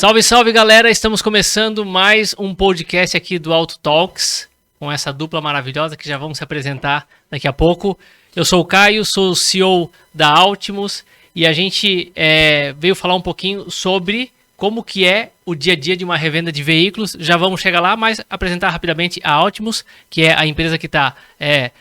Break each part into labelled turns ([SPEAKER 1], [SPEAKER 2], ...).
[SPEAKER 1] Salve, salve, galera! Estamos começando mais um podcast aqui do Auto Talks, com essa dupla maravilhosa que já vamos se apresentar daqui a pouco. Eu sou o Caio, sou o CEO da Altimus e a gente veio falar um pouquinho sobre como que é o dia a dia de uma revenda de veículos. Já vamos chegar lá, mas apresentar rapidamente a Altimus, que é a empresa que está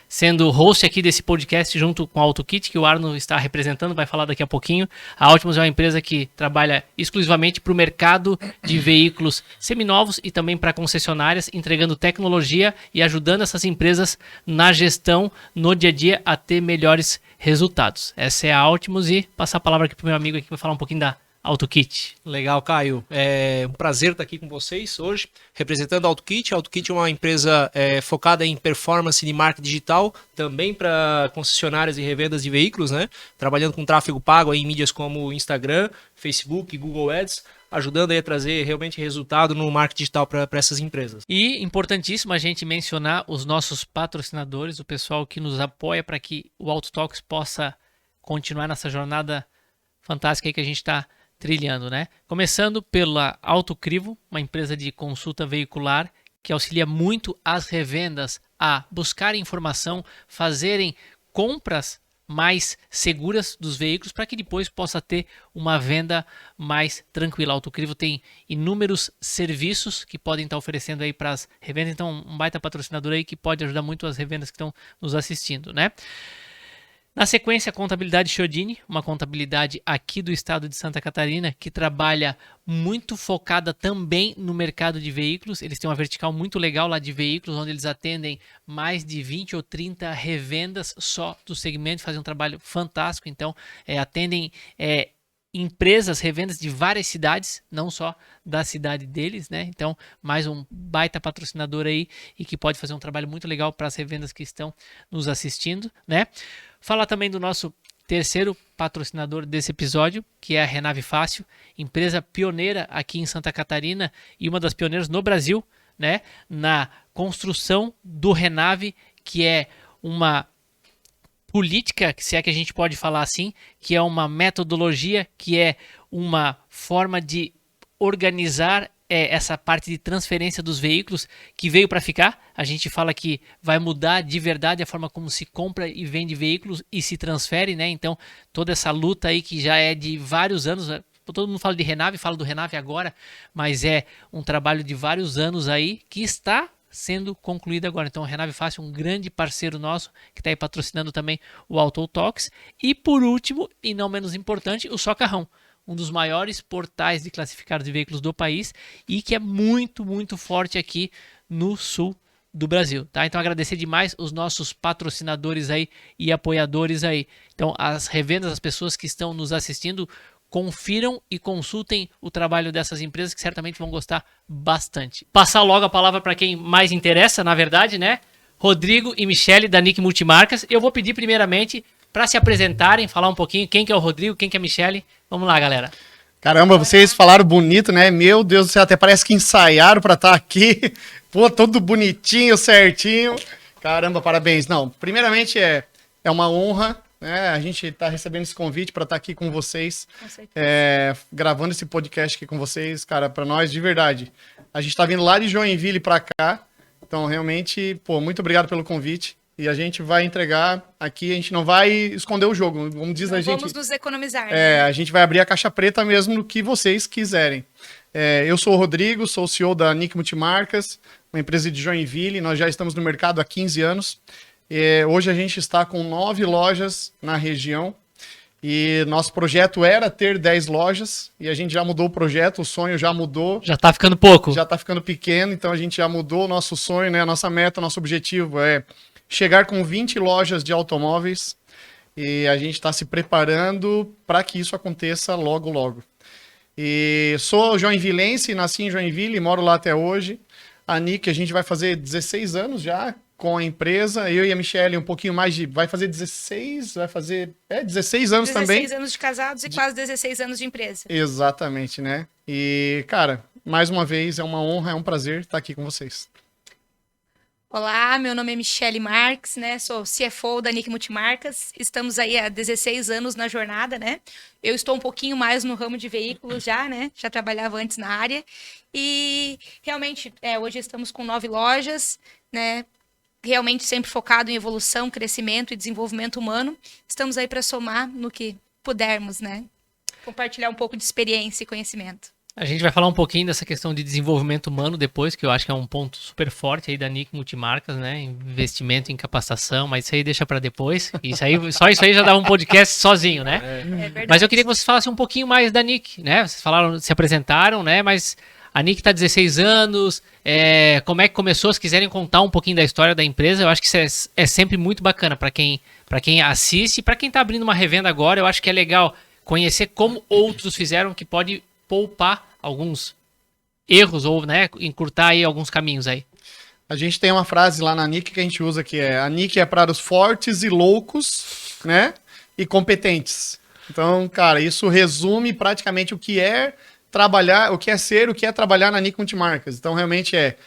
[SPEAKER 1] sendo host aqui desse podcast junto com a AutoKit, que o Arno está representando, vai falar daqui a pouquinho. A Altimus é uma empresa que trabalha exclusivamente para o mercado de veículos seminovos e também para concessionárias, entregando tecnologia e ajudando essas empresas na gestão, no dia a dia, a ter melhores resultados. Essa é a Altimus e passar a palavra aqui para o meu amigo aqui que vai falar um pouquinho da AutoKit.
[SPEAKER 2] Legal, Caio. É um prazer estar aqui com vocês hoje, representando a AutoKit. A AutoKit é uma empresa focada em performance de marca digital, também para concessionárias e revendas de veículos, né? Trabalhando com tráfego pago aí em mídias como Instagram, Facebook, Google Ads, ajudando aí a trazer realmente resultado no marketing digital para essas empresas.
[SPEAKER 1] E importantíssimo a gente mencionar os nossos patrocinadores, o pessoal que nos apoia para que o Auto Talks possa continuar nessa jornada fantástica aí que a gente está trilhando, né? Começando pela Autocrivo, uma empresa de consulta veicular que auxilia muito as revendas a buscarem informação, fazerem compras mais seguras dos veículos para que depois possa ter uma venda mais tranquila. A Autocrivo tem inúmeros serviços que podem estar oferecendo aí para as revendas, então um baita patrocinador aí que pode ajudar muito as revendas que estão nos assistindo, né? Na sequência, a Contabilidade Chiodini, uma contabilidade aqui do estado de Santa Catarina, que trabalha muito focada também no mercado de veículos. Eles têm uma vertical muito legal lá de veículos, onde eles atendem mais de 20 ou 30 revendas só do segmento, fazem um trabalho fantástico. Então, atendem empresas, revendas de várias cidades, não só da cidade deles, né? Então, mais um baita patrocinador aí e que pode fazer um trabalho muito legal para as revendas que estão nos assistindo, né? Falar também do nosso terceiro patrocinador desse episódio, que é a Renave Fácil, empresa pioneira aqui em Santa Catarina e uma das pioneiras no Brasil, né? Na construção do Renave, que é uma política, se é que a gente pode falar assim, que é uma metodologia, que é uma forma de organizar essa parte de transferência dos veículos que veio para ficar. A gente fala que vai mudar de verdade a forma como se compra e vende veículos e se transfere, né? Então, toda essa luta aí que já é de vários anos, todo mundo fala de Renave, fala do Renave agora, mas é um trabalho de vários anos aí que está sendo concluído agora. Então, o Renave Fácil, um grande parceiro nosso, que está aí patrocinando também o Auto Talks. E por último, e não menos importante, o Socarrão, um dos maiores portais de classificados de veículos do país e que é muito, muito forte aqui no sul do Brasil, tá? Então, agradecer demais os nossos patrocinadores aí e apoiadores aí. Então, as revendas, as pessoas que estão nos assistindo, confiram e consultem o trabalho dessas empresas que certamente vão gostar bastante. Passar logo a palavra para quem mais interessa, na verdade, né? Rodrigo e Michele da NIC Multimarcas. Eu vou pedir primeiramente para se apresentarem, falar um pouquinho quem que é o Rodrigo, quem que é a Michele. Vamos lá, galera.
[SPEAKER 3] Caramba, vocês falaram bonito, né? Meu Deus do céu, até parece que ensaiaram para estar aqui. Pô, todo bonitinho, certinho. Caramba, parabéns. Não, primeiramente é uma honra, né? A gente tá recebendo esse convite para estar aqui com vocês, gravando esse podcast aqui com vocês, cara, para nós, de verdade. A gente tá vindo lá de Joinville para cá, então realmente, pô, muito obrigado pelo convite. E a gente vai entregar aqui, a gente não vai esconder o jogo, como diz a gente.
[SPEAKER 4] Vamos nos economizar. Né?
[SPEAKER 3] A gente vai abrir a caixa preta mesmo no que vocês quiserem. Eu sou o Rodrigo, sou o CEO da NIC Multimarcas, uma empresa de Joinville, nós já estamos no mercado há 15 anos. Hoje a gente está com 9 lojas na região e nosso projeto era ter 10 lojas e a gente já mudou o projeto, o sonho já mudou.
[SPEAKER 1] Já tá ficando pouco.
[SPEAKER 3] Já tá ficando pequeno, então a gente já mudou o nosso sonho, né? A nossa meta, nosso objetivo é chegar com 20 lojas de automóveis e a gente está se preparando para que isso aconteça logo, logo. E sou joinvilense, nasci em Joinville, moro lá até hoje. A NIC, a gente vai fazer 16 anos já com a empresa. Eu e a Michele um pouquinho mais de... Vai fazer 16 anos também.
[SPEAKER 4] 16 anos de casados e quase 16 anos de empresa.
[SPEAKER 3] Exatamente, né? E, cara, mais uma vez, é uma honra, é um prazer estar aqui com vocês.
[SPEAKER 4] Olá, meu nome é Michele Marques, né? Sou CFO da Nick Multimarcas. Estamos aí há 16 anos na jornada, né? Eu estou um pouquinho mais no ramo de veículos já, né? Já trabalhava antes na área. E realmente, hoje estamos com 9 lojas, né? Realmente sempre focado em evolução, crescimento e desenvolvimento humano. Estamos aí para somar no que pudermos, né? Compartilhar um pouco de experiência e conhecimento.
[SPEAKER 1] A gente vai falar um pouquinho dessa questão de desenvolvimento humano depois, que eu acho que é um ponto super forte aí da Nick Multimarcas, né? Investimento em capacitação, mas isso aí deixa para depois. Só isso aí já dá um podcast sozinho, né?
[SPEAKER 4] É verdade.
[SPEAKER 1] Mas eu queria que vocês falassem um pouquinho mais da Nick, né? Vocês falaram, se apresentaram, né? Mas a Nick está há 16 anos, como é que começou? Se quiserem contar um pouquinho da história da empresa, eu acho que isso é sempre muito bacana para quem assiste, para quem está abrindo uma revenda agora, eu acho que é legal conhecer como outros fizeram, que pode poupar alguns erros ou, né, encurtar aí alguns caminhos aí.
[SPEAKER 3] A gente tem uma frase lá na Nick que a gente usa que é: a Nick é para os fortes e loucos, né? E competentes. Então, cara, isso resume praticamente o que é trabalhar, o que é ser, o que é trabalhar na Nick Multimarcas. Então, realmente é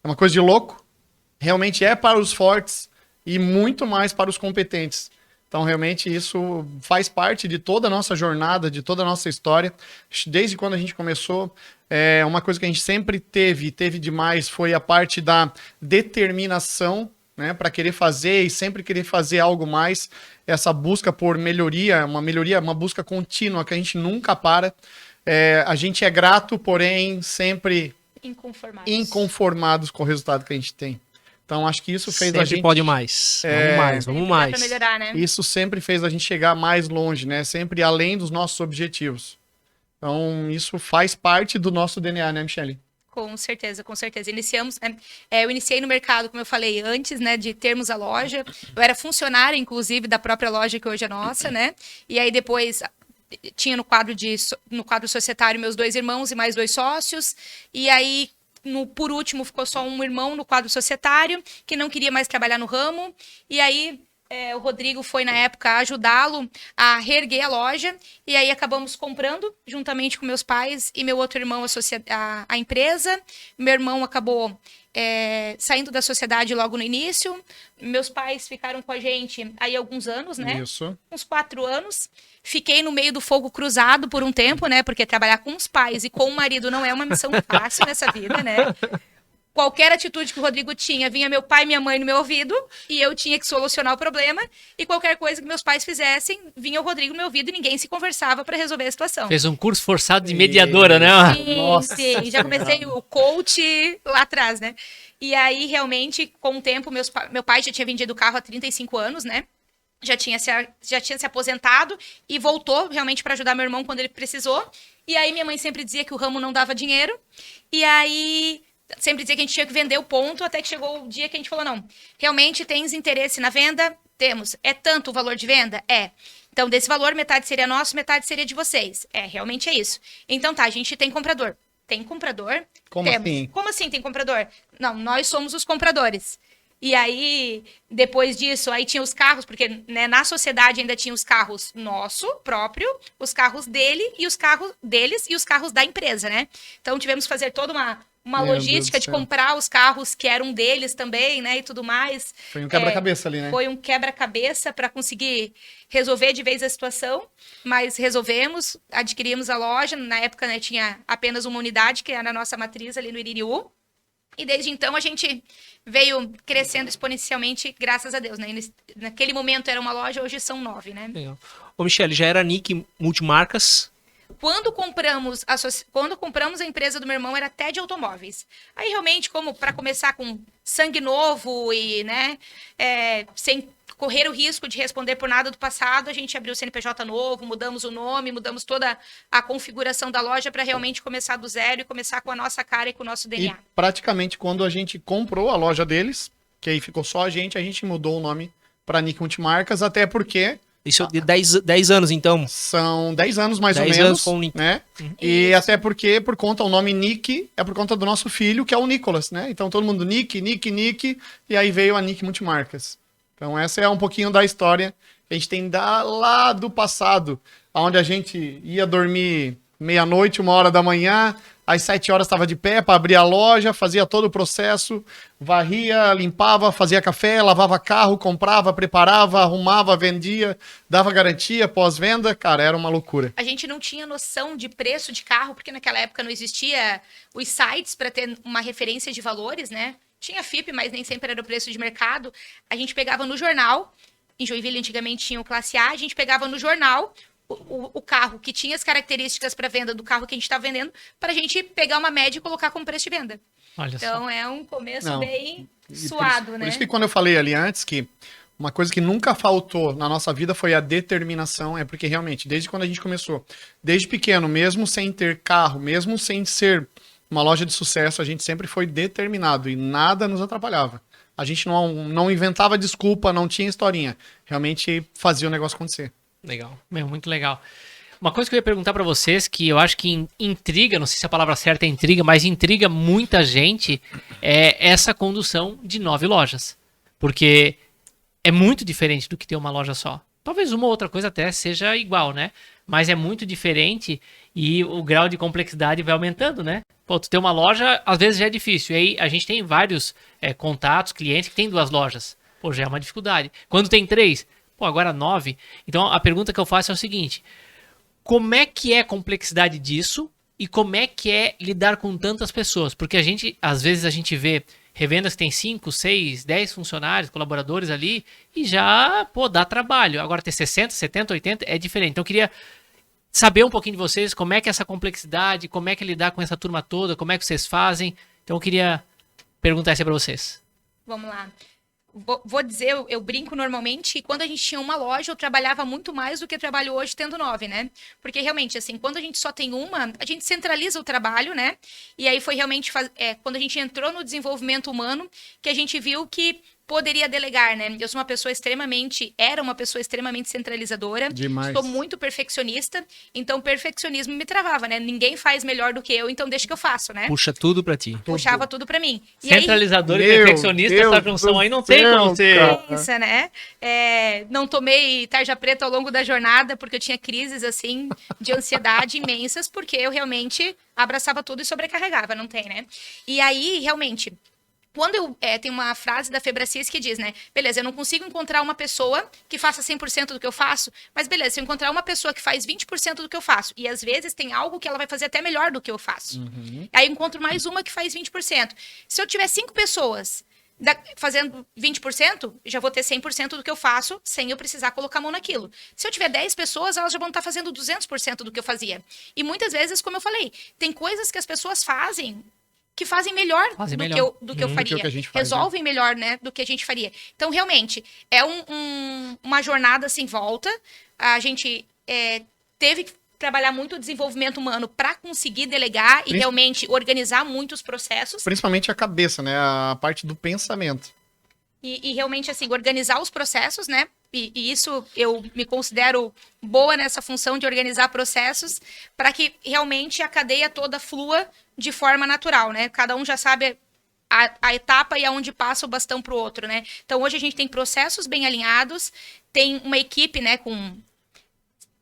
[SPEAKER 3] uma coisa de louco, realmente é para os fortes e muito mais para os competentes. Então, realmente, isso faz parte de toda a nossa jornada, de toda a nossa história. Desde quando a gente começou, uma coisa que a gente sempre teve demais, foi a parte da determinação, né, para querer fazer e sempre querer fazer algo mais. Essa busca por melhoria, uma busca contínua, que a gente nunca para. A gente é grato, porém, sempre inconformados com o resultado que a gente tem. Então, acho que isso fez
[SPEAKER 2] sempre
[SPEAKER 3] a gente...
[SPEAKER 2] pode mais. Vamos mais.
[SPEAKER 4] Pra melhorar, né?
[SPEAKER 3] Isso sempre fez a gente chegar mais longe, né? Sempre além dos nossos objetivos. Então, isso faz parte do nosso DNA, né, Michele?
[SPEAKER 4] Com certeza, com certeza. Eu iniciei no mercado, como eu falei, antes, né, de termos a loja. Eu era funcionária, inclusive, da própria loja que hoje é nossa, né? E aí depois tinha no quadro societário meus 2 irmãos e mais 2 sócios. E aí, por último, ficou só um irmão no quadro societário, que não queria mais trabalhar no ramo. E aí, o Rodrigo foi, na época, ajudá-lo a reerguer a loja. E aí, acabamos comprando, juntamente com meus pais e meu outro irmão, a empresa. Meu irmão acabou saindo da sociedade logo no início. Meus pais ficaram com a gente aí alguns anos, né?
[SPEAKER 3] Isso.
[SPEAKER 4] Uns 4 anos. Fiquei no meio do fogo cruzado por um tempo, né? Porque trabalhar com os pais e com o marido não é uma missão fácil nessa vida, né? Qualquer atitude que o Rodrigo tinha, vinha meu pai e minha mãe no meu ouvido e eu tinha que solucionar o problema. E qualquer coisa que meus pais fizessem, vinha o Rodrigo no meu ouvido e ninguém se conversava para resolver a situação.
[SPEAKER 1] Fez um curso forçado de mediadora, né?
[SPEAKER 4] Sim,
[SPEAKER 3] Nossa.
[SPEAKER 4] sim. Já comecei o coach lá atrás, né? E aí, realmente, com o tempo, meu pai já tinha vendido o carro há 35 anos, né? Já tinha se aposentado e voltou realmente para ajudar meu irmão quando ele precisou. E aí, minha mãe sempre dizia que o ramo não dava dinheiro. E aí... sempre dizia que a gente tinha que vender o ponto, até que chegou o dia que a gente falou, não, realmente tens interesse na venda? Temos. É tanto o valor de venda? É. Então, desse valor, metade seria nosso, metade seria de vocês. Realmente é isso. Então tá, a gente tem comprador. Tem comprador?
[SPEAKER 3] Como
[SPEAKER 4] Temos.
[SPEAKER 3] assim?
[SPEAKER 4] Como assim tem comprador? Não, nós somos os compradores. E aí, depois disso, aí tinha os carros, porque, né, na sociedade ainda tinha os carros nosso próprio, os carros dele e os carros deles e os carros da empresa, né? Então, tivemos que fazer toda uma
[SPEAKER 3] Meu
[SPEAKER 4] logística
[SPEAKER 3] Deus do
[SPEAKER 4] de
[SPEAKER 3] céu.
[SPEAKER 4] comprar os carros que eram deles também, né, e tudo mais.
[SPEAKER 3] Foi um quebra-cabeça ali, né?
[SPEAKER 4] Foi um quebra-cabeça para conseguir resolver de vez a situação, mas resolvemos, adquirimos a loja. Na época, né, tinha apenas uma unidade, que era a nossa matriz ali no Iririú. E desde então a gente veio crescendo exponencialmente, graças a Deus, né? Naquele momento era uma loja, hoje são 9, né?
[SPEAKER 2] Legal. Ô, Michele, já era Nick Multimarcas?
[SPEAKER 4] Quando compramos a empresa do meu irmão, era até de automóveis. Aí, realmente, como para começar com sangue novo e, né, sem correr o risco de responder por nada do passado, a gente abriu o CNPJ novo, mudamos o nome, mudamos toda a configuração da loja para realmente começar do zero e começar com a nossa cara e com o nosso DNA.
[SPEAKER 3] E praticamente quando a gente comprou a loja deles, que aí ficou só a gente mudou o nome para Nick Multimarcas, até porque
[SPEAKER 2] Isso de 10 anos, então.
[SPEAKER 3] são 10 anos mais ou
[SPEAKER 2] 10
[SPEAKER 3] menos,
[SPEAKER 2] anos com o Nick.
[SPEAKER 3] né? E até porque, por conta, o nome Nick é por conta do nosso filho, que é o Nicolas, né? Então todo mundo Nick, e aí veio a Nick Multimarcas. Então essa é um pouquinho da história que a gente tem lá do passado, onde a gente ia dormir meia-noite, 1h da manhã, às 7 horas estava de pé para abrir a loja, fazia todo o processo, varria, limpava, fazia café, lavava carro, comprava, preparava, arrumava, vendia, dava garantia, pós-venda, cara, era uma loucura.
[SPEAKER 4] A gente não tinha noção de preço de carro, porque naquela época não existia os sites para ter uma referência de valores, né? Tinha FIP, mas nem sempre era o preço de mercado. A gente pegava no jornal, em Joinville antigamente tinha o Classe A, a gente pegava no jornal o carro que tinha as características para venda do carro que a gente estava vendendo, para a gente pegar uma média e colocar como preço de venda.
[SPEAKER 1] Olha
[SPEAKER 4] Então
[SPEAKER 1] só.
[SPEAKER 4] é um começo
[SPEAKER 3] Não.
[SPEAKER 4] bem
[SPEAKER 3] E
[SPEAKER 4] suado,
[SPEAKER 3] por
[SPEAKER 4] né?
[SPEAKER 3] isso que quando eu falei ali antes que uma coisa que nunca faltou na nossa vida foi a determinação, é porque realmente, desde quando a gente começou, desde pequeno, mesmo sem ter carro, mesmo sem ser uma loja de sucesso, a gente sempre foi determinado e nada nos atrapalhava. A gente não inventava desculpa, não tinha historinha. Realmente fazia o negócio acontecer.
[SPEAKER 2] Legal.
[SPEAKER 1] Meu, muito legal. Uma coisa que eu ia perguntar pra vocês, que eu acho que intriga, não sei se a palavra certa é intriga, mas intriga muita gente, é essa condução de 9 lojas. Porque é muito diferente do que ter uma loja só. Talvez uma ou outra coisa até seja igual, né? Mas é muito diferente e o grau de complexidade vai aumentando, né? Pô, tu ter uma loja, às vezes já é difícil. E aí a gente tem vários contatos, clientes que tem 2 lojas. Pô, já é uma dificuldade. Quando tem 3, pô, agora 9. Então a pergunta que eu faço é o seguinte: como é que é a complexidade disso e como é que é lidar com tantas pessoas? Porque a gente, às vezes a gente vê revendas que tem 5, 6, 10 funcionários, colaboradores ali e já, pô, dá trabalho. Agora ter 60, 70, 80 é diferente. Então eu queria saber um pouquinho de vocês, como é que é essa complexidade, como é que é lidar com essa turma toda, como é que vocês fazem. Então eu queria perguntar isso aí pra vocês.
[SPEAKER 4] Vamos lá. Vou dizer, eu brinco normalmente que quando a gente tinha uma loja, eu trabalhava muito mais do que eu trabalho hoje tendo 9, né? Porque realmente, assim, quando a gente só tem uma, a gente centraliza o trabalho, né? E aí foi realmente quando a gente entrou no desenvolvimento humano que a gente viu que poderia delegar, né? Eu sou uma pessoa era uma pessoa extremamente centralizadora.
[SPEAKER 3] Demais.
[SPEAKER 4] Sou muito perfeccionista, então perfeccionismo me travava, né? Ninguém faz melhor do que eu, então deixa que eu faço, né?
[SPEAKER 2] Puxa tudo pra ti.
[SPEAKER 4] Puxava tudo pra mim. E aí,
[SPEAKER 1] Centralizador e
[SPEAKER 3] Meu
[SPEAKER 1] perfeccionista,
[SPEAKER 3] Deus
[SPEAKER 1] essa junção
[SPEAKER 3] do
[SPEAKER 1] aí não tem como
[SPEAKER 3] céu,
[SPEAKER 1] ser.
[SPEAKER 3] cara.
[SPEAKER 4] pensa, né? Não tomei tarja preta ao longo da jornada, porque eu tinha crises, assim, de ansiedade imensas, porque eu realmente abraçava tudo e sobrecarregava, não tem, né? E aí, realmente, quando eu tem uma frase da Febracis que diz, né? Beleza, eu não consigo encontrar uma pessoa que faça 100% do que eu faço, mas beleza, se eu encontrar uma pessoa que faz 20% do que eu faço, e às vezes tem algo que ela vai fazer até melhor do que eu faço. Aí eu encontro mais uma que faz 20%. Se eu tiver 5 pessoas fazendo 20%, já vou ter 100% do que eu faço, sem eu precisar colocar a mão naquilo. Se eu tiver 10 pessoas, elas já vão estar fazendo 200% do que eu fazia. E muitas vezes, como eu falei, tem coisas que as pessoas fazem que fazem melhor do que eu faria.
[SPEAKER 3] Do que a gente faz,
[SPEAKER 4] Resolvem melhor, né, do que a gente faria. Então, realmente, é uma jornada sem volta. A gente teve que trabalhar muito o desenvolvimento humano para conseguir delegar e realmente organizar muitos processos.
[SPEAKER 3] Principalmente a cabeça, né? A parte do pensamento.
[SPEAKER 4] E realmente, assim, organizar os processos, né? E isso eu me considero boa nessa função de organizar processos para que realmente a cadeia toda flua de forma natural, né? Cada um já sabe a etapa e aonde passa o bastão para o outro, né? Então, hoje a gente tem processos bem alinhados, tem uma equipe, né, com...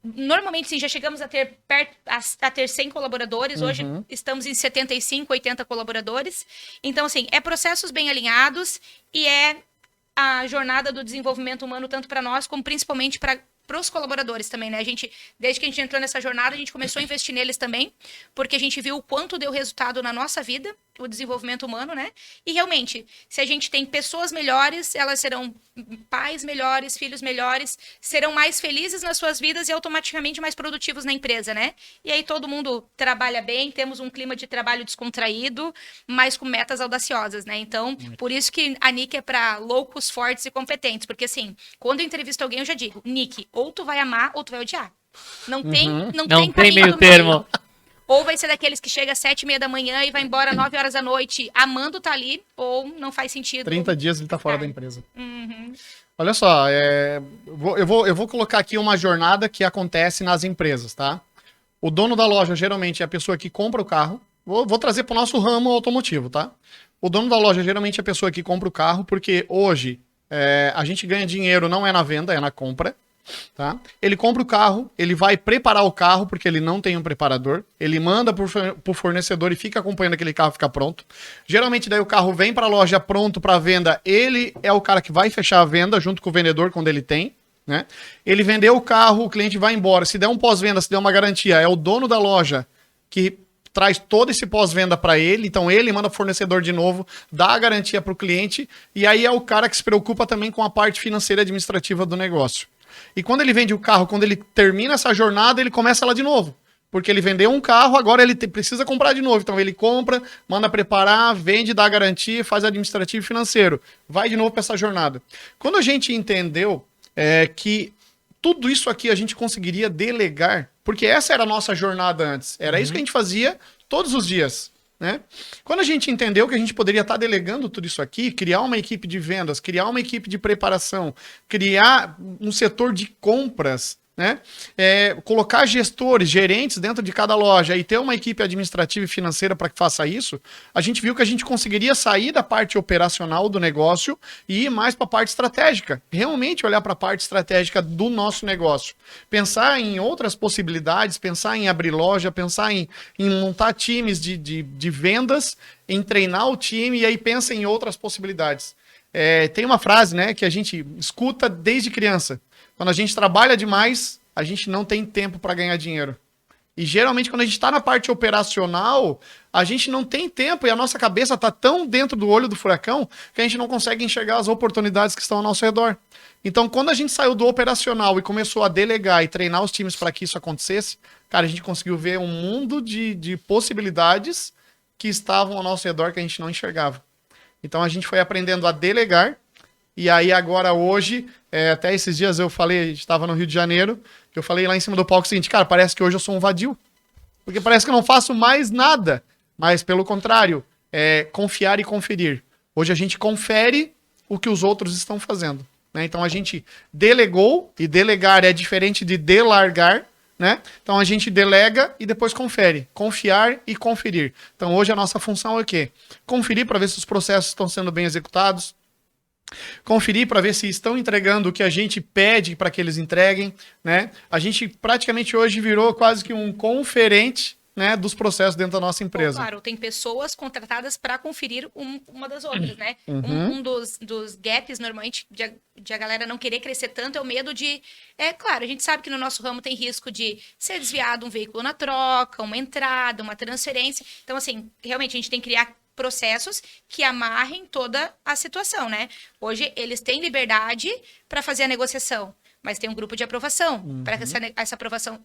[SPEAKER 4] Normalmente, sim, já chegamos a ter 100 colaboradores. Hoje estamos em 75, 80 colaboradores. Então, assim, processos bem alinhados e a jornada do desenvolvimento humano, tanto para nós, como principalmente para os colaboradores também, né? Desde que a gente entrou nessa jornada, a gente começou a investir neles também, porque a gente viu o quanto deu resultado na nossa vida, o desenvolvimento humano, né? E realmente, se a gente tem pessoas melhores, elas serão pais melhores, filhos melhores, serão mais felizes nas suas vidas e automaticamente mais produtivos na empresa, né? E aí todo mundo trabalha bem, temos um clima de trabalho descontraído, mas com metas audaciosas, né? Então, por isso que a Nick é para loucos, fortes e competentes, porque assim, quando eu entrevisto alguém, eu já digo, Nick, ou tu vai amar ou tu vai odiar. Não tem
[SPEAKER 1] meio termo.
[SPEAKER 4] Ou vai ser daqueles que chega às 7h30 da manhã e vai embora 9 horas da noite amando tá ali, ou não faz sentido.
[SPEAKER 3] 30 dias ele tá fora da empresa. Olha só, eu vou colocar aqui uma jornada que acontece nas empresas, tá? O dono da loja geralmente é a pessoa que compra o carro. Vou trazer para o nosso ramo automotivo, tá? O dono da loja geralmente é a pessoa que compra o carro, porque hoje a gente ganha dinheiro não é na venda, é na compra. Tá? Ele compra o carro, ele vai preparar o carro, porque ele não tem um preparador, ele manda pro fornecedor e fica acompanhando aquele carro ficar pronto. Geralmente daí o carro vem para a loja pronto para venda, ele é o cara que vai fechar a venda junto com o vendedor quando ele tem, né? Ele vendeu o carro, o cliente vai embora, se der um pós-venda, se der uma garantia, é o dono da loja que traz todo esse pós-venda para ele, então ele manda o fornecedor de novo, dá a garantia para o cliente, e aí é o cara que se preocupa também com a parte financeira e administrativa do negócio. E quando ele vende o carro, quando ele termina essa jornada, ele começa lá de novo. Porque ele vendeu um carro, agora ele precisa comprar de novo. Então ele compra, manda preparar, vende, dá garantia, faz administrativo e financeiro. Vai de novo para essa jornada. Quando a gente entendeu que tudo isso aqui a gente conseguiria delegar, porque essa era a nossa jornada antes. Era isso que a gente fazia todos os dias. Né? Quando a gente entendeu que a gente poderia estar delegando tudo isso aqui, criar uma equipe de vendas, criar uma equipe de preparação, criar um setor de compras, né? Colocar gestores, gerentes dentro de cada loja e ter uma equipe administrativa e financeira para que faça isso, a gente viu que a gente conseguiria sair da parte operacional do negócio e ir mais para a parte estratégica. Realmente olhar para a parte estratégica do nosso negócio. Pensar em outras possibilidades, pensar em abrir loja, pensar em montar times de vendas, em treinar o time e aí pensa em outras possibilidades. Tem uma frase, né, que a gente escuta desde criança. Quando a gente trabalha demais, a gente não tem tempo para ganhar dinheiro. E geralmente quando a gente está na parte operacional, a gente não tem tempo e a nossa cabeça está tão dentro do olho do furacão que a gente não consegue enxergar as oportunidades que estão ao nosso redor. Então quando a gente saiu do operacional e começou a delegar e treinar os times para que isso acontecesse, cara, a gente conseguiu ver um mundo de possibilidades que estavam ao nosso redor que a gente não enxergava. Então a gente foi aprendendo a delegar. E aí agora hoje, até esses dias eu falei, estava no Rio de Janeiro, eu falei lá em cima do palco o seguinte, cara, parece que hoje eu sou um vadio. Porque parece que eu não faço mais nada. Mas pelo contrário, confiar e conferir. Hoje a gente confere o que os outros estão fazendo. Né? Então a gente delegou, e delegar é diferente de delargar, né? Então a gente delega e depois confere. Confiar e conferir. Então hoje a nossa função é o quê? Conferir para ver se os processos estão sendo bem executados, conferir para ver se estão entregando o que a gente pede para que eles entreguem, né? A gente praticamente hoje virou quase que um conferente, né, dos processos dentro da nossa empresa.
[SPEAKER 4] Claro, tem pessoas contratadas para conferir uma das outras, né? Um dos gaps, normalmente, de a galera não querer crescer tanto é o medo de... Claro, a gente sabe que no nosso ramo tem risco de ser desviado um veículo na troca, uma entrada, uma transferência. Então, assim, realmente a gente tem que criar processos que amarrem toda a situação, né? Hoje, eles têm liberdade para fazer a negociação, mas tem um grupo de aprovação para que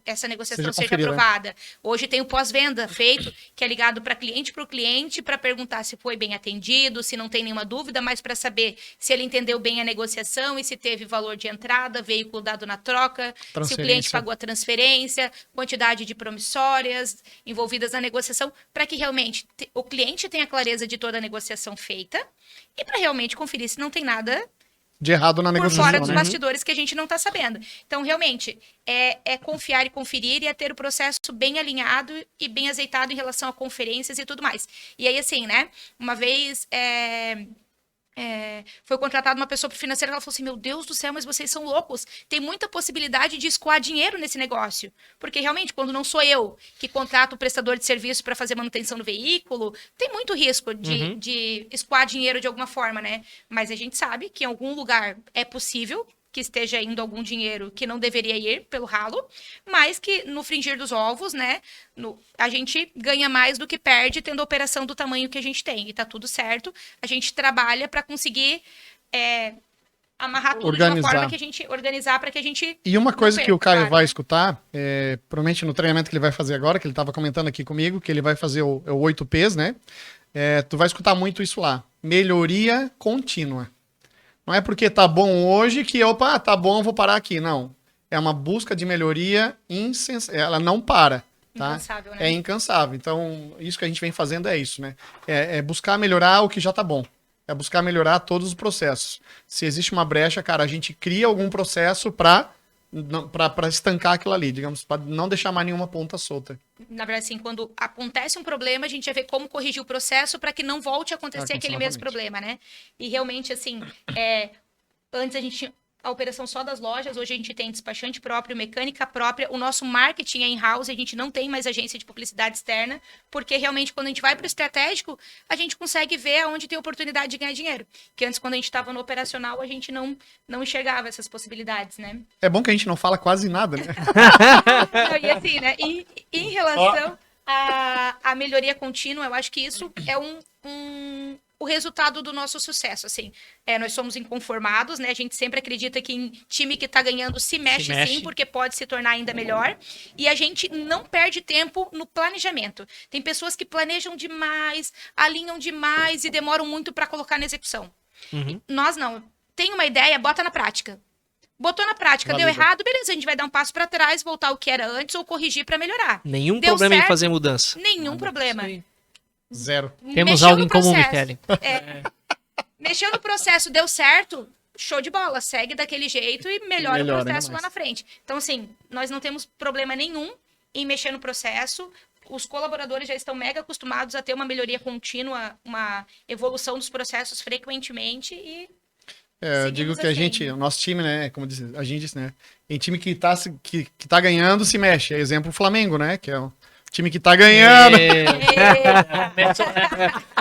[SPEAKER 4] essa negociação seja aprovada. Hoje tem o pós-venda feito, que é ligado para o cliente, para perguntar se foi bem atendido, se não tem nenhuma dúvida, mas para saber se ele entendeu bem a negociação e se teve valor de entrada, veículo dado na troca, se o cliente pagou a transferência, quantidade de promissórias envolvidas na negociação, para que realmente o cliente tenha clareza de toda a negociação feita e para realmente conferir se não tem nada
[SPEAKER 3] de errado na negociação,
[SPEAKER 4] por fora dos bastidores que a gente não está sabendo. Então, realmente, é confiar e conferir e é ter o processo bem alinhado e bem azeitado em relação a conferências e tudo mais. E aí, assim, né? Uma vez foi contratada uma pessoa financeira, ela falou assim, meu Deus do céu, mas vocês são loucos. Tem muita possibilidade de escoar dinheiro nesse negócio. Porque, realmente, quando não sou eu que contrato o prestador de serviço para fazer manutenção do veículo, tem muito risco de escoar dinheiro de alguma forma, né? Mas a gente sabe que em algum lugar é possível que esteja indo algum dinheiro que não deveria ir pelo ralo, mas que no fringir dos ovos, né, a gente ganha mais do que perde tendo a operação do tamanho que a gente tem. E tá tudo certo. A gente trabalha para conseguir amarrar tudo de uma forma que a gente organizar para que a gente...
[SPEAKER 3] E uma coisa que o Caio vai escutar, provavelmente no treinamento que ele vai fazer agora, que ele estava comentando aqui comigo, que ele vai fazer o 8Ps, né? Tu vai escutar muito isso lá. Melhoria contínua. Não é porque tá bom hoje que, tá bom, eu vou parar aqui. Não. É uma busca de melhoria ela não para. Tá?
[SPEAKER 4] Incansável, né?
[SPEAKER 3] É incansável. Então, isso que a gente vem fazendo é isso, né? É buscar melhorar o que já tá bom. É buscar melhorar todos os processos. Se existe uma brecha, cara, a gente cria algum processo para estancar aquilo ali, digamos, para não deixar mais nenhuma ponta solta.
[SPEAKER 4] Na verdade, assim, quando acontece um problema, a gente vai ver como corrigir o processo para que não volte a acontecer aquele mesmo problema, né? E realmente, assim, antes a gente a operação só das lojas. Hoje a gente tem despachante próprio, mecânica própria. O nosso marketing é in-house, a gente não tem mais agência de publicidade externa, porque realmente quando a gente vai para o estratégico, a gente consegue ver onde tem oportunidade de ganhar dinheiro. Que antes, quando a gente estava no operacional, a gente não enxergava essas possibilidades, né?
[SPEAKER 3] É bom que a gente não fala quase nada, né?
[SPEAKER 4] E assim, né? E em relação à melhoria contínua, eu acho que isso é o resultado do nosso sucesso, assim. Nós somos inconformados, né? A gente sempre acredita que em time que tá ganhando se mexe sim, porque pode se tornar ainda melhor. E a gente não perde tempo no planejamento. Tem pessoas que planejam demais, alinham demais e demoram muito para colocar na execução. Nós não. Tem uma ideia, bota na prática. Botou na prática, deu errado, beleza, a gente vai dar um passo para trás, voltar ao que era antes ou corrigir para melhorar.
[SPEAKER 2] Nenhum
[SPEAKER 4] Deu
[SPEAKER 2] problema
[SPEAKER 4] certo?
[SPEAKER 2] em fazer mudança.
[SPEAKER 4] Nenhum problema.
[SPEAKER 3] Zero.
[SPEAKER 1] Temos
[SPEAKER 4] Mexeu
[SPEAKER 1] algo
[SPEAKER 4] no
[SPEAKER 1] em comum,
[SPEAKER 4] processo.
[SPEAKER 1] Michele.
[SPEAKER 4] Mexeu no processo, deu certo, show de bola, segue daquele jeito e melhora o
[SPEAKER 3] Melhora
[SPEAKER 4] processo
[SPEAKER 3] ainda
[SPEAKER 4] lá
[SPEAKER 3] mais.
[SPEAKER 4] na frente. Então, assim, nós não temos problema nenhum em mexer no processo. Os colaboradores já estão mega acostumados a ter uma melhoria contínua, uma evolução dos processos frequentemente e
[SPEAKER 3] Eu digo
[SPEAKER 4] seguimos
[SPEAKER 3] que a
[SPEAKER 4] assim.
[SPEAKER 3] gente, o nosso time, né, como a gente disse, né, em time que tá ganhando se mexe. É exemplo o Flamengo, né, que é o time que tá ganhando.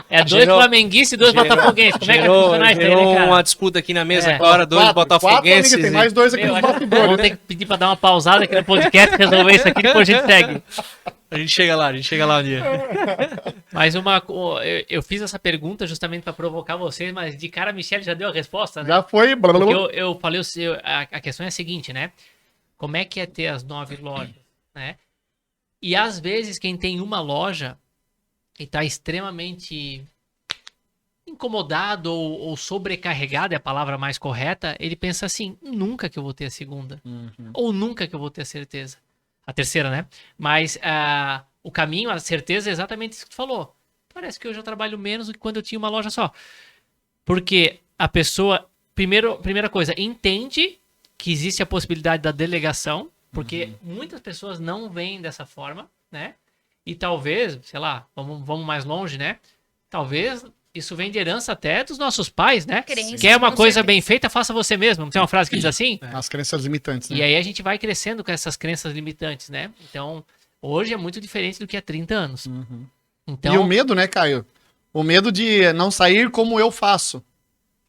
[SPEAKER 1] É dois
[SPEAKER 2] Gerou-
[SPEAKER 1] flamenguistas e dois botafoguenses. Como é que vai
[SPEAKER 2] Gerou,
[SPEAKER 1] funcionar isso aí,
[SPEAKER 2] gerou
[SPEAKER 1] né,
[SPEAKER 2] uma
[SPEAKER 1] cara?
[SPEAKER 2] disputa aqui na mesa
[SPEAKER 1] É.
[SPEAKER 2] agora, dois
[SPEAKER 3] Quatro,
[SPEAKER 2] botafoguenses.
[SPEAKER 3] amiga, tem mais dois aqui
[SPEAKER 1] Meu,
[SPEAKER 3] nos
[SPEAKER 1] acho que
[SPEAKER 3] bastidores.
[SPEAKER 1] vamos ter que pedir pra dar uma pausada aqui no podcast, resolver isso aqui, depois a gente segue.
[SPEAKER 2] A gente chega lá um dia.
[SPEAKER 1] Mas eu fiz essa pergunta justamente para provocar vocês, mas de cara a Michelle já deu a resposta, né?
[SPEAKER 3] Já foi. Blá, blá, blá.
[SPEAKER 1] Porque eu falei, a questão é a seguinte, né? Como é que é ter as 9 lojas, né? E às vezes quem tem uma loja e tá extremamente incomodado ou sobrecarregado, é a palavra mais correta, ele pensa assim, nunca que eu vou ter a segunda. Ou nunca que eu vou ter a certeza. A terceira, né? Mas o caminho, a certeza é exatamente isso que tu falou. Parece que eu já trabalho menos do que quando eu tinha uma loja só. Porque a pessoa, primeira coisa, entende que existe a possibilidade da delegação, porque muitas pessoas não veem dessa forma, né? E talvez, sei lá, vamos mais longe, né? Talvez isso vem de herança até dos nossos pais, né?
[SPEAKER 4] Crenças,
[SPEAKER 1] Quer uma
[SPEAKER 4] com
[SPEAKER 1] coisa
[SPEAKER 4] certeza.
[SPEAKER 1] bem feita, faça você mesmo. Não tem uma frase que diz assim?
[SPEAKER 3] As crenças limitantes, né?
[SPEAKER 1] E aí a gente vai crescendo com essas crenças limitantes, né? Então, hoje é muito diferente do que há 30 anos. Então,
[SPEAKER 3] E o medo, né, Caio? O medo de não sair como eu faço.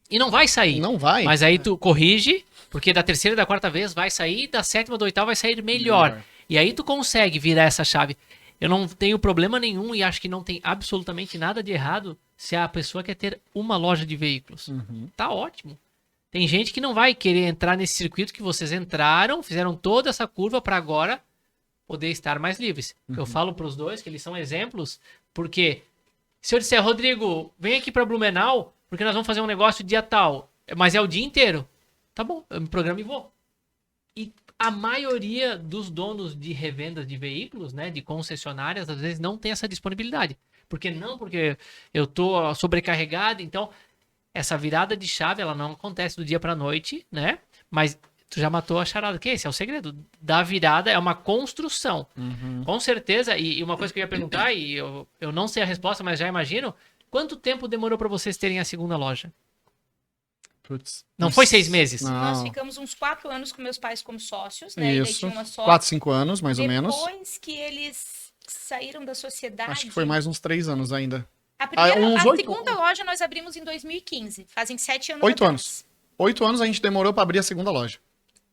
[SPEAKER 1] e não vai sair.
[SPEAKER 3] Não vai.
[SPEAKER 1] Mas aí tu corrige, porque da terceira e da quarta vez vai sair, da sétima, da oitava vai sair melhor. E aí tu consegue virar essa chave. Eu não tenho problema nenhum e acho que não tem absolutamente nada de errado se a pessoa quer ter uma loja de veículos. Tá ótimo. Tem gente que não vai querer entrar nesse circuito que vocês entraram, fizeram toda essa curva para agora poder estar mais livres. Eu falo para os dois que eles são exemplos, porque se eu disser, Rodrigo, vem aqui para Blumenau, porque nós vamos fazer um negócio dia tal, mas é o dia inteiro. Tá bom, eu me programo e vou. E a maioria dos donos de revendas de veículos, né, de concessionárias, às vezes não tem essa disponibilidade. Porque eu tô sobrecarregado, então essa virada de chave, ela não acontece do dia pra noite, né? Mas tu já matou a charada, que esse é o segredo da virada, é uma construção. Com certeza, e uma coisa que eu ia perguntar, e eu não sei a resposta, mas já imagino, quanto tempo demorou pra vocês terem a segunda loja?
[SPEAKER 3] Putz.
[SPEAKER 1] Não foi 6 meses?
[SPEAKER 4] Nós
[SPEAKER 3] Não.
[SPEAKER 4] ficamos uns 4 anos com meus pais como sócios, né? E daí
[SPEAKER 3] Isso.
[SPEAKER 4] tinha uma sócia.
[SPEAKER 3] 4, 5 anos, mais ou menos.
[SPEAKER 4] Depois que eles saíram da sociedade.
[SPEAKER 3] Acho que foi mais uns 3 anos ainda.
[SPEAKER 4] A, primeira,
[SPEAKER 3] uns
[SPEAKER 4] a
[SPEAKER 3] 8
[SPEAKER 4] segunda loja nós abrimos em 2015. Fazem 7 anos.
[SPEAKER 3] 8
[SPEAKER 4] atrás.
[SPEAKER 3] anos. 8 anos a gente demorou pra abrir a segunda loja.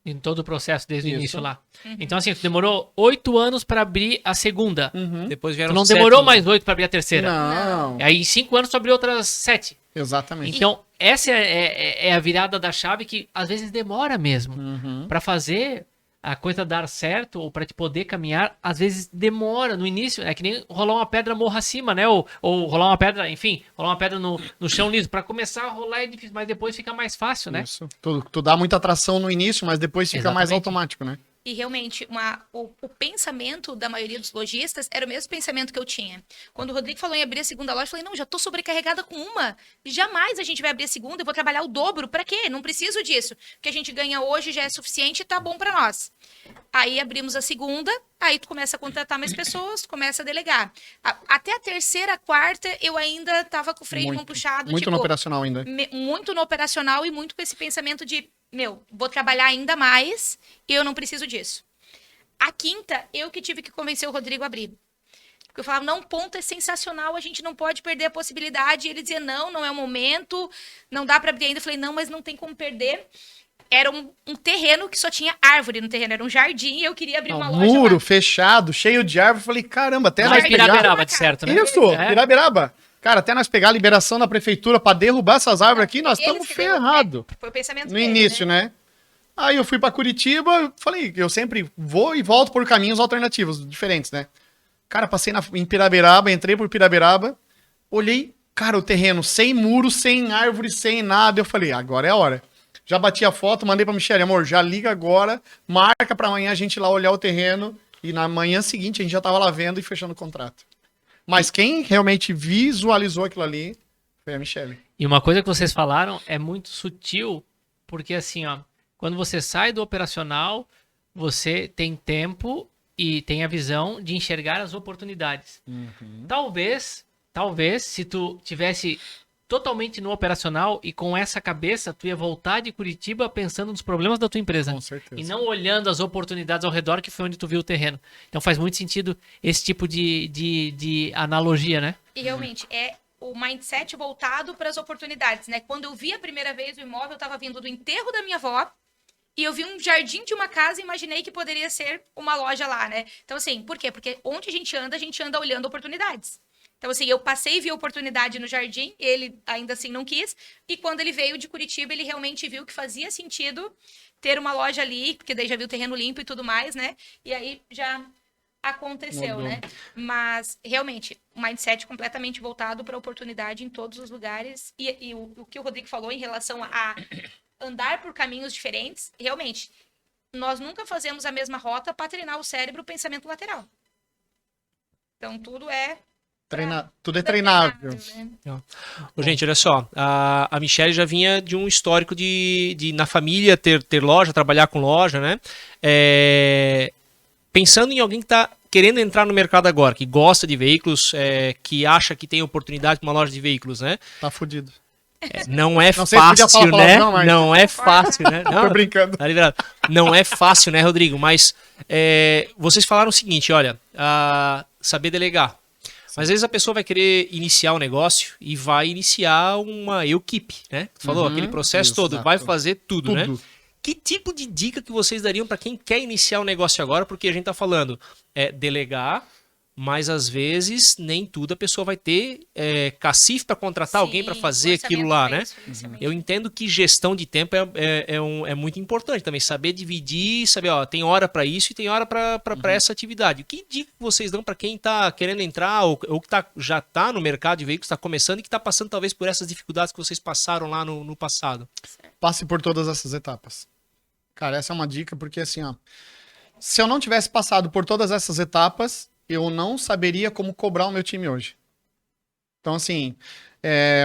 [SPEAKER 1] Em todo o processo, desde o
[SPEAKER 3] Isso.
[SPEAKER 1] início lá. Então, assim, tu demorou 8 anos pra abrir a segunda.
[SPEAKER 2] Depois
[SPEAKER 1] Tu
[SPEAKER 2] vieram
[SPEAKER 1] não
[SPEAKER 2] 7,
[SPEAKER 1] demorou
[SPEAKER 2] né?
[SPEAKER 1] mais 8 pra abrir a terceira.
[SPEAKER 3] Não.
[SPEAKER 1] Aí, em 5 anos, tu abriu outras 7.
[SPEAKER 3] Exatamente.
[SPEAKER 1] Então, essa é a virada da chave que às vezes demora mesmo. Pra fazer a coisa dar certo ou pra te poder caminhar, às vezes demora no início. É que nem rolar uma pedra morro acima, né? Ou rolar uma pedra, enfim, rolar uma pedra no chão liso. Pra começar a rolar é difícil, mas depois fica mais fácil, né?
[SPEAKER 3] Isso. Tu dá muita atração no início, mas depois fica mais
[SPEAKER 1] Exatamente.
[SPEAKER 3] automático, né?
[SPEAKER 4] E realmente, o pensamento da maioria dos lojistas era o mesmo pensamento que eu tinha. Quando o Rodrigo falou em abrir a segunda loja, eu falei, não, já tô sobrecarregada com uma. Jamais a gente vai abrir a segunda, eu vou trabalhar o dobro. Pra quê? Não preciso disso. O que a gente ganha hoje já é suficiente e tá bom pra nós. Aí abrimos a segunda, aí tu começa a contratar mais pessoas, tu começa a delegar. Até a terceira, quarta, eu ainda tava com o freio de mão puxado.
[SPEAKER 3] Muito
[SPEAKER 4] tipo,
[SPEAKER 3] no operacional ainda.
[SPEAKER 4] muito no operacional e muito com esse pensamento de vou trabalhar ainda mais e eu não preciso disso. A quinta, eu que tive que convencer o Rodrigo a abrir. Porque eu falava, não, ponto é sensacional, a gente não pode perder a possibilidade. E ele dizia, não é o momento, não dá para abrir ainda. Eu falei, não, mas não tem como perder. Era um terreno que só tinha árvore no terreno, era um jardim e eu queria abrir uma loja
[SPEAKER 3] muro
[SPEAKER 4] lá.
[SPEAKER 3] fechado, cheio de árvore. Falei, caramba, até
[SPEAKER 1] Mas
[SPEAKER 3] nós pegar...
[SPEAKER 1] Piraberaba, de certo, né?
[SPEAKER 3] Isso,
[SPEAKER 1] É.
[SPEAKER 3] Piraberaba. Cara, até nós pegar a liberação da prefeitura pra derrubar essas árvores aqui, nós
[SPEAKER 4] Eles
[SPEAKER 3] estamos
[SPEAKER 4] que deu,
[SPEAKER 3] ferrados.
[SPEAKER 4] Foi o pensamento
[SPEAKER 3] No
[SPEAKER 4] dele,
[SPEAKER 3] início, né? Aí eu fui pra Curitiba, falei, eu sempre vou e volto por caminhos alternativos, diferentes, né? Cara, passei em Piraberaba, entrei por Piraberaba, olhei, cara, o terreno sem muro, sem árvore, sem nada. Eu falei, agora é a hora. Já bati a foto, mandei pra Michele, amor, já liga agora, marca pra amanhã a gente ir lá olhar o terreno. E na manhã seguinte a gente já tava lá vendo e fechando o contrato. Mas quem realmente visualizou aquilo ali foi a Michele.
[SPEAKER 1] E uma coisa que vocês falaram é muito sutil, porque assim, ó, quando você sai do operacional, você tem tempo e tem a visão de enxergar as oportunidades. Talvez, se tu tivesse totalmente no operacional e com essa cabeça, tu ia voltar de Curitiba pensando nos problemas da tua empresa.
[SPEAKER 3] Com certeza.
[SPEAKER 1] E não olhando as oportunidades ao redor, que foi onde tu viu o terreno. Então faz muito sentido esse tipo de analogia, né?
[SPEAKER 4] E realmente, é o mindset voltado para as oportunidades, né? Quando eu vi a primeira vez o imóvel, eu estava vindo do enterro da minha avó, e eu vi um jardim de uma casa e imaginei que poderia ser uma loja lá, né? Então, assim, por quê? Porque onde a gente anda olhando oportunidades. Então, assim, eu passei e vi a oportunidade no jardim, ele ainda assim não quis, e quando ele veio de Curitiba, ele realmente viu que fazia sentido ter uma loja ali, porque daí já viu o terreno limpo e tudo mais, né? E aí já aconteceu,
[SPEAKER 3] Mudou.
[SPEAKER 4] né? Mas, realmente, o mindset completamente voltado para a oportunidade em todos os lugares. E o que o Rodrigo falou em relação a andar por caminhos diferentes, realmente, nós nunca fazemos a mesma rota para treinar o cérebro, o pensamento lateral. Então, tudo é
[SPEAKER 3] Tudo é treinável.
[SPEAKER 4] né?
[SPEAKER 2] Ô, gente, olha só, a Michele já vinha de um histórico de na família ter loja, trabalhar com loja, né? Pensando em alguém que está querendo entrar no mercado agora, que gosta de veículos, que acha que tem oportunidade para uma loja de veículos, né?
[SPEAKER 3] Tá fudido.
[SPEAKER 2] Não é
[SPEAKER 3] Não sei se podia
[SPEAKER 2] fácil,
[SPEAKER 3] falar
[SPEAKER 2] né?
[SPEAKER 3] palavrão, mas-
[SPEAKER 2] Não é fácil, né?
[SPEAKER 3] Tô
[SPEAKER 2] Não,
[SPEAKER 3] brincando.
[SPEAKER 2] tá liberado. Não é fácil, né, Rodrigo? Mas vocês falaram o seguinte, olha, saber delegar. Mas às vezes a pessoa vai querer iniciar um negócio e vai iniciar uma equipe, né? Tu falou,
[SPEAKER 3] Uhum,
[SPEAKER 2] aquele processo todo,
[SPEAKER 3] exato.
[SPEAKER 2] vai fazer tudo, né?
[SPEAKER 3] Tudo.
[SPEAKER 2] Que tipo de dica que vocês dariam para quem quer iniciar um negócio agora? Porque a gente tá falando delegar, mas às vezes nem tudo a pessoa vai ter cacife para contratar alguém para
[SPEAKER 4] Sim,
[SPEAKER 2] fazer aquilo lá, né?
[SPEAKER 4] financiamento.
[SPEAKER 2] Eu entendo que gestão de tempo é muito importante também, saber dividir, saber, ó, tem hora para isso e tem hora para essa atividade. Que dica vocês dão para quem está querendo entrar ou que já está no mercado de veículos, está começando e que está passando talvez por essas dificuldades que vocês passaram lá no passado?
[SPEAKER 3] Passe por todas essas etapas. Cara, essa é uma dica, porque assim, ó, se eu não tivesse passado por todas essas etapas, eu não saberia como cobrar o meu time hoje. Então, assim,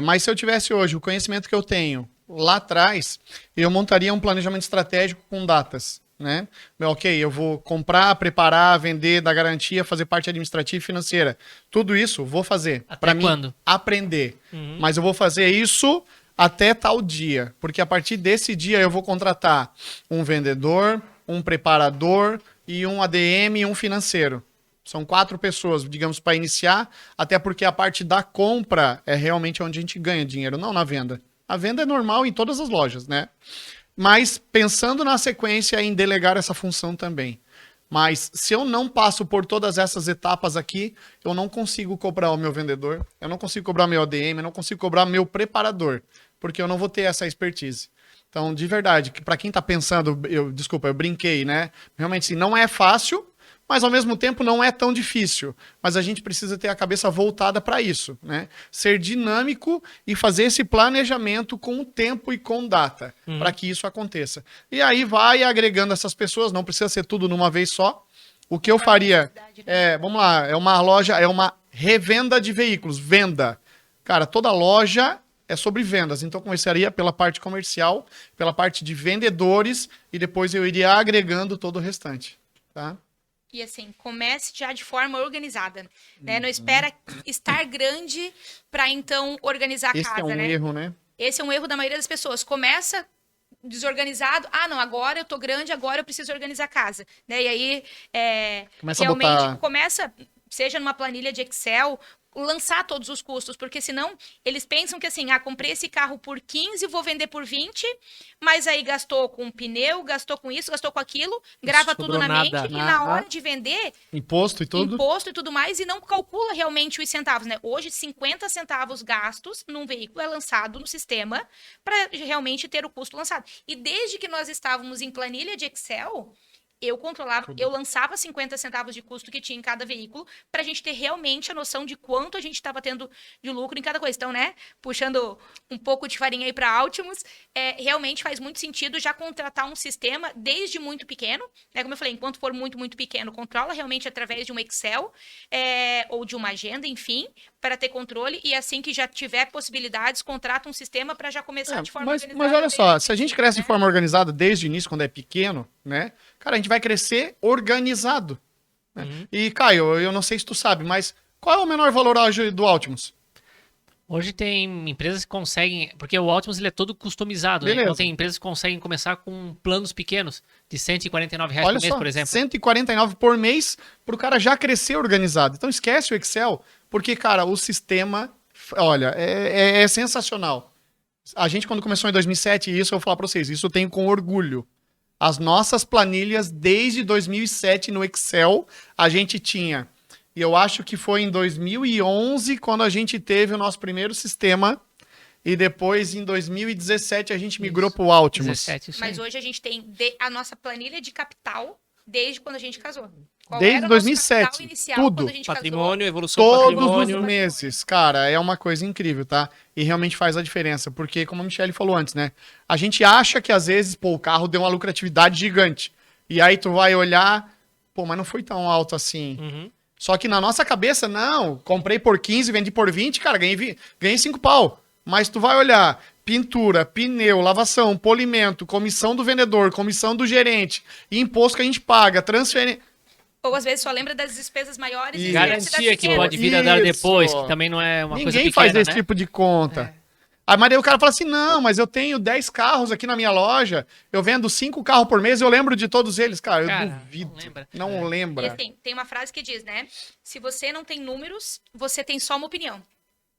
[SPEAKER 3] mas se eu tivesse hoje o conhecimento que eu tenho lá atrás, eu montaria um planejamento estratégico com datas, né? Ok, eu vou comprar, preparar, vender, dar garantia, fazer parte administrativa e financeira. Tudo isso vou fazer.
[SPEAKER 1] Até
[SPEAKER 3] Para mim
[SPEAKER 1] quando?
[SPEAKER 3] aprender. Mas eu vou fazer isso até tal dia, porque a partir desse dia eu vou contratar um vendedor, um preparador e um ADM e um financeiro. São 4 pessoas, digamos, para iniciar, até porque a parte da compra é realmente onde a gente ganha dinheiro, não na venda. A venda é normal em todas as lojas, né? Mas pensando na sequência em delegar essa função também. Mas se eu não passo por todas essas etapas aqui, eu não consigo cobrar o meu vendedor, eu não consigo cobrar meu ADM, eu não consigo cobrar meu preparador, porque eu não vou ter essa expertise. Então, de verdade, para quem tá pensando, eu brinquei, né? Realmente, assim, não é fácil, mas ao mesmo tempo não é tão difícil. Mas a gente precisa ter a cabeça voltada para isso, né? Ser dinâmico e fazer esse planejamento com tempo e com data, para que isso aconteça. E aí vai agregando essas pessoas, não precisa ser tudo numa vez só. O que eu faria vamos lá, é uma loja, é uma revenda de veículos, venda. Cara, toda loja é sobre vendas, então começaria pela parte comercial, pela parte de vendedores e depois eu iria agregando todo o restante, tá?
[SPEAKER 4] E assim, comece já de forma organizada, né? Não espera estar grande para então organizar a
[SPEAKER 3] Esse
[SPEAKER 4] casa,
[SPEAKER 3] é um
[SPEAKER 4] né?
[SPEAKER 3] erro, né?
[SPEAKER 4] Esse é um erro da maioria das pessoas. Começa desorganizado. Ah, não, agora eu tô grande, agora eu preciso organizar a casa. Né? E aí,
[SPEAKER 3] Começa a
[SPEAKER 4] realmente,
[SPEAKER 3] botar-
[SPEAKER 4] começa, seja numa planilha de Excel, lançar todos os custos, porque senão eles pensam que assim, comprei esse carro por 15, vou vender por 20, mas aí gastou com pneu, gastou com isso, gastou com aquilo, grava tudo
[SPEAKER 2] sobrou
[SPEAKER 4] na
[SPEAKER 2] nada.
[SPEAKER 4] mente e na hora de vender,
[SPEAKER 3] Imposto e tudo.
[SPEAKER 4] imposto e tudo mais, e não calcula realmente os centavos, né? Hoje, 50 centavos gastos num veículo é lançado no sistema para realmente ter o custo lançado. E desde que nós estávamos em planilha de Excel, eu controlava, eu lançava 50 centavos de custo que tinha em cada veículo para a gente ter realmente a noção de quanto a gente estava tendo de lucro em cada coisa. Então, né, puxando um pouco de farinha aí para Altimus, realmente faz muito sentido já contratar um sistema desde muito pequeno, né? Como eu falei, enquanto for muito, muito pequeno, controla realmente através de um Excel ou de uma agenda, enfim, para ter controle, e assim que já tiver possibilidades, contrata um sistema para já começar de forma
[SPEAKER 3] Mas
[SPEAKER 4] organizada.
[SPEAKER 3] olha só,
[SPEAKER 4] desde
[SPEAKER 3] se a gente
[SPEAKER 4] o
[SPEAKER 3] cresce de
[SPEAKER 4] princípio,
[SPEAKER 3] forma organizada desde o início, quando é pequeno, né? Cara, a gente vai crescer organizado. Né? E, Caio, eu não sei se tu sabe, mas qual é o menor valor hoje do Altimus?
[SPEAKER 1] Hoje tem empresas que conseguem, porque o Altimus ele é todo customizado, né?
[SPEAKER 3] Beleza.
[SPEAKER 1] Então tem empresas que conseguem começar com planos pequenos de R$ 149
[SPEAKER 3] Olha
[SPEAKER 1] por mês,
[SPEAKER 3] só,
[SPEAKER 1] por exemplo.
[SPEAKER 3] 149 por mês pro cara já crescer organizado. Então esquece o Excel, porque, cara, o sistema, olha, é sensacional. A gente, quando começou em 2007, isso eu vou falar pra vocês, isso eu tenho com orgulho. As nossas planilhas, desde 2007 no Excel, a gente tinha. E eu acho que foi em 2011 quando a gente teve o nosso primeiro sistema. E depois, em 2017, a gente migrou para o Altimus.
[SPEAKER 1] 17, isso
[SPEAKER 4] Mas
[SPEAKER 1] aí.
[SPEAKER 4] hoje a gente tem a nossa planilha de capital desde quando a gente casou. Qual
[SPEAKER 3] Desde
[SPEAKER 4] era o nosso
[SPEAKER 3] 2007,
[SPEAKER 4] capital inicial
[SPEAKER 3] tudo.
[SPEAKER 4] quando a gente
[SPEAKER 2] Patrimônio, evolução
[SPEAKER 3] Todos
[SPEAKER 2] patrimônio.
[SPEAKER 3] os meses, cara, é uma coisa incrível, tá? E realmente faz a diferença, porque, como a Michelle falou antes, né? A gente acha que às vezes, pô, o carro deu uma lucratividade gigante. E aí tu vai olhar, pô, mas não foi tão alto assim.
[SPEAKER 2] Uhum.
[SPEAKER 3] Só que na nossa cabeça, não, comprei por 15, vendi por 20, cara, ganhei 5 pau. Mas tu vai olhar pintura, pneu, lavação, polimento, comissão do vendedor, comissão do gerente, imposto que a gente paga, transferência.
[SPEAKER 4] Ou às vezes só lembra das despesas maiores
[SPEAKER 3] E
[SPEAKER 4] e esquece das
[SPEAKER 1] Garantia que
[SPEAKER 4] pequenas.
[SPEAKER 1] pode vir a dar
[SPEAKER 3] Isso.
[SPEAKER 1] depois, que também não é uma coisa
[SPEAKER 3] Ninguém
[SPEAKER 1] pequena,
[SPEAKER 3] faz esse
[SPEAKER 1] né?
[SPEAKER 3] tipo de conta. Aí, mas daí o cara fala assim, não, mas eu tenho 10 carros aqui na minha loja, eu vendo 5 carros por mês, eu lembro de todos eles. Cara, eu
[SPEAKER 1] Cara,
[SPEAKER 3] duvido.
[SPEAKER 1] não lembra.
[SPEAKER 3] Não lembra.
[SPEAKER 4] E assim, tem uma frase que diz, né? Se você não tem números, você tem só uma opinião.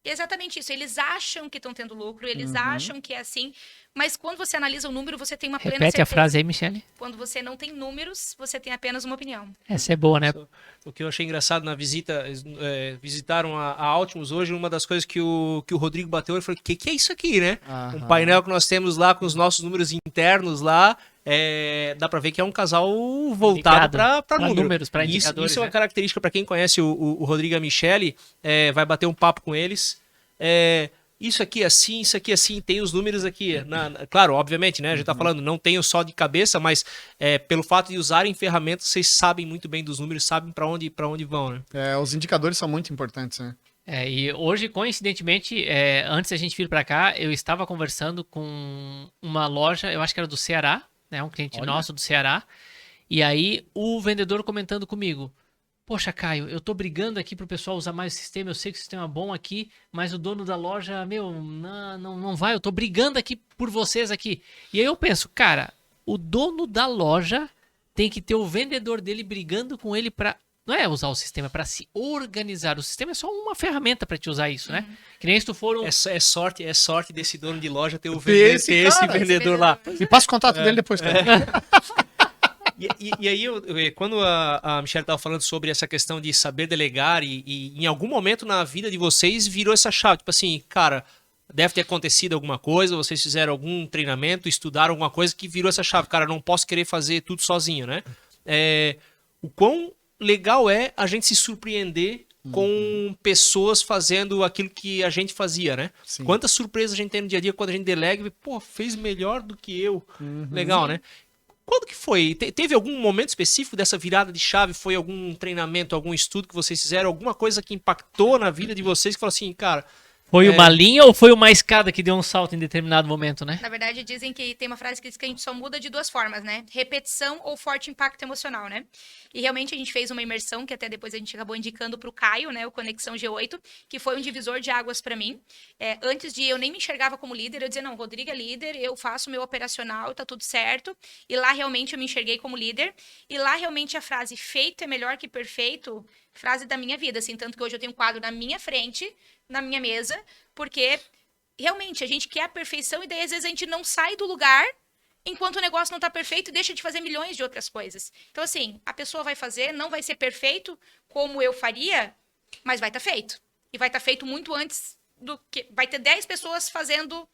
[SPEAKER 4] E é exatamente isso. Eles acham que estão tendo lucro, eles acham que é assim, mas quando você analisa o número, você tem uma plena
[SPEAKER 1] Repete a
[SPEAKER 4] certeza.
[SPEAKER 1] frase aí, Michele.
[SPEAKER 4] Quando você não tem números, você tem apenas uma opinião.
[SPEAKER 1] Essa é boa, né?
[SPEAKER 2] O que eu achei engraçado na visita, visitaram a Altimus hoje, uma das coisas que o Rodrigo bateu, ele falou, o que é isso aqui, né?
[SPEAKER 3] Aham.
[SPEAKER 2] Um painel que nós temos lá com os nossos números internos lá, dá pra ver que é um casal voltado
[SPEAKER 1] Ligado
[SPEAKER 2] pra
[SPEAKER 1] pra
[SPEAKER 2] número.
[SPEAKER 1] números, pra
[SPEAKER 2] Isso
[SPEAKER 1] indicadores,
[SPEAKER 2] é uma
[SPEAKER 1] né?
[SPEAKER 2] característica pra quem conhece o Rodrigo e a Michele, vai bater um papo com eles. Isso aqui é assim, tem os números aqui. Claro, obviamente, né? A gente tá falando, não tenho só de cabeça, mas pelo fato de usarem ferramentas, vocês sabem muito bem dos números, sabem pra onde vão, né?
[SPEAKER 3] Os indicadores são muito importantes, né?
[SPEAKER 1] E hoje, coincidentemente, antes da gente vir para cá, eu estava conversando com uma loja, eu acho que era do Ceará, né? Um cliente
[SPEAKER 3] Olha.
[SPEAKER 1] nosso do Ceará. E aí, o vendedor comentando comigo: Poxa, Caio, eu tô brigando aqui pro pessoal usar mais o sistema, eu sei que o sistema é bom aqui, mas o dono da loja, não vai, eu tô brigando aqui por vocês aqui. E aí eu penso, cara, o dono da loja tem que ter o vendedor dele brigando com ele pra. Não é usar o sistema, é pra se organizar. O sistema é só uma ferramenta pra te usar isso, né? Que nem se tu for um.
[SPEAKER 2] É sorte desse dono de loja ter
[SPEAKER 3] Esse
[SPEAKER 2] esse
[SPEAKER 3] cara,
[SPEAKER 2] vendedor lá.
[SPEAKER 3] Me passa o contato dele depois, cara.
[SPEAKER 2] E aí, quando a Michelle estava falando sobre essa questão de saber delegar e em algum momento na vida de vocês virou essa chave, tipo assim, cara, deve ter acontecido alguma coisa, vocês fizeram algum treinamento, estudaram alguma coisa que virou essa chave, cara, não posso querer fazer tudo sozinho, né? O quão legal é a gente se surpreender com pessoas fazendo aquilo que a gente fazia, né?
[SPEAKER 3] Sim.
[SPEAKER 2] Quantas surpresas a gente tem no dia a dia quando a gente delega e vê, pô, fez melhor do que eu. Legal, né? Quando que foi? Teve algum momento específico dessa virada de chave? Foi algum treinamento, algum estudo que vocês fizeram? Alguma coisa que impactou na vida de vocês que falou assim, cara,
[SPEAKER 1] Foi uma linha ou foi uma escada que deu um salto em determinado momento, né?
[SPEAKER 4] Na verdade, dizem que tem uma frase que diz que a gente só muda de duas formas, né? Repetição ou forte impacto emocional, né? E realmente a gente fez uma imersão, que até depois a gente acabou indicando para o Caio, né? O Conexão G8, que foi um divisor de águas para mim. Antes de eu nem me enxergava como líder, eu dizia, não, Rodrigo é líder, eu faço o meu operacional, tá tudo certo. E lá realmente eu me enxerguei como líder. E lá realmente a frase feito é melhor que perfeito, frase da minha vida, assim, tanto que hoje eu tenho um quadro na minha frente, na minha mesa, porque realmente a gente quer a perfeição e daí às vezes a gente não sai do lugar enquanto o negócio não tá perfeito e deixa de fazer milhões de outras coisas. Então, assim, a pessoa vai fazer, não vai ser perfeito como eu faria, mas vai estar feito. E vai estar feito muito antes do que... Vai ter 10 pessoas fazendo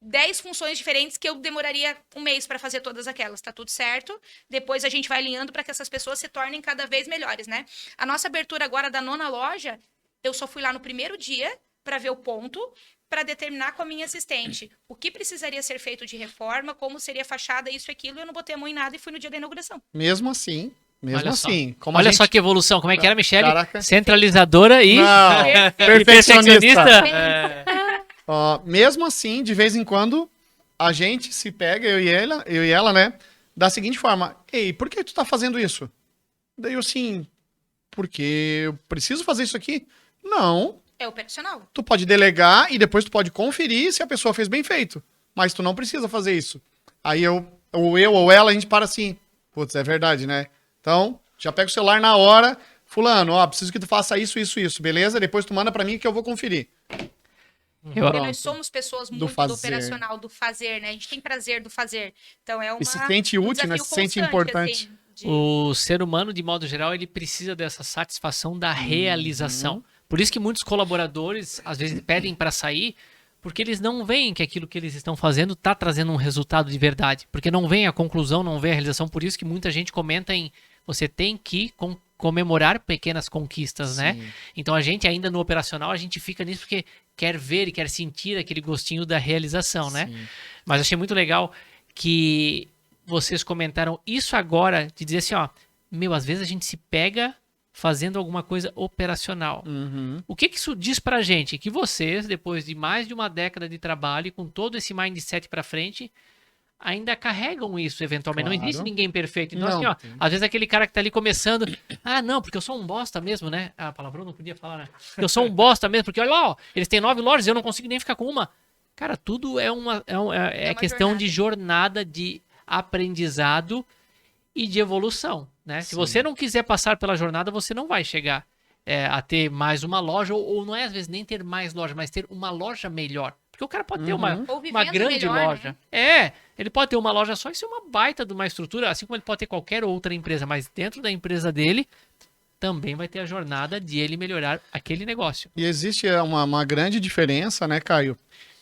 [SPEAKER 4] 10 funções diferentes que eu demoraria um mês para fazer todas aquelas. Tá tudo certo. Depois a gente vai alinhando para que essas pessoas se tornem cada vez melhores, né? A nossa abertura agora da 9ª loja, eu só fui lá no primeiro dia para ver o ponto, para determinar com a minha assistente o que precisaria ser feito de reforma, como seria a fachada, isso e aquilo. Eu não botei a mão em nada e fui no dia da inauguração.
[SPEAKER 3] Mesmo assim,
[SPEAKER 1] Olha só.
[SPEAKER 3] como a
[SPEAKER 1] Olha
[SPEAKER 3] gente...
[SPEAKER 1] só que evolução. Como é que era, Michele?
[SPEAKER 3] Caraca.
[SPEAKER 1] Centralizadora e...
[SPEAKER 3] Não,
[SPEAKER 1] e
[SPEAKER 3] perfeccionista.
[SPEAKER 1] É.
[SPEAKER 3] Ó, mesmo assim, de vez em quando, a gente se pega, eu e ela, né? Da seguinte forma: ei, por que tu tá fazendo isso? Daí eu assim, porque eu preciso fazer isso aqui? Não.
[SPEAKER 4] É operacional.
[SPEAKER 3] Tu pode delegar e depois tu pode conferir se a pessoa fez bem feito. Mas tu não precisa fazer isso. Aí ou ela, a gente para assim, putz, é verdade, né? Então, já pega o celular na hora, fulano, ó, preciso que tu faça isso, beleza? Depois tu manda pra mim que eu vou conferir.
[SPEAKER 4] Porque nós somos pessoas muito do
[SPEAKER 3] fazer.
[SPEAKER 4] operacional, do fazer, né? A gente tem prazer do fazer. Então é
[SPEAKER 3] E se sente útil, né?
[SPEAKER 4] desafio
[SPEAKER 3] Se sente
[SPEAKER 4] constante,
[SPEAKER 3] importante.
[SPEAKER 4] assim, de-
[SPEAKER 1] O ser humano, de modo geral, ele precisa dessa satisfação da realização. Por isso que muitos colaboradores, às vezes, pedem para sair, porque eles não veem que aquilo que eles estão fazendo está trazendo um resultado de verdade. Porque não vem a conclusão, não vem a realização. Por isso que muita gente comenta em você tem que comemorar pequenas conquistas, né? Então a gente ainda no operacional, a gente fica nisso porque quer ver e quer sentir aquele gostinho da realização, né? Mas achei muito legal que vocês comentaram isso agora, de dizer assim, ó, meu, às vezes a gente se pega fazendo alguma coisa operacional. O que isso diz pra gente? Que vocês, depois de mais de uma década de trabalho e com todo esse mindset pra frente, ainda carregam isso eventualmente. Não
[SPEAKER 3] Claro.
[SPEAKER 1] existe ninguém perfeito. Então,
[SPEAKER 3] Não,
[SPEAKER 1] assim, ó,
[SPEAKER 3] tem.
[SPEAKER 1] às vezes aquele cara que tá ali começando, não, porque eu sou um bosta mesmo, né? Ah, palavrão não podia falar, né? Eu sou um bosta mesmo, porque olha lá, ó, eles têm 9 lojas e eu não consigo nem ficar com uma. Cara, tudo é uma questão de jornada, de aprendizado e de evolução, né? Se você não quiser passar pela jornada, você não vai chegar a ter mais uma loja, ou não é às vezes nem ter mais loja, mas ter uma loja melhor. Porque o cara pode ter
[SPEAKER 4] Ou
[SPEAKER 1] uma
[SPEAKER 4] vivendo
[SPEAKER 1] grande
[SPEAKER 4] melhor,
[SPEAKER 1] loja.
[SPEAKER 4] né?
[SPEAKER 1] Ele pode ter uma loja só e ser uma baita de uma estrutura, assim como ele pode ter qualquer outra empresa, mas dentro da empresa dele também vai ter a jornada de ele melhorar aquele negócio.
[SPEAKER 3] E existe uma grande diferença, né, Caio?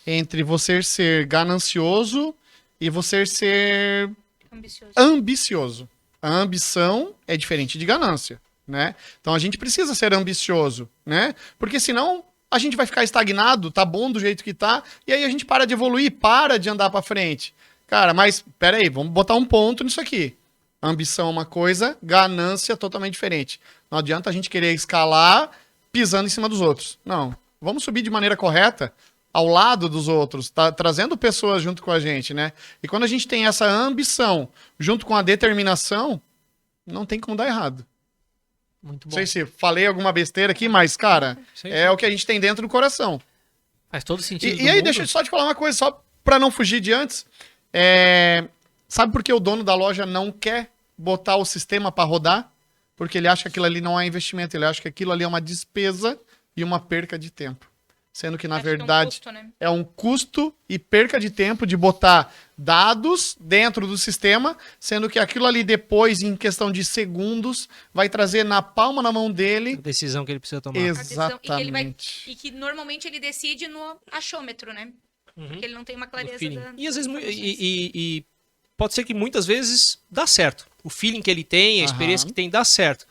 [SPEAKER 3] Entre você ser ganancioso e você ser
[SPEAKER 4] Ambicioso.
[SPEAKER 3] ambicioso. A ambição é diferente de ganância, né? Então a gente precisa ser ambicioso, né? Porque senão a gente vai ficar estagnado, tá bom do jeito que tá, e aí a gente para de evoluir, para de andar pra frente. Cara, mas peraí, vamos botar um ponto nisso aqui. Ambição é uma coisa, ganância é totalmente diferente. Não adianta a gente querer escalar pisando em cima dos outros. Não. Vamos subir de maneira correta, ao lado dos outros, trazendo pessoas junto com a gente, né? E quando a gente tem essa ambição junto com a determinação, não tem como dar errado.
[SPEAKER 1] Muito
[SPEAKER 3] Não
[SPEAKER 1] bom.
[SPEAKER 3] sei se falei alguma besteira aqui, mas, cara, é o que a gente tem dentro do coração.
[SPEAKER 1] Faz todo sentido.
[SPEAKER 3] E aí, deixa eu só te falar uma coisa, só pra não fugir de antes. Sabe por que o dono da loja não quer botar o sistema pra rodar? Porque ele acha que aquilo ali não é investimento, ele acha que aquilo ali é uma despesa e uma perca de tempo. Sendo que, na
[SPEAKER 4] Acho que é um
[SPEAKER 3] verdade,
[SPEAKER 4] custo, né?
[SPEAKER 3] é um custo e perca de tempo de botar dados dentro do sistema, sendo que aquilo ali depois, em questão de segundos, vai trazer na palma na mão dele.
[SPEAKER 2] A decisão que ele precisa tomar.
[SPEAKER 4] A decisão- e que ele vai-
[SPEAKER 3] Exatamente.
[SPEAKER 4] E que normalmente ele decide no achômetro, né? Porque ele não tem uma clareza
[SPEAKER 2] feeling.
[SPEAKER 4] da...
[SPEAKER 2] E às vezes e pode ser que muitas vezes dá certo. O feeling que ele tem, a experiência que tem dá certo.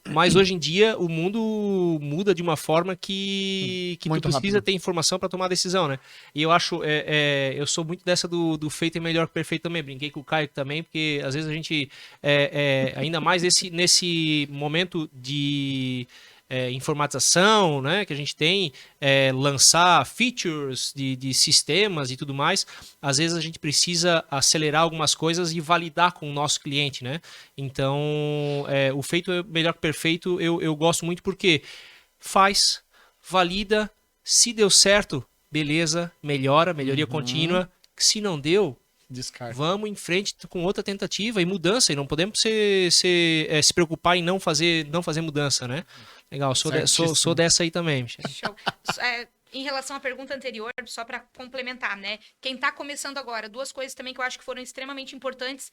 [SPEAKER 2] Mas hoje em dia o mundo muda de uma forma que tu
[SPEAKER 3] Muito
[SPEAKER 2] precisa
[SPEAKER 3] rápido.
[SPEAKER 2] ter informação para tomar decisão, né? E eu acho, eu sou muito dessa do feito é melhor que perfeito também. Brinquei com o Caio também, porque às vezes a gente, ainda mais nesse momento de informatização, né, que a gente tem, lançar features de sistemas e tudo mais, às vezes a gente precisa acelerar algumas coisas e validar com o nosso cliente, né? Então, o feito é melhor que perfeito, eu gosto muito porque faz, valida, se deu certo, beleza, melhoria contínua. Se não deu,
[SPEAKER 3] Descarga.
[SPEAKER 2] vamos em frente com outra tentativa e mudança. E não podemos se preocupar em não fazer mudança, né? Legal, sou dessa aí também, Michel.
[SPEAKER 4] Show. Em relação à pergunta anterior, só para complementar, né? Quem está começando agora, duas coisas também que eu acho que foram extremamente importantes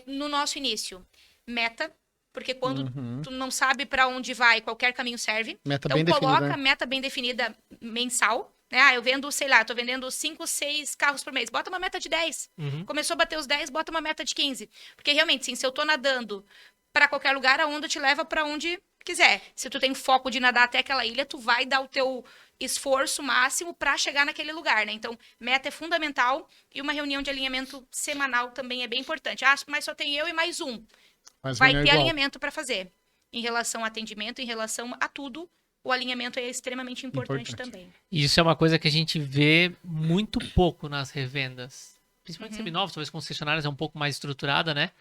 [SPEAKER 4] no nosso início. Meta, porque quando tu não sabe para onde vai, qualquer caminho serve.
[SPEAKER 3] Meta
[SPEAKER 4] Então
[SPEAKER 3] bem definida,
[SPEAKER 4] coloca
[SPEAKER 3] né?
[SPEAKER 4] meta bem definida mensal. Né? Eu vendo, sei lá, tô vendendo 5, 6 carros por mês. Bota uma meta de 10. Começou a bater os 10, bota uma meta de 15. Porque realmente, sim, se eu tô nadando para qualquer lugar, a onda te leva para onde quiser. Se tu tem foco de nadar até aquela ilha, tu vai dar o teu esforço máximo para chegar naquele lugar, né? Então, meta é fundamental e uma reunião de alinhamento semanal também é bem importante. Ah, mas só tem eu e mais um.
[SPEAKER 3] Mas
[SPEAKER 4] Vai
[SPEAKER 3] reunião
[SPEAKER 4] ter
[SPEAKER 3] igual.
[SPEAKER 4] alinhamento para fazer. Em relação ao atendimento, em relação a tudo, o alinhamento é extremamente importante também.
[SPEAKER 1] E isso é uma coisa que a gente vê muito pouco nas revendas. Principalmente seminovos, talvez concessionárias é um pouco mais estruturada, né?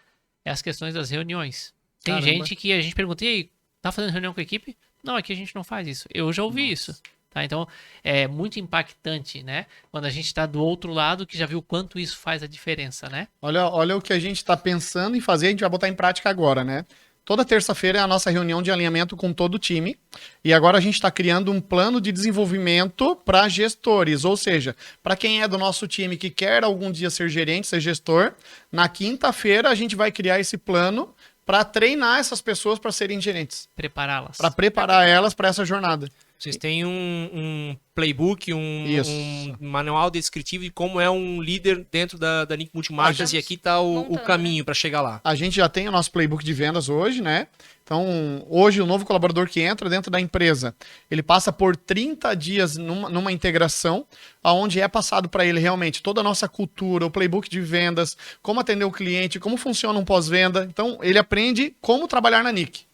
[SPEAKER 1] É as questões das reuniões. Tem
[SPEAKER 3] Caramba.
[SPEAKER 1] gente que a gente pergunta, e aí, tá fazendo reunião com a equipe? Não, aqui a gente não faz isso. Eu já ouvi isso. Tá? Então, é muito impactante, né? Quando a gente está do outro lado, que já viu quanto isso faz a diferença, né?
[SPEAKER 3] Olha o que a gente está pensando em fazer, a gente vai botar em prática agora, né? Toda terça-feira é a nossa reunião de alinhamento com todo o time. E agora a gente está criando um plano de desenvolvimento para gestores. Ou seja, para quem é do nosso time que quer algum dia ser gerente, ser gestor, na quinta-feira a gente vai criar esse plano para treinar essas pessoas para serem gerentes.
[SPEAKER 1] Prepará-las.
[SPEAKER 3] Para preparar elas para essa jornada.
[SPEAKER 2] Vocês têm um playbook,
[SPEAKER 3] Isso.
[SPEAKER 2] um manual descritivo de como é um líder dentro da NIC Multimarcas, e aqui está o
[SPEAKER 4] montando,
[SPEAKER 2] caminho para chegar lá.
[SPEAKER 3] A gente já tem o nosso playbook de vendas hoje, né? Então, hoje o novo colaborador que entra dentro da empresa, ele passa por 30 dias numa integração, onde é passado para ele realmente toda a nossa cultura, o playbook de vendas, como atender o cliente, como funciona um pós-venda. Então, ele aprende como trabalhar na NIC.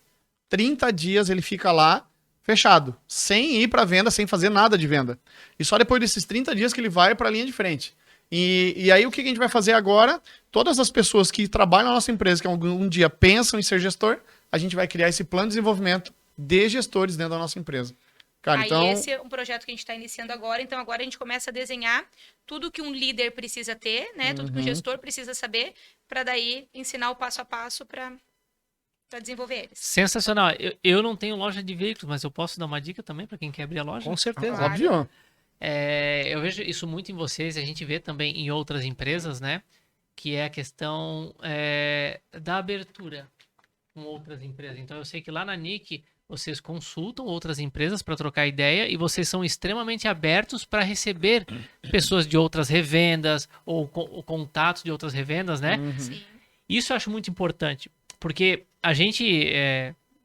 [SPEAKER 3] 30 dias ele fica lá, fechado, sem ir para venda, sem fazer nada de venda. E só depois desses 30 dias que ele vai para a linha de frente. E aí o que a gente vai fazer agora? Todas as pessoas que trabalham na nossa empresa, que algum dia pensam em ser gestor, a gente vai criar esse plano de desenvolvimento de gestores dentro da nossa empresa. Cara,
[SPEAKER 4] Aí
[SPEAKER 3] então,
[SPEAKER 4] esse é um projeto que a gente está iniciando agora. Então agora a gente começa a desenhar tudo que um líder precisa ter, né? Tudo que um gestor precisa saber, para daí ensinar o passo a passo para desenvolver eles.
[SPEAKER 1] Sensacional. Eu não tenho loja de veículos, mas eu posso dar uma dica também para quem quer abrir a loja?
[SPEAKER 2] Com certeza.
[SPEAKER 4] Claro.
[SPEAKER 3] óbvio.
[SPEAKER 1] Eu vejo isso muito em vocês, a gente vê também em outras empresas, né? Que é a questão da abertura com outras empresas. Então eu sei que lá na NIC vocês consultam outras empresas para trocar ideia e vocês são extremamente abertos para receber pessoas de outras revendas ou contatos de outras revendas, né?
[SPEAKER 4] Sim.
[SPEAKER 1] Isso eu acho muito importante, porque a gente,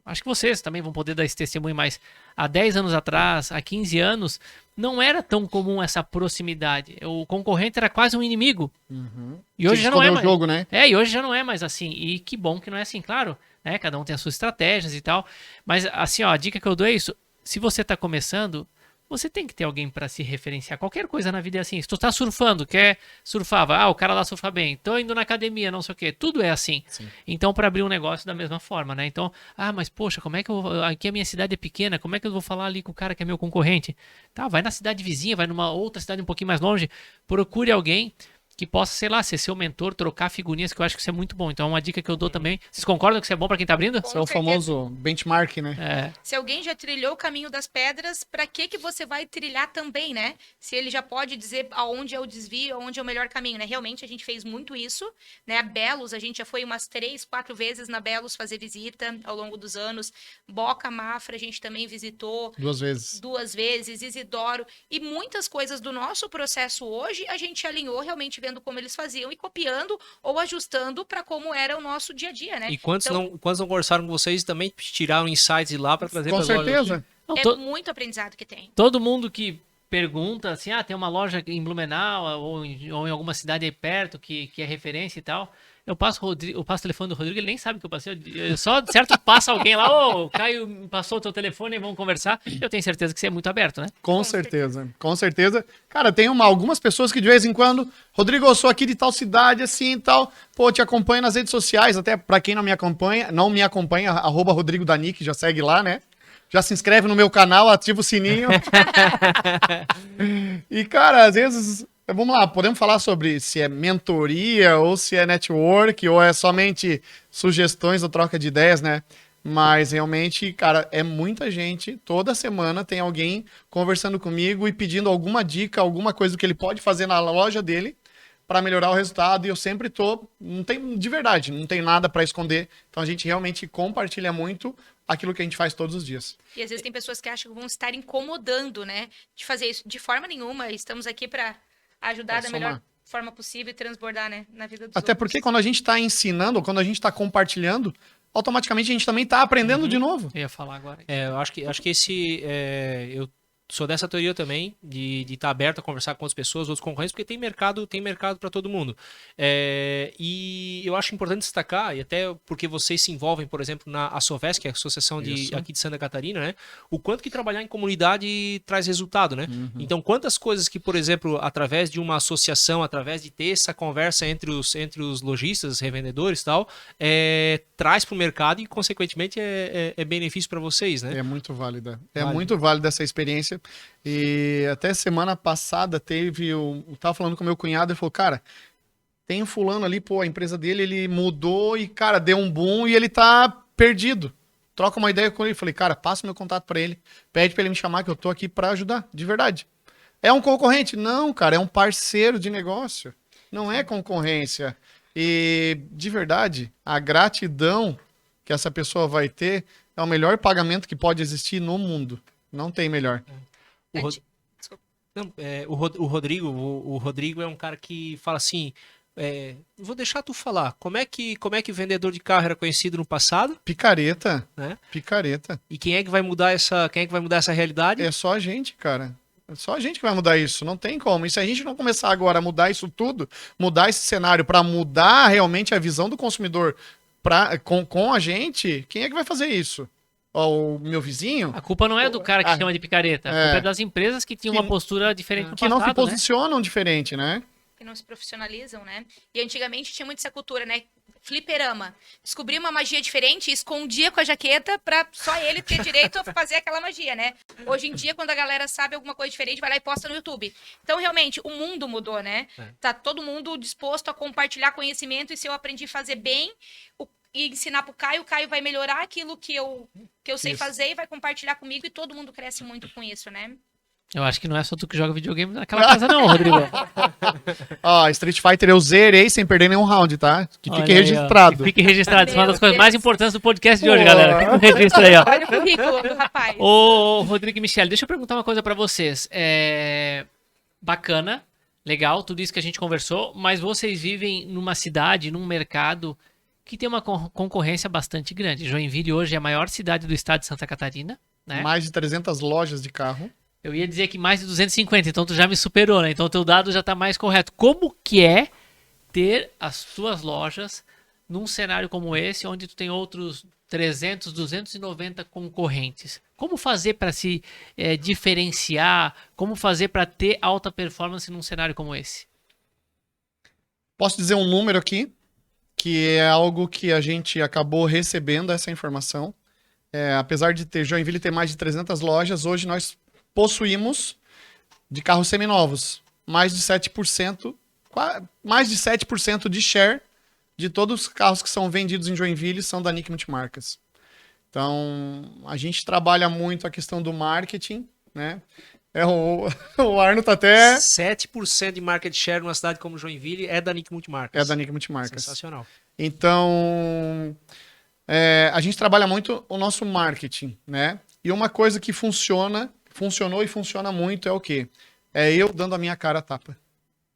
[SPEAKER 1] acho que vocês também vão poder dar esse testemunho, mas há 10 anos atrás, há 15 anos, não era tão comum essa proximidade. O concorrente era quase um inimigo. E hoje
[SPEAKER 3] Tinha que
[SPEAKER 1] já não é
[SPEAKER 3] escolher o
[SPEAKER 1] mais.
[SPEAKER 3] jogo, né?
[SPEAKER 1] E hoje já não é mais assim. E que bom que não é assim, claro, né? Cada um tem as suas estratégias e tal. Mas assim, ó, a dica que eu dou é isso. Se você está começando, você tem que ter alguém para se referenciar. Qualquer coisa na vida é assim. Se tu tá surfando, quer surfar, o cara lá surfa bem. Tô indo na academia, não sei o quê. Tudo é assim.
[SPEAKER 3] Sim.
[SPEAKER 1] Então, para abrir um negócio da mesma forma, né? Então, mas poxa, como é que eu vou... Aqui a minha cidade é pequena, como é que eu vou falar ali com o cara que é meu concorrente? Tá, vai na cidade vizinha, vai numa outra cidade um pouquinho mais longe. Procure alguém que possa, sei lá, ser seu mentor, trocar figurinhas, que eu acho que isso é muito bom. Então, é uma dica que eu dou também. Vocês concordam que isso é bom para quem tá abrindo?
[SPEAKER 3] Esse é o
[SPEAKER 4] certeza.
[SPEAKER 3] famoso benchmark, né?
[SPEAKER 4] Se alguém já trilhou o caminho das pedras, para que você vai trilhar também, né? Se ele já pode dizer aonde é o desvio, aonde é o melhor caminho, né? Realmente a gente fez muito isso, né? A Belos, a gente já foi umas 3, 4 vezes na Belos fazer visita ao longo dos anos. Boca Mafra a gente também visitou
[SPEAKER 3] 2 vezes.
[SPEAKER 4] 2 vezes, Isidoro, e muitas coisas do nosso processo hoje a gente alinhou realmente vendo como eles faziam e copiando ou ajustando para como era o nosso dia a dia, né?
[SPEAKER 2] E quantos não conversaram com vocês também tiraram insights de lá para trazer
[SPEAKER 3] Com
[SPEAKER 2] para
[SPEAKER 3] certeza.
[SPEAKER 1] Não,
[SPEAKER 4] É muito aprendizado que tem.
[SPEAKER 1] todo mundo que pergunta assim, tem uma loja em Blumenau ou em alguma cidade aí perto que é referência e tal. Eu passo o telefone do Rodrigo, ele nem sabe que eu passei. Eu só, certo, passa alguém lá, ô, Caio me passou o teu telefone e vamos conversar. Eu tenho certeza que você é muito aberto, né?
[SPEAKER 3] Com certeza, com certeza. Cara, tem algumas pessoas que de vez em quando, Rodrigo, eu sou aqui de tal cidade, assim e tal. Pô, te acompanho nas redes sociais, até pra quem não me acompanha, @Rodrigo Danic, já segue lá, né? Já se inscreve no meu canal, ativa o sininho. E, cara, às vezes, vamos lá, podemos falar sobre se é mentoria ou se é network ou é somente sugestões ou troca de ideias, né? Mas realmente, cara, é muita gente, toda semana tem alguém conversando comigo e pedindo alguma dica, alguma coisa que ele pode fazer na loja dele para melhorar o resultado. E eu sempre não tem, de verdade, não tem nada para esconder. Então a gente realmente compartilha muito aquilo que a gente faz todos os dias.
[SPEAKER 4] E às vezes tem pessoas que acham que vão estar incomodando, né? De fazer isso. De forma nenhuma, estamos aqui para ajudar da melhor forma possível e transbordar, né? Na vida dos
[SPEAKER 3] Até
[SPEAKER 4] outros.
[SPEAKER 3] porque quando a gente está ensinando, ou quando a gente está compartilhando, automaticamente a gente também está aprendendo de novo.
[SPEAKER 1] Eu ia falar agora.
[SPEAKER 2] Eu acho que esse. Eu sou dessa teoria também, de estar aberto a conversar com outras pessoas, outros concorrentes, porque tem mercado para todo mundo. E eu acho importante destacar, e até porque vocês se envolvem, por exemplo, na Assoves, que é a associação aqui de Santa Catarina, né? O quanto que trabalhar em comunidade traz resultado, né? Então, quantas coisas que, por exemplo, através de uma associação, através de ter essa conversa entre os lojistas, revendedores e tal, traz para o mercado e, consequentemente, é benefício para vocês, né?
[SPEAKER 3] É muito válida. Muito válida essa experiência. E até semana passada eu tava falando com meu cunhado, ele falou, cara, tem um fulano ali, pô, a empresa dele, ele mudou e, cara, deu um boom e ele tá perdido. Troca uma ideia com ele. Falei, cara, passa meu contato pra ele, pede pra ele me chamar que eu tô aqui pra ajudar, de verdade. É um concorrente? Não, cara, é um parceiro de negócio. Não é concorrência. E, de verdade, a gratidão que essa pessoa vai ter é o melhor pagamento que pode existir no mundo. Não tem melhor.
[SPEAKER 2] O Rodrigo é um cara que fala assim, vou deixar tu falar, como é que vendedor de carro era conhecido no passado?
[SPEAKER 3] Picareta,
[SPEAKER 2] Né?
[SPEAKER 3] picareta.
[SPEAKER 2] E quem é que vai mudar essa realidade?
[SPEAKER 3] É só a gente, cara. É só a gente que vai mudar isso, não tem como. E se a gente não começar agora a mudar isso tudo, mudar esse cenário para mudar realmente a visão do consumidor com a gente, quem é que vai fazer isso? Ó, o meu vizinho?
[SPEAKER 1] A culpa não é do cara que chama de picareta. A culpa é das empresas que tinham uma postura diferente no
[SPEAKER 3] que
[SPEAKER 1] passado,
[SPEAKER 3] não se
[SPEAKER 1] né?
[SPEAKER 3] posicionam diferente, né?
[SPEAKER 4] Que não se profissionalizam, né? E antigamente tinha muito essa cultura, né? Fliperama. Descobria uma magia diferente, escondia com a jaqueta pra só ele ter direito a fazer aquela magia, né? Hoje em dia, quando a galera sabe alguma coisa diferente, vai lá e posta no YouTube. Então, realmente, o mundo mudou, né? Tá todo mundo disposto a compartilhar conhecimento e se eu aprendi a fazer bem e ensinar pro Caio, o Caio vai melhorar aquilo que eu sei fazer e vai compartilhar comigo e todo mundo cresce muito com isso, né?
[SPEAKER 1] Eu acho que não é só tu que joga videogame naquela casa não, Rodrigo.
[SPEAKER 3] Ó, Street Fighter eu zerei sem perder nenhum round, tá? Que
[SPEAKER 1] Olha
[SPEAKER 3] fique
[SPEAKER 1] aí, ó.
[SPEAKER 3] registrado.
[SPEAKER 1] Que fique registrado. Isso é uma das
[SPEAKER 4] Meu
[SPEAKER 1] coisas
[SPEAKER 4] Deus.
[SPEAKER 1] mais importantes do podcast de hoje, galera. Fica o registro aí, ó.
[SPEAKER 4] Olha o currículo do rapaz.
[SPEAKER 1] Ô, Rodrigo e Michele, deixa eu perguntar uma coisa pra vocês. Bacana, legal, tudo isso que a gente conversou, mas vocês vivem numa cidade, num mercado que tem uma concorrência bastante grande. Joinville hoje é a maior cidade do estado de Santa Catarina, né?
[SPEAKER 3] Mais de 300 lojas de carro.
[SPEAKER 1] Eu ia dizer que mais de 250, então tu já me superou, né? Então o teu dado já tá mais correto. Como que é ter as tuas lojas num cenário como esse, onde tu tem outros 300, 290 concorrentes? Como fazer para se diferenciar? Como fazer para ter alta performance num cenário como esse?
[SPEAKER 3] Posso dizer um número aqui, que é algo que a gente acabou recebendo essa informação. Apesar de Joinville ter mais de 300 lojas, hoje nós possuímos, de carros seminovos, mais de 7% de share de todos os carros que são vendidos em Joinville são da Nick Multimarcas. Então, a gente trabalha muito a questão do marketing, né? O Arno tá até...
[SPEAKER 2] 7% de market share numa cidade como Joinville é da Nick Multimarcas.
[SPEAKER 3] É da Nick Multimarcas.
[SPEAKER 2] Sensacional.
[SPEAKER 3] Então, a gente trabalha muito o nosso marketing, né? E uma coisa que funcionou e funciona muito é o quê? É eu dando a minha cara a tapa.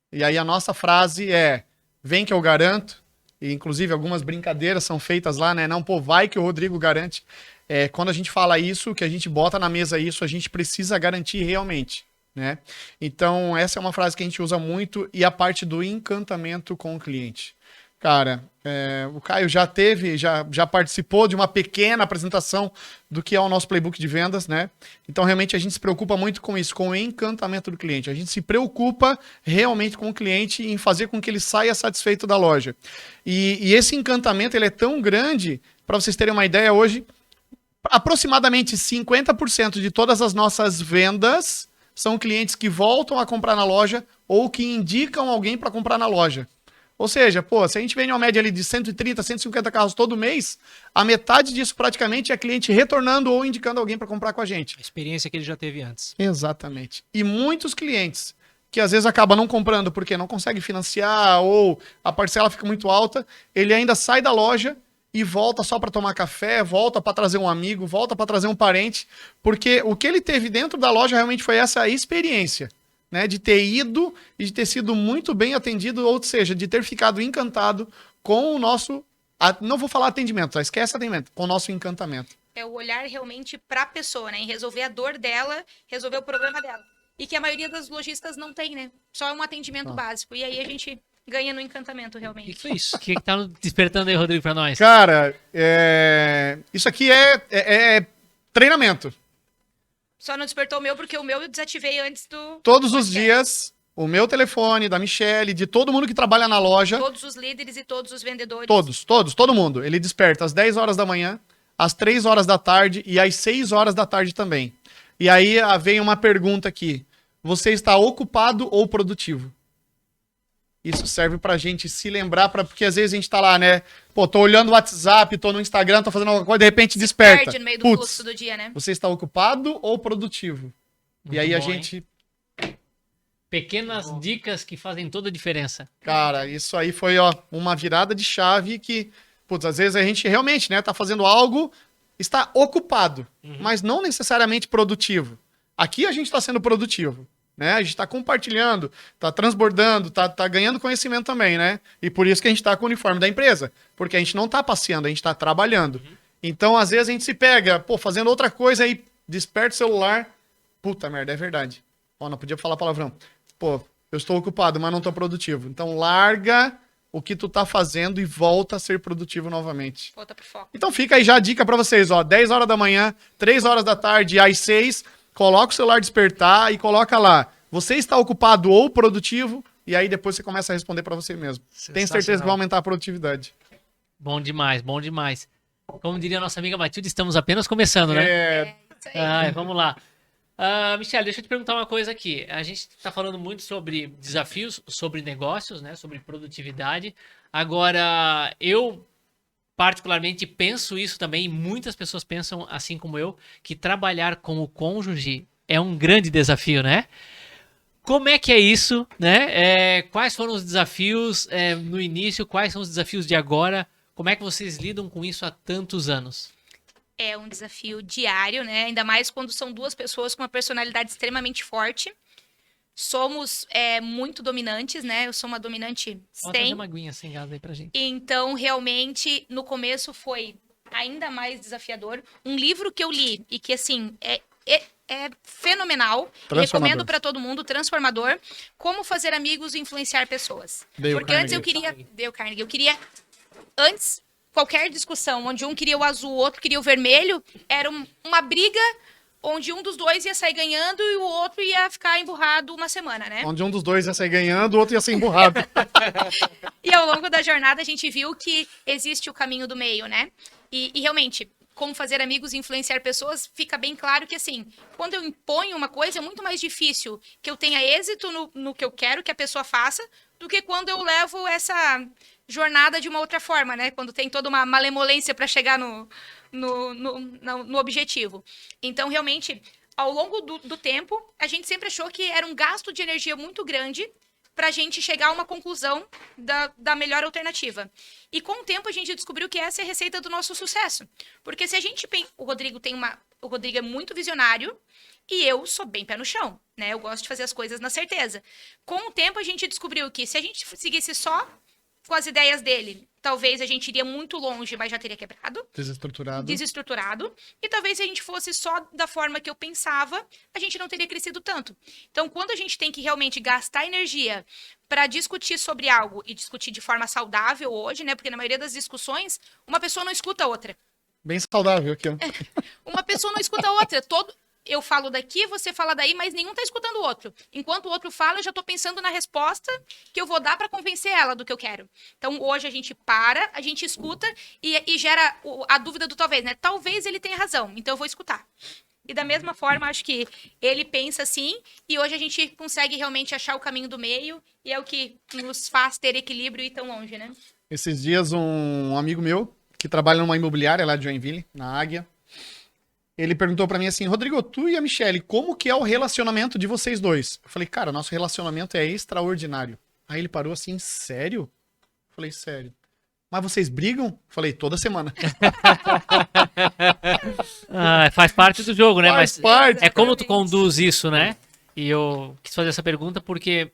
[SPEAKER 3] E aí a nossa frase é, vem que eu garanto, e inclusive algumas brincadeiras são feitas lá, né? Não, pô, vai que o Rodrigo garante. Quando a gente fala isso, que a gente bota na mesa isso, a gente precisa garantir realmente, né? Então, essa é uma frase que a gente usa muito e a parte do encantamento com o cliente. Cara, o Caio já participou de uma pequena apresentação do que é o nosso playbook de vendas, né? Então, realmente, a gente se preocupa muito com isso, com o encantamento do cliente. A gente se preocupa realmente com o cliente em fazer com que ele saia satisfeito da loja. E esse encantamento, ele é tão grande, para vocês terem uma ideia, hoje, aproximadamente 50% de todas as nossas vendas são clientes que voltam a comprar na loja ou que indicam alguém para comprar na loja. Ou seja, pô, se a gente vende uma média ali de 130, 150 carros todo mês, a metade disso praticamente é cliente retornando ou indicando alguém para comprar com a gente.
[SPEAKER 2] A experiência que ele já teve antes.
[SPEAKER 3] Exatamente. E muitos clientes que às vezes acabam não comprando porque não consegue financiar ou a parcela fica muito alta, ele ainda sai da loja e volta só para tomar café, volta para trazer um amigo, volta para trazer um parente, porque o que ele teve dentro da loja realmente foi essa experiência. Né, de ter ido e de ter sido muito bem atendido, ou seja, de ter ficado encantado com o nosso, não vou falar atendimento, tá? Esquece atendimento, com o nosso encantamento.
[SPEAKER 4] É o olhar realmente para a pessoa, né? Em resolver a dor dela, resolver o problema dela. E que a maioria das lojistas não tem, né? Só um atendimento básico. E aí a gente ganha no encantamento, realmente.
[SPEAKER 2] O que foi isso?
[SPEAKER 1] O que tá despertando aí, Rodrigo, para nós?
[SPEAKER 3] Cara, isso aqui é treinamento.
[SPEAKER 4] Só não despertou o meu, porque o meu eu desativei antes do...
[SPEAKER 3] Todos os dias, o meu telefone, da Michelle, de todo mundo que trabalha na loja.
[SPEAKER 4] Todos os líderes e todos os vendedores.
[SPEAKER 3] Todo mundo. Ele desperta às 10 horas da manhã, às 3 horas da tarde e às 6 horas da tarde também. E aí vem uma pergunta aqui. Você está ocupado ou produtivo? Isso serve pra gente se lembrar, porque às vezes a gente tá lá, né? Pô, tô olhando o WhatsApp, tô no Instagram, tô fazendo alguma coisa, de repente desperta.
[SPEAKER 4] Perde no meio do
[SPEAKER 3] Putz,
[SPEAKER 4] fluxo do dia, né?
[SPEAKER 3] você está ocupado ou produtivo?
[SPEAKER 1] Muito
[SPEAKER 3] e aí a
[SPEAKER 1] bom,
[SPEAKER 3] gente...
[SPEAKER 1] Pequenas dicas que fazem toda a diferença.
[SPEAKER 3] Cara, isso aí foi, ó, uma virada de chave que, putz, às vezes a gente realmente, né, tá fazendo algo, está ocupado, mas não necessariamente produtivo. Aqui a gente tá sendo produtivo. Né? A gente está compartilhando, está transbordando, tá ganhando conhecimento também, né? E por isso que a gente está com o uniforme da empresa, porque a gente não está passeando, a gente está trabalhando. Então, às vezes, a gente se pega, pô, fazendo outra coisa aí, desperta o celular, puta merda, é verdade. Ó, não podia falar palavrão. Pô, eu estou ocupado, mas não estou produtivo. Então, larga o que tu tá fazendo e volta a ser produtivo novamente.
[SPEAKER 4] Volta pro foco.
[SPEAKER 3] Então, fica aí já a dica para vocês, ó, 10 horas da manhã, 3 horas da tarde, às 6, coloca o celular despertar e coloca lá. Você está ocupado ou produtivo? E aí depois você começa a responder para você mesmo. Tenho certeza que vai aumentar a produtividade.
[SPEAKER 1] Bom demais, bom demais. Como diria a nossa amiga Matilde, estamos apenas começando, né?
[SPEAKER 4] Isso aí.
[SPEAKER 1] Vamos lá. Michele, deixa eu te perguntar uma coisa aqui. A gente está falando muito sobre desafios, sobre negócios, né? Sobre produtividade. Agora, eu particularmente penso isso também, e muitas pessoas pensam assim como eu, que trabalhar com o cônjuge é um grande desafio, né? Como é que é isso, né? Quais foram os desafios no início? Quais são os desafios de agora? Como é que vocês lidam com isso há tantos anos?
[SPEAKER 4] É um desafio diário, né? Ainda mais quando são duas pessoas com uma personalidade extremamente forte. Somos muito dominantes, né? Eu sou uma dominante
[SPEAKER 1] Pode trazer
[SPEAKER 4] 100.
[SPEAKER 1] uma aguinha sem gás aí pra gente.
[SPEAKER 4] Então, realmente, no começo foi ainda mais desafiador. Um livro que eu li e que, assim, é fenomenal. Recomendo para todo mundo, transformador. Como fazer amigos e influenciar pessoas.
[SPEAKER 3] Dale
[SPEAKER 4] Porque antes eu queria... Antes, qualquer discussão onde um queria o azul, o outro queria o vermelho, era uma briga onde um dos dois ia sair ganhando e o outro ia ficar emburrado uma semana, né?
[SPEAKER 3] Onde um dos dois ia sair ganhando, o outro ia ser emburrado.
[SPEAKER 4] E ao longo da jornada a gente viu que existe o caminho do meio, né? E realmente, como fazer amigos e influenciar pessoas, fica bem claro que, assim, quando eu imponho uma coisa, é muito mais difícil que eu tenha êxito no que eu quero que a pessoa faça, do que quando eu levo essa jornada de uma outra forma, né? Quando tem toda uma malemolência para chegar no objetivo. Então, realmente, ao longo do tempo, a gente sempre achou que era um gasto de energia muito grande para a gente chegar a uma conclusão da melhor alternativa. E com o tempo a gente descobriu que essa é a receita do nosso sucesso. Porque se a gente... O Rodrigo é muito visionário e eu sou bem pé no chão, né? Eu gosto de fazer as coisas na certeza. Com o tempo a gente descobriu que se a gente seguisse só com as ideias dele, talvez a gente iria muito longe, mas já teria quebrado. Desestruturado. E talvez se a gente fosse só da forma que eu pensava, a gente não teria crescido tanto. Então, quando a gente tem que realmente gastar energia para discutir sobre algo e discutir de forma saudável hoje, né? Porque na maioria das discussões, uma pessoa não escuta a outra.
[SPEAKER 3] Bem saudável aqui, ó.
[SPEAKER 4] Uma pessoa não escuta a outra. Eu falo daqui, você fala daí, mas nenhum tá escutando o outro. Enquanto o outro fala, eu já tô pensando na resposta que eu vou dar para convencer ela do que eu quero. Então, hoje a gente para, a gente escuta e gera a dúvida do talvez, né? Talvez ele tenha razão, então eu vou escutar. E da mesma forma, acho que ele pensa assim, e hoje a gente consegue realmente achar o caminho do meio, e é o que nos faz ter equilíbrio e ir tão longe, né?
[SPEAKER 3] Esses dias, um amigo meu, que trabalha numa imobiliária lá de Joinville, na Águia, ele perguntou pra mim assim, Rodrigo, tu e a Michelle, como que é o relacionamento de vocês dois? Eu falei, cara, nosso relacionamento é extraordinário. Aí ele parou assim, sério? Eu falei, sério. Mas vocês brigam? Eu falei, toda semana.
[SPEAKER 1] Faz parte do jogo, né?
[SPEAKER 3] Faz
[SPEAKER 1] Mas
[SPEAKER 3] parte.
[SPEAKER 1] é como tu conduz isso, né? E eu quis fazer essa pergunta porque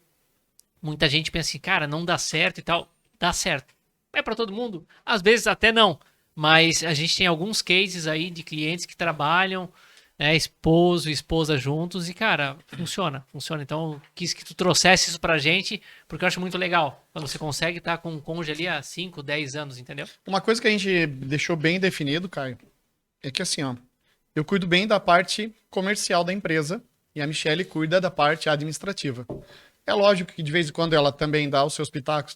[SPEAKER 1] muita gente pensa assim, cara, não dá certo e tal. Dá certo. É pra todo mundo? Às vezes até não. Mas a gente tem alguns cases aí de clientes que trabalham, né, esposo e esposa juntos e, cara, funciona. Então, eu quis que tu trouxesse isso pra gente, porque eu acho muito legal. Quando você consegue estar com um cônjuge ali há 5, 10 anos, entendeu?
[SPEAKER 3] Uma coisa que a gente deixou bem definido, Caio, é que assim, ó, eu cuido bem da parte comercial da empresa e a Michelle cuida da parte administrativa. É lógico que de vez em quando ela também dá os seus pitacos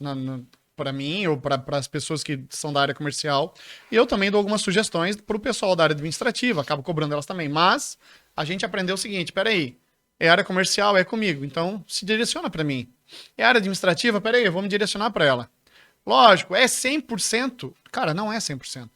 [SPEAKER 3] para mim ou para as pessoas que são da área comercial. E eu também dou algumas sugestões para o pessoal da área administrativa, acabo cobrando elas também. Mas a gente aprendeu o seguinte, peraí, é área comercial, é comigo, então se direciona para mim. É área administrativa, peraí, eu vou me direcionar para ela. Lógico, é 100%? Cara, não é 100%.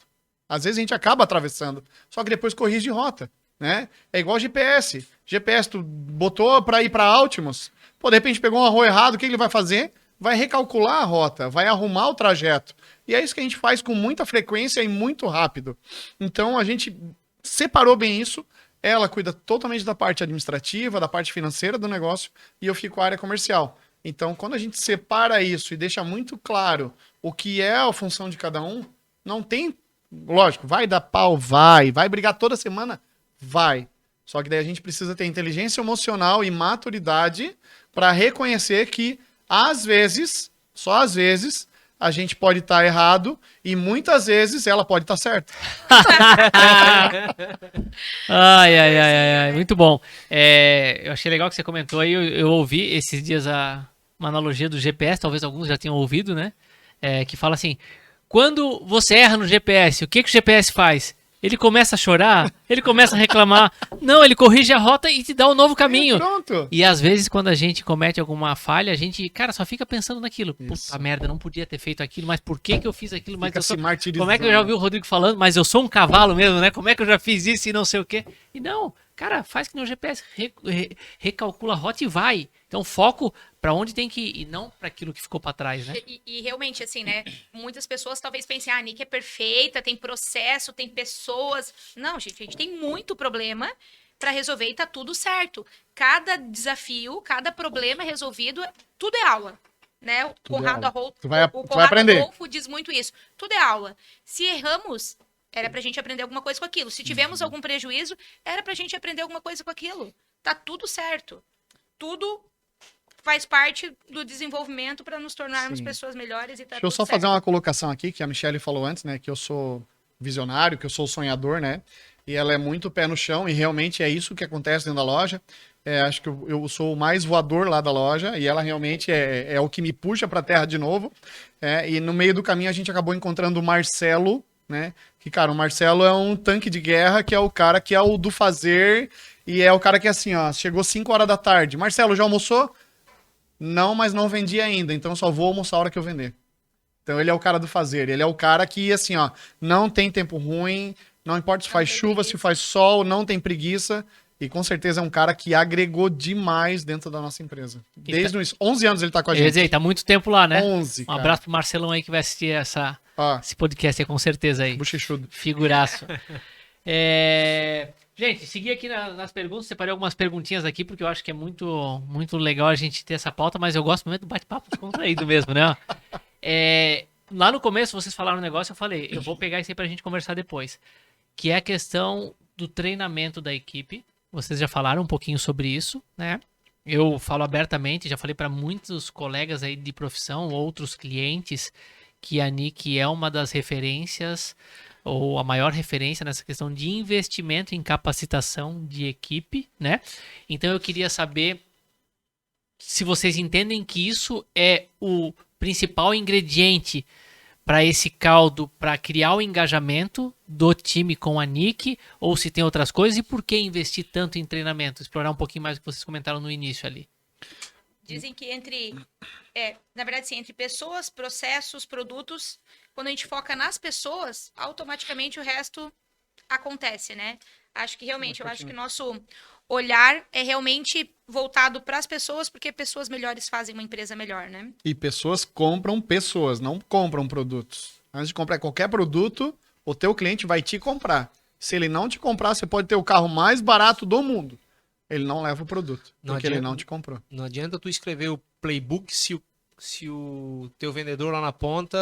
[SPEAKER 3] Às vezes a gente acaba atravessando, só que depois corrige de rota, né? É igual GPS. GPS tu botou para ir para Altimus, pô, de repente pegou uma rua errada, o que ele vai fazer? Vai recalcular a rota, vai arrumar o trajeto. E é isso que a gente faz com muita frequência e muito rápido. Então, a gente separou bem isso. Ela cuida totalmente da parte administrativa, da parte financeira do negócio, e eu fico com a área comercial. Então, quando a gente separa isso e deixa muito claro o que é a função de cada um, não tem... Lógico, vai dar pau? Vai brigar toda semana? Vai. Só que daí a gente precisa ter inteligência emocional e maturidade para reconhecer que às vezes, só às vezes, a gente pode estar errado e muitas vezes ela pode estar certa.
[SPEAKER 1] Ai, muito bom. Eu achei legal que você comentou aí, eu ouvi esses dias uma analogia do GPS, talvez alguns já tenham ouvido, né? Que fala assim, quando você erra no GPS, o que o GPS faz? Ele começa a chorar, ele começa a reclamar. Não, ele corrige a rota e te dá um novo caminho.
[SPEAKER 3] Pronto.
[SPEAKER 1] E às vezes, quando a gente comete alguma falha, a gente, cara, só fica pensando naquilo.
[SPEAKER 3] Isso.
[SPEAKER 1] Puta merda, não podia ter feito aquilo, mas por que eu fiz aquilo? Mas
[SPEAKER 3] Fica
[SPEAKER 1] eu sou...
[SPEAKER 3] se martirizando.
[SPEAKER 1] Como é que eu já ouvi o Rodrigo falando? Mas eu sou um cavalo mesmo, né? Como é que eu já fiz isso e não sei o quê? E não, cara, faz que nem o GPS, recalcula a rota e vai. Então, foco para onde tem que ir e não para aquilo que ficou para trás, né?
[SPEAKER 4] E realmente, assim, né? Muitas pessoas talvez pensem, a Nick é perfeita, tem processo, tem pessoas. Não, gente, a gente tem muito problema para resolver e tá tudo certo. Cada desafio, cada problema resolvido, tudo é aula, né? O
[SPEAKER 3] Tudo é
[SPEAKER 4] Conrado
[SPEAKER 3] aula.
[SPEAKER 4] Arolfo,
[SPEAKER 3] Tu vai
[SPEAKER 4] o
[SPEAKER 3] aprender.
[SPEAKER 4] Conrado Arolfo diz muito isso. Tudo é aula. Se erramos, era pra gente aprender alguma coisa com aquilo. Se tivemos algum prejuízo, era pra gente aprender alguma coisa com aquilo. Tá tudo certo. Tudo faz parte do desenvolvimento para nos tornarmos
[SPEAKER 3] Sim.
[SPEAKER 4] pessoas melhores e tá
[SPEAKER 3] Deixa eu
[SPEAKER 4] tudo
[SPEAKER 3] só
[SPEAKER 4] certo.
[SPEAKER 3] fazer uma colocação aqui, que a Michelle falou antes, né? Que eu sou visionário, que eu sou sonhador, né? E ela é muito pé no chão, e realmente é isso que acontece dentro da loja. Acho que eu sou o mais voador lá da loja, e ela realmente é o que me puxa para a terra de novo. E no meio do caminho a gente acabou encontrando o Marcelo, né? Que, cara, o Marcelo é um tanque de guerra, que é o cara que é o do fazer, e é o cara que, assim, ó, chegou 5 horas da tarde. Marcelo, já almoçou? Não, mas não vendi ainda, então só vou almoçar a hora que eu vender. Então ele é o cara do fazer, ele é o cara que, assim, ó, não tem tempo ruim, não importa se faz chuva, se faz sol, não tem preguiça, e com certeza é um cara que agregou demais dentro da nossa empresa. Desde os 11 anos ele tá com a
[SPEAKER 1] Eu ia
[SPEAKER 3] gente.
[SPEAKER 1] dizer, tá muito tempo lá, né?
[SPEAKER 3] 11,
[SPEAKER 1] Um
[SPEAKER 3] cara.
[SPEAKER 1] abraço pro Marcelão aí que vai assistir esse podcast aí, com certeza aí.
[SPEAKER 3] Bochechudo.
[SPEAKER 1] Figuraço. Gente, segui aqui nas perguntas, separei algumas perguntinhas aqui, porque eu acho que é muito legal a gente ter essa pauta, mas eu gosto muito do bate-papo descontraído mesmo, né? Lá no começo, vocês falaram um negócio, eu falei, eu vou pegar isso aí pra gente conversar depois, que é a questão do treinamento da equipe. Vocês já falaram um pouquinho sobre isso, né? Eu falo abertamente, já falei para muitos colegas aí de profissão, outros clientes, que a NIC é uma das referências, ou a maior referência nessa questão de investimento em capacitação de equipe, né? Então eu queria saber se vocês entendem que isso é o principal ingrediente para esse caldo, para criar o engajamento do time com a NIC, ou se tem outras coisas, e por que investir tanto em treinamento? Explorar um pouquinho mais o que vocês comentaram no início ali.
[SPEAKER 4] Dizem que na verdade, sim, entre pessoas, processos, produtos, quando a gente foca nas pessoas, automaticamente o resto acontece, né? Acho que realmente, eu acho que o nosso olhar é realmente voltado para as pessoas, porque pessoas melhores fazem uma empresa melhor, né?
[SPEAKER 3] E pessoas compram pessoas, não compram produtos. Antes de comprar qualquer produto, o teu cliente vai te comprar. Se ele não te comprar, você pode ter o carro mais barato do mundo. Ele não leva o produto, porque ele não te comprou.
[SPEAKER 2] Não adianta tu escrever o playbook se o teu vendedor lá na ponta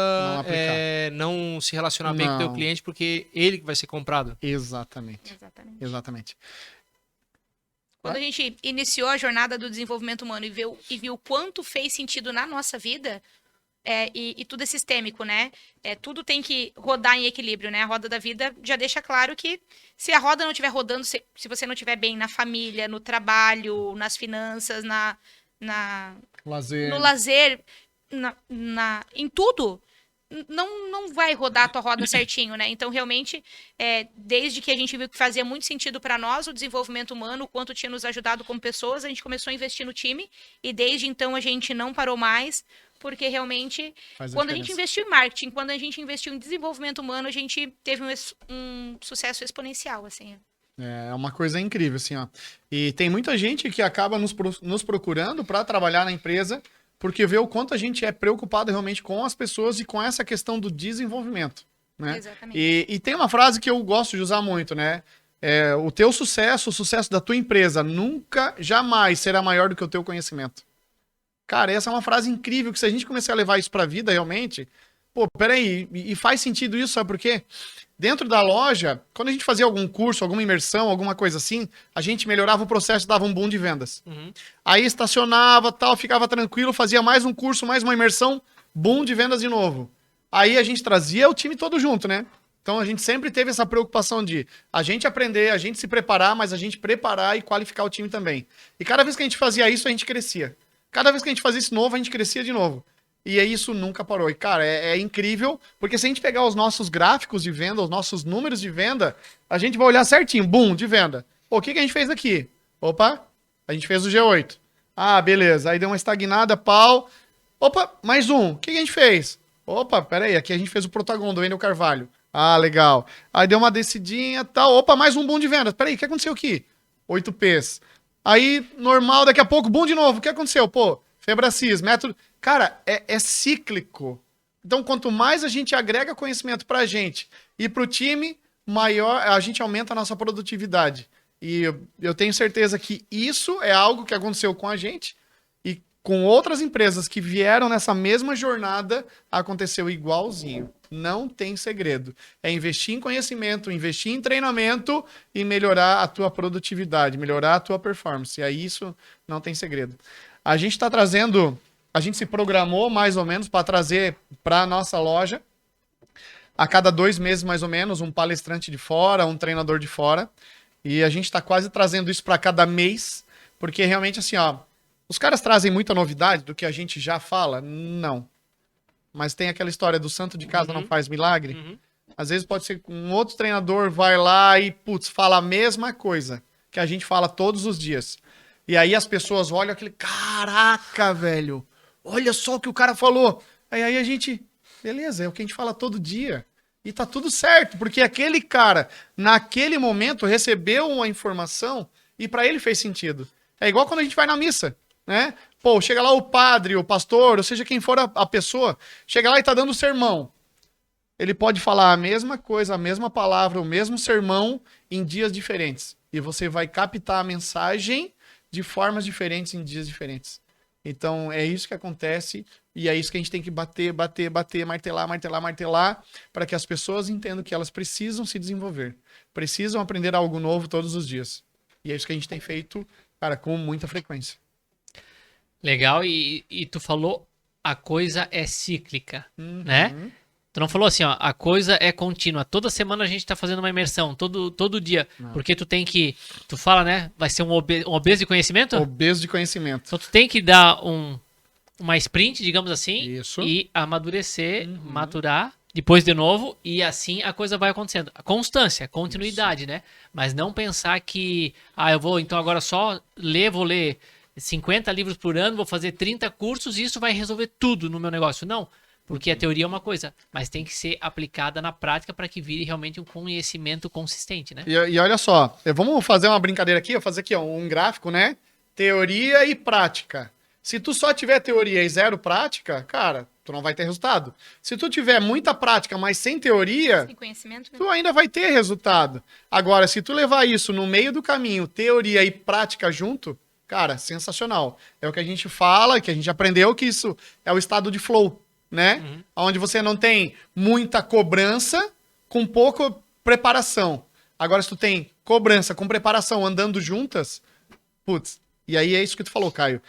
[SPEAKER 2] não se relacionar bem com o teu cliente, porque ele que vai ser comprado.
[SPEAKER 3] Exatamente.
[SPEAKER 4] Quando a gente iniciou a jornada do desenvolvimento humano e viu o quanto fez sentido na nossa vida, e tudo é sistêmico, né? Tudo tem que rodar em equilíbrio, né? A roda da vida já deixa claro que se a roda não estiver rodando, se você não estiver bem na família, no trabalho, nas finanças,
[SPEAKER 3] Lazer.
[SPEAKER 4] no lazer, em tudo, não vai rodar a tua roda certinho, né? Então, realmente, desde que a gente viu que fazia muito sentido para nós o desenvolvimento humano, o quanto tinha nos ajudado como pessoas, a gente começou a investir no time e desde então a gente não parou mais, porque realmente, quando a gente investiu em marketing, quando a gente investiu em desenvolvimento humano, a gente teve um sucesso exponencial, assim.
[SPEAKER 3] É uma coisa incrível, assim, ó. E tem muita gente que acaba nos procurando para trabalhar na empresa, porque vê o quanto a gente é preocupado realmente com as pessoas e com essa questão do desenvolvimento, né?
[SPEAKER 4] Exatamente.
[SPEAKER 3] E tem uma frase que eu gosto de usar muito, né? O teu sucesso, o sucesso da tua empresa nunca, jamais será maior do que o teu conhecimento. Cara, essa é uma frase incrível, que se a gente começar a levar isso pra vida realmente, pô, peraí, e faz sentido isso, sabe por quê? Dentro da loja, quando a gente fazia algum curso, alguma imersão, alguma coisa assim, a gente melhorava o processo e dava um boom de vendas.
[SPEAKER 2] Uhum.
[SPEAKER 3] Aí estacionava, tal, ficava tranquilo, fazia mais um curso, mais uma imersão, boom de vendas de novo. Aí a gente trazia o time todo junto, né? Então a gente sempre teve essa preocupação de a gente aprender, a gente se preparar, mas a gente preparar e qualificar o time também. E cada vez que a gente fazia isso, a gente crescia. Cada vez que a gente fazia isso novo, a gente crescia de novo. E aí isso nunca parou. E, cara, é incrível, porque se a gente pegar os nossos gráficos de venda, os nossos números de venda, a gente vai olhar certinho, boom, de venda. Pô, o que a gente fez aqui? Opa, a gente fez o G8. Ah, beleza. Aí deu uma estagnada, pau. Opa, mais um. O que a gente fez? Opa, peraí, aqui a gente fez o Protagon do Wendel Carvalho. Ah, legal. Aí deu uma descidinha, tal. Opa, mais um boom de vendas. Peraí, o que aconteceu aqui? 8 Ps. Aí, normal, daqui a pouco, boom de novo. O que aconteceu? Pô, Febracis, método... Cara, é cíclico. Então, quanto mais a gente agrega conhecimento pra gente e pro time, maior a gente aumenta a nossa produtividade. E eu tenho certeza que isso é algo que aconteceu com a gente e com outras empresas que vieram nessa mesma jornada, aconteceu igualzinho. Não tem segredo. É investir em conhecimento, investir em treinamento e melhorar a tua produtividade, melhorar a tua performance. E aí isso não tem segredo. A gente está trazendo... A gente se programou mais ou menos para trazer para a nossa loja, a cada 2 meses mais ou menos, um palestrante de fora, um treinador de fora. E a gente está quase trazendo isso para cada mês, porque realmente assim, ó, os caras trazem muita novidade do que a gente já fala? Não. Mas tem aquela história do santo de casa não faz milagre.
[SPEAKER 2] Uhum.
[SPEAKER 3] Às vezes pode ser que um outro treinador vai lá e, putz, fala a mesma coisa que a gente fala todos os dias. E aí as pessoas olham aquele, caraca, velho, olha só o que o cara falou. Aí a gente, beleza, é o que a gente fala todo dia. E tá tudo certo, porque aquele cara, naquele momento, recebeu uma informação e para ele fez sentido. É igual quando a gente vai na missa, né? Pô, chega lá o padre, o pastor, ou seja, quem for a pessoa, chega lá e tá dando o sermão. Ele pode falar a mesma coisa, a mesma palavra, o mesmo sermão, em dias diferentes. E você vai captar a mensagem de formas diferentes em dias diferentes. Então, é isso que acontece e é isso que a gente tem que bater, martelar, para que as pessoas entendam que elas precisam se desenvolver. Precisam aprender algo novo todos os dias. E é isso que a gente tem feito, cara, com muita frequência.
[SPEAKER 1] Legal, e tu falou a coisa é cíclica, né? Tu não falou assim, ó, a coisa é contínua. Toda semana a gente tá fazendo uma imersão, todo dia.
[SPEAKER 3] Não.
[SPEAKER 1] Porque tu fala, né? Vai ser um obeso de conhecimento?
[SPEAKER 3] Obeso de conhecimento.
[SPEAKER 1] Então tu tem que dar uma sprint, digamos assim,
[SPEAKER 3] Isso.
[SPEAKER 1] e amadurecer, maturar, depois de novo, e assim a coisa vai acontecendo. A constância, continuidade, né? Mas não pensar que, eu vou então agora só vou ler 50 livros por ano, vou fazer 30 cursos e isso vai resolver tudo no meu negócio. Não. Porque a teoria é uma coisa, mas tem que ser aplicada na prática para que vire realmente um conhecimento consistente, né?
[SPEAKER 3] E olha só, vamos fazer uma brincadeira aqui, eu vou fazer aqui ó, um gráfico, né? Teoria e prática. Se tu só tiver teoria e zero prática, cara, tu não vai ter resultado. Se tu tiver muita prática, mas sem teoria,
[SPEAKER 4] Sem conhecimento, né?
[SPEAKER 3] tu ainda vai ter resultado. Agora, se tu levar isso no meio do caminho, teoria e prática junto, cara, sensacional. É o que a gente fala, que a gente aprendeu, que isso é o estado de flow, né? Onde você não tem muita cobrança com pouca preparação. Agora, se tu tem cobrança com preparação andando juntas, putz, e aí é isso que tu falou, Caio.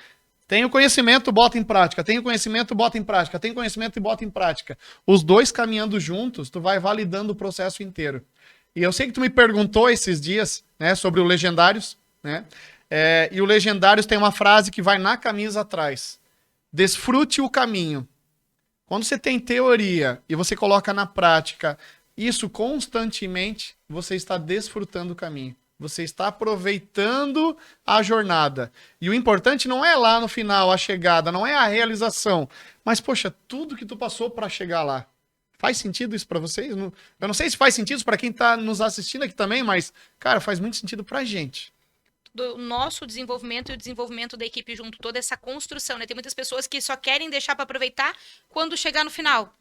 [SPEAKER 3] Tem o conhecimento, bota em prática. Tem o conhecimento, bota em prática. Tem conhecimento e bota em prática. Os dois caminhando juntos, tu vai validando o processo inteiro. E eu sei que tu me perguntou esses dias, né, sobre o Legendários, né? E o Legendários tem uma frase que vai na camisa atrás. Desfrute o caminho. Quando você tem teoria e você coloca na prática isso constantemente, você está desfrutando o caminho. Você está aproveitando a jornada. E o importante não é lá no final, a chegada, não é a realização. Mas, poxa, tudo que tu passou para chegar lá. Faz sentido isso para vocês? Eu não sei se faz sentido para quem está nos assistindo aqui também, mas, cara, faz muito sentido pra gente.
[SPEAKER 4] Do nosso desenvolvimento e o desenvolvimento da equipe junto, toda essa construção, né? Tem muitas pessoas que só querem deixar para aproveitar quando chegar no final.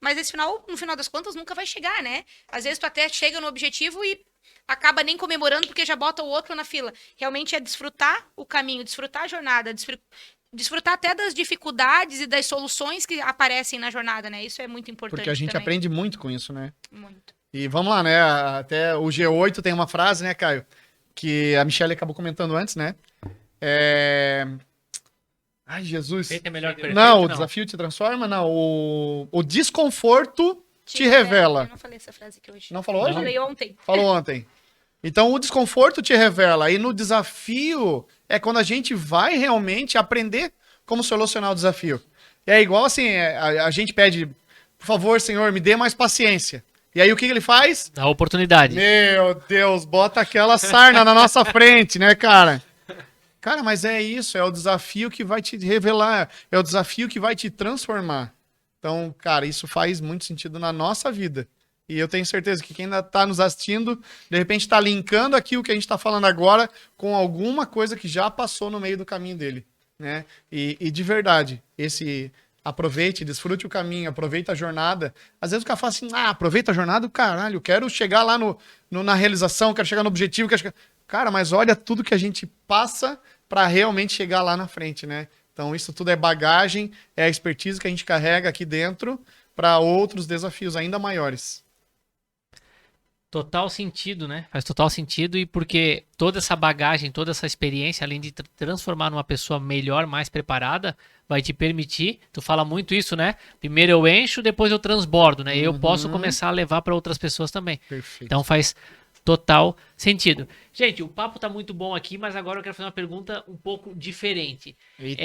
[SPEAKER 4] Mas esse final, no final das contas, nunca vai chegar, né? Às vezes tu até chega no objetivo e acaba nem comemorando porque já bota o outro na fila. Realmente é desfrutar o caminho, desfrutar a jornada, desfrutar até das dificuldades e das soluções que aparecem na jornada, né? Isso é muito importante.
[SPEAKER 3] Porque a gente
[SPEAKER 4] também.
[SPEAKER 3] aprende muito com isso, né?
[SPEAKER 4] Muito.
[SPEAKER 3] E vamos lá, né? Até o G8 tem uma frase, né, Caio? Que a Michelle acabou comentando antes, né? Ai, Jesus.
[SPEAKER 1] Feito é melhor que perfeito,
[SPEAKER 3] Não, o desafio te transforma? Não, o desconforto te revela.
[SPEAKER 4] Eu não falei essa frase aqui hoje.
[SPEAKER 3] Não falou hoje?
[SPEAKER 4] Eu falei ontem.
[SPEAKER 3] Falou ontem. Então, o desconforto te revela. E no desafio é quando a gente vai realmente aprender como solucionar o desafio. É igual assim, a gente pede, por favor, Senhor, me dê mais paciência. E aí o que ele faz?
[SPEAKER 1] Dá oportunidade.
[SPEAKER 3] Meu Deus, bota aquela sarna na nossa frente, né, cara? Cara, mas é isso, é o desafio que vai te revelar, é o desafio que vai te transformar. Então, cara, isso faz muito sentido na nossa vida. E eu tenho certeza que quem ainda está nos assistindo, de repente está linkando aqui o que a gente está falando agora com alguma coisa que já passou no meio do caminho dele, né? E de verdade, aproveite, desfrute o caminho, aproveite a jornada. Às vezes o cara fala assim, aproveita a jornada, caralho, eu quero chegar lá na realização, quero chegar no objetivo, Cara, mas olha tudo que a gente passa para realmente chegar lá na frente, né? Então isso tudo é bagagem, é a expertise que a gente carrega aqui dentro para outros desafios ainda maiores.
[SPEAKER 1] Total sentido, né? Faz total sentido e porque toda essa bagagem, toda essa experiência, além de transformar numa pessoa melhor, mais preparada, vai te permitir, tu fala muito isso, né? Primeiro eu encho, depois eu transbordo, né? Eu posso começar a levar para outras pessoas também.
[SPEAKER 3] Perfeito.
[SPEAKER 1] Então faz total sentido. Gente, o papo tá muito bom aqui, mas agora eu quero fazer uma pergunta um pouco diferente.
[SPEAKER 3] Eita.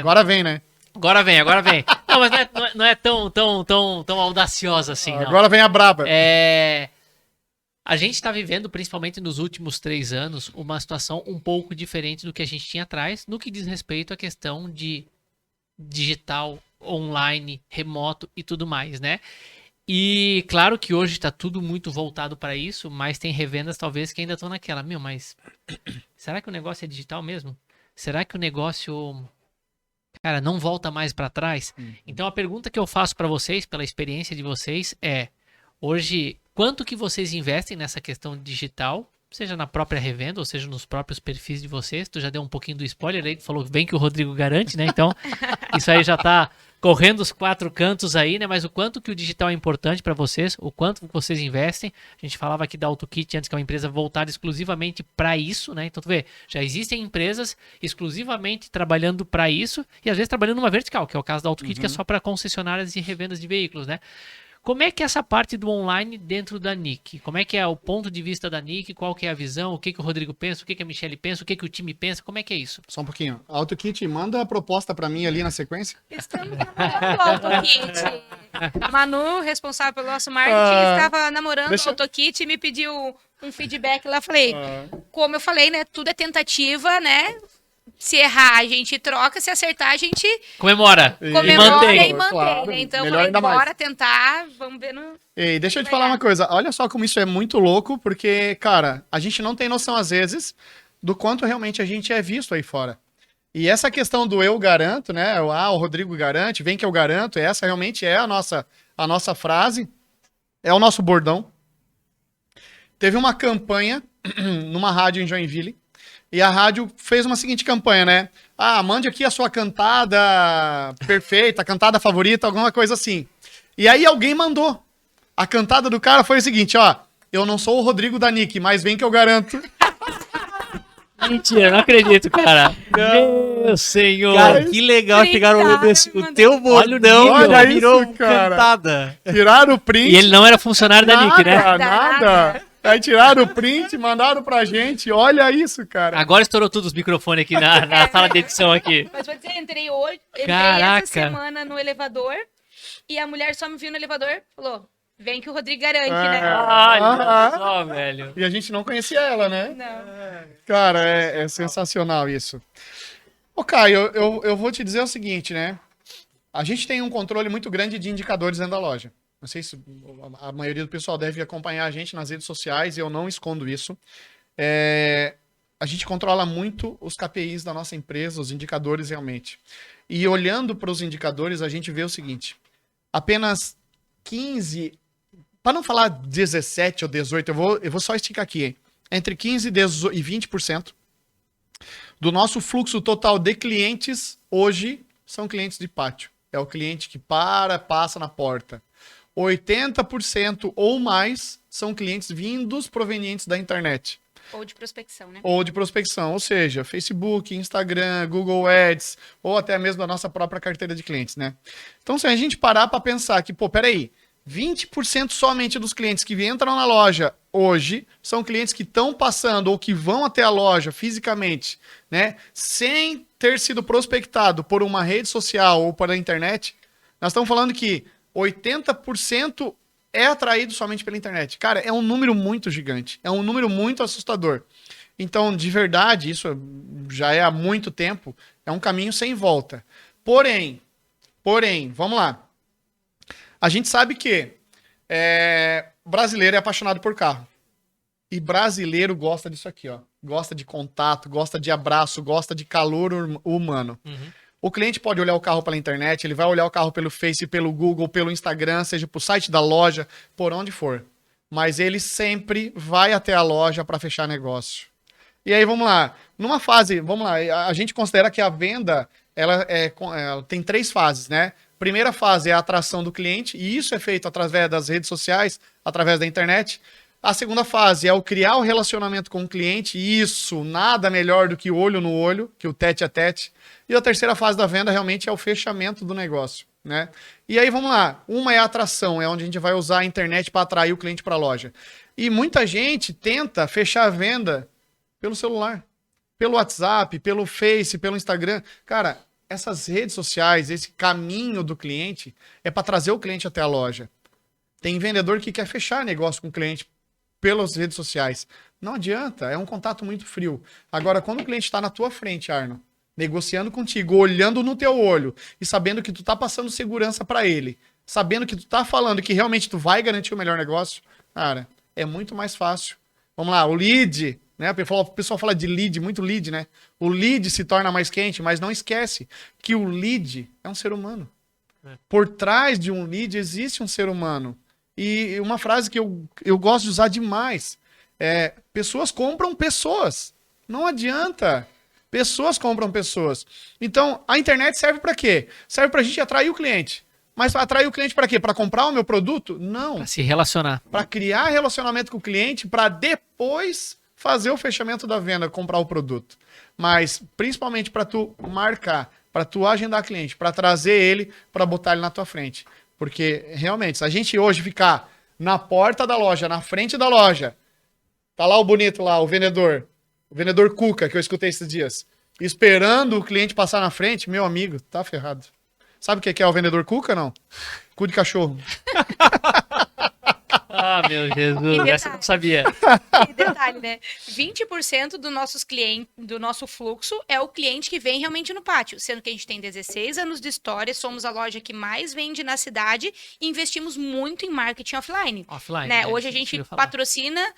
[SPEAKER 3] Agora vem, né?
[SPEAKER 1] Agora vem. Não, mas não é tão audaciosa assim, não.
[SPEAKER 3] Agora vem a braba.
[SPEAKER 1] A gente está vivendo, principalmente nos últimos 3 anos, uma situação um pouco diferente do que a gente tinha atrás, no que diz respeito à questão de digital, online, remoto e tudo mais, né? E claro que hoje está tudo muito voltado para isso, mas tem revendas talvez que ainda estão naquela, mas será que o negócio é digital mesmo? Será que o negócio, cara, não volta mais para trás? Então a pergunta que eu faço para vocês, pela experiência de vocês, hoje, quanto que vocês investem nessa questão digital, seja na própria revenda, ou seja nos próprios perfis de vocês. Tu já deu um pouquinho do spoiler aí, falou bem que o Rodrigo garante, né? Então, isso aí já tá correndo os 4 cantos aí, né? Mas o quanto que o digital é importante para vocês, o quanto que vocês investem. A gente falava aqui da AutoKit antes, que é uma empresa voltada exclusivamente para isso, né? Então, tu vê, já existem empresas exclusivamente trabalhando para isso e às vezes trabalhando numa vertical, que é o caso da AutoKit, que é só para concessionárias e revendas de veículos, né? Como é que é essa parte do online dentro da NIC? Como é que é o ponto de vista da NIC? Qual que é a visão? O que que o Rodrigo pensa? O que que a Michelle pensa? O que que o time pensa? Como é que é isso?
[SPEAKER 3] Só um pouquinho. AutoKit, manda a proposta pra mim ali na sequência.
[SPEAKER 4] Estamos namorando o AutoKit. A Manu, responsável pelo nosso marketing, estava namorando o AutoKit e me pediu um feedback lá. Falei, como eu falei, né? Tudo é tentativa, né? Se errar, a gente troca. Se acertar, a gente
[SPEAKER 1] Comemora.
[SPEAKER 4] comemora e mantém,
[SPEAKER 3] Claro.
[SPEAKER 4] né? Então, eu
[SPEAKER 3] Melhor
[SPEAKER 4] falei,
[SPEAKER 3] ainda mais.
[SPEAKER 4] bora tentar, vamos ver no...
[SPEAKER 3] Ei, deixa eu te falar uma coisa. Olha só como isso é muito louco, porque, cara, a gente não tem noção, às vezes, do quanto realmente a gente é visto aí fora. E essa questão do eu garanto, né? O Rodrigo garante, vem que eu garanto, essa realmente é a nossa frase, é o nosso bordão. Teve uma campanha numa rádio em Joinville, e a rádio fez uma seguinte campanha, né? Mande aqui a sua cantada perfeita, cantada favorita, alguma coisa assim. E aí alguém mandou. A cantada do cara foi o seguinte, ó. Eu não sou o Rodrigo da NIC, mas vem que eu garanto.
[SPEAKER 1] Mentira, não acredito, cara. Meu senhor.
[SPEAKER 2] Cara, que legal chegar ao ouvir esse. O teu bordão
[SPEAKER 3] Olha
[SPEAKER 2] virou
[SPEAKER 3] isso, cara.
[SPEAKER 2] cantada.
[SPEAKER 3] Tiraram o print.
[SPEAKER 1] E ele não era funcionário da NIC, né?
[SPEAKER 3] Nada. Aí tiraram o print, mandaram pra gente. Olha isso, cara.
[SPEAKER 1] Agora estourou tudo os microfones aqui na sala de edição aqui.
[SPEAKER 4] Mas vou dizer, entrei hoje,
[SPEAKER 1] Caraca.
[SPEAKER 4] essa semana no elevador e a mulher só me viu no elevador e falou, vem que o Rodrigo garante, né?
[SPEAKER 1] Olha só, velho.
[SPEAKER 3] E a gente não conhecia ela, né?
[SPEAKER 4] Não.
[SPEAKER 3] Cara, é sensacional isso. Ô, Caio, eu vou te dizer o seguinte, né? A gente tem um controle muito grande de indicadores dentro da loja. Não sei se a maioria do pessoal deve acompanhar a gente nas redes sociais, e eu não escondo isso. A gente controla muito os KPIs da nossa empresa, os indicadores realmente. E olhando para os indicadores, a gente vê o seguinte: apenas 15, para não falar 17 ou 18, eu vou só esticar aqui, hein? Entre 15 e 20% do nosso fluxo total de clientes hoje são clientes de pátio. É o cliente que passa na porta. 80% ou mais são clientes vindos provenientes da internet.
[SPEAKER 4] Ou de prospecção, né?
[SPEAKER 3] Ou de prospecção, ou seja, Facebook, Instagram, Google Ads, ou até mesmo a nossa própria carteira de clientes, né? Então, se a gente parar para pensar que, peraí, 20% somente dos clientes que entram na loja hoje são clientes que estão passando ou que vão até a loja fisicamente, né? Sem ter sido prospectado por uma rede social ou pela internet, nós estamos falando que 80% é atraído somente pela internet. Cara, é um número muito gigante. É um número muito assustador. Então, de verdade, isso já é há muito tempo, é um caminho sem volta. Porém, vamos lá. A gente sabe que brasileiro é apaixonado por carro. E brasileiro gosta disso aqui, ó. Gosta de contato, gosta de abraço, gosta de calor humano.
[SPEAKER 1] Uhum.
[SPEAKER 3] O cliente pode olhar o carro pela internet, ele vai olhar o carro pelo Face, pelo Google, pelo Instagram, seja pro site da loja, por onde for. Mas ele sempre vai até a loja para fechar negócio. E aí, vamos lá. Numa fase, a gente considera que a venda, ela tem 3 fases, né? Primeira fase é a atração do cliente, e isso é feito através das redes sociais, através da internet. A segunda fase é o criar o relacionamento com o cliente, e isso, nada melhor do que o olho no olho, que o tete a tete. E a terceira fase da venda realmente é o fechamento do negócio, né? E aí, vamos lá. Uma é a atração, é onde a gente vai usar a internet para atrair o cliente para a loja. E muita gente tenta fechar a venda pelo celular, pelo WhatsApp, pelo Face, pelo Instagram. Cara, essas redes sociais, esse caminho do cliente é para trazer o cliente até a loja. Tem vendedor que quer fechar negócio com o cliente pelas redes sociais. Não adianta, é um contato muito frio. Agora, quando o cliente está na tua frente, Arno, negociando contigo, olhando no teu olho e sabendo que tu tá passando segurança para ele, sabendo que tu tá falando que realmente tu vai garantir o melhor negócio, cara, é muito mais fácil. Vamos lá, o lead, né? O pessoal fala de lead, muito lead, né? O lead se torna mais quente, mas não esquece que o lead é um ser humano. Por trás de um lead existe um ser humano. E uma frase que eu gosto de usar demais é: pessoas compram pessoas. Não adianta. Pessoas compram pessoas. Então, a internet serve para quê? Serve para a gente atrair o cliente. Mas atrair o cliente para quê? Para comprar o meu produto? Não.
[SPEAKER 1] Pra se relacionar.
[SPEAKER 3] Para criar relacionamento com o cliente, para depois fazer o fechamento da venda, comprar o produto. Mas principalmente para tu marcar, para tu agendar cliente, para trazer ele, para botar ele na tua frente. Porque realmente, se a gente hoje ficar na porta da loja, na frente da loja, tá lá o bonito lá, o vendedor Cuca, que eu escutei esses dias, esperando o cliente passar na frente, meu amigo, tá ferrado. Sabe o que é o vendedor Cuca, não? Cu de cachorro.
[SPEAKER 1] Ah, meu Jesus, essa eu não sabia.
[SPEAKER 4] E detalhe, né? 20% dos nossos clientes, do nosso fluxo é o cliente que vem realmente no pátio. Sendo que a gente tem 16 anos de história, somos a loja que mais vende na cidade e investimos muito em marketing offline.
[SPEAKER 1] Offline,
[SPEAKER 4] Né?
[SPEAKER 1] né?
[SPEAKER 4] Hoje a
[SPEAKER 1] Isso que eu
[SPEAKER 4] gente
[SPEAKER 1] ia falar.
[SPEAKER 4] patrocina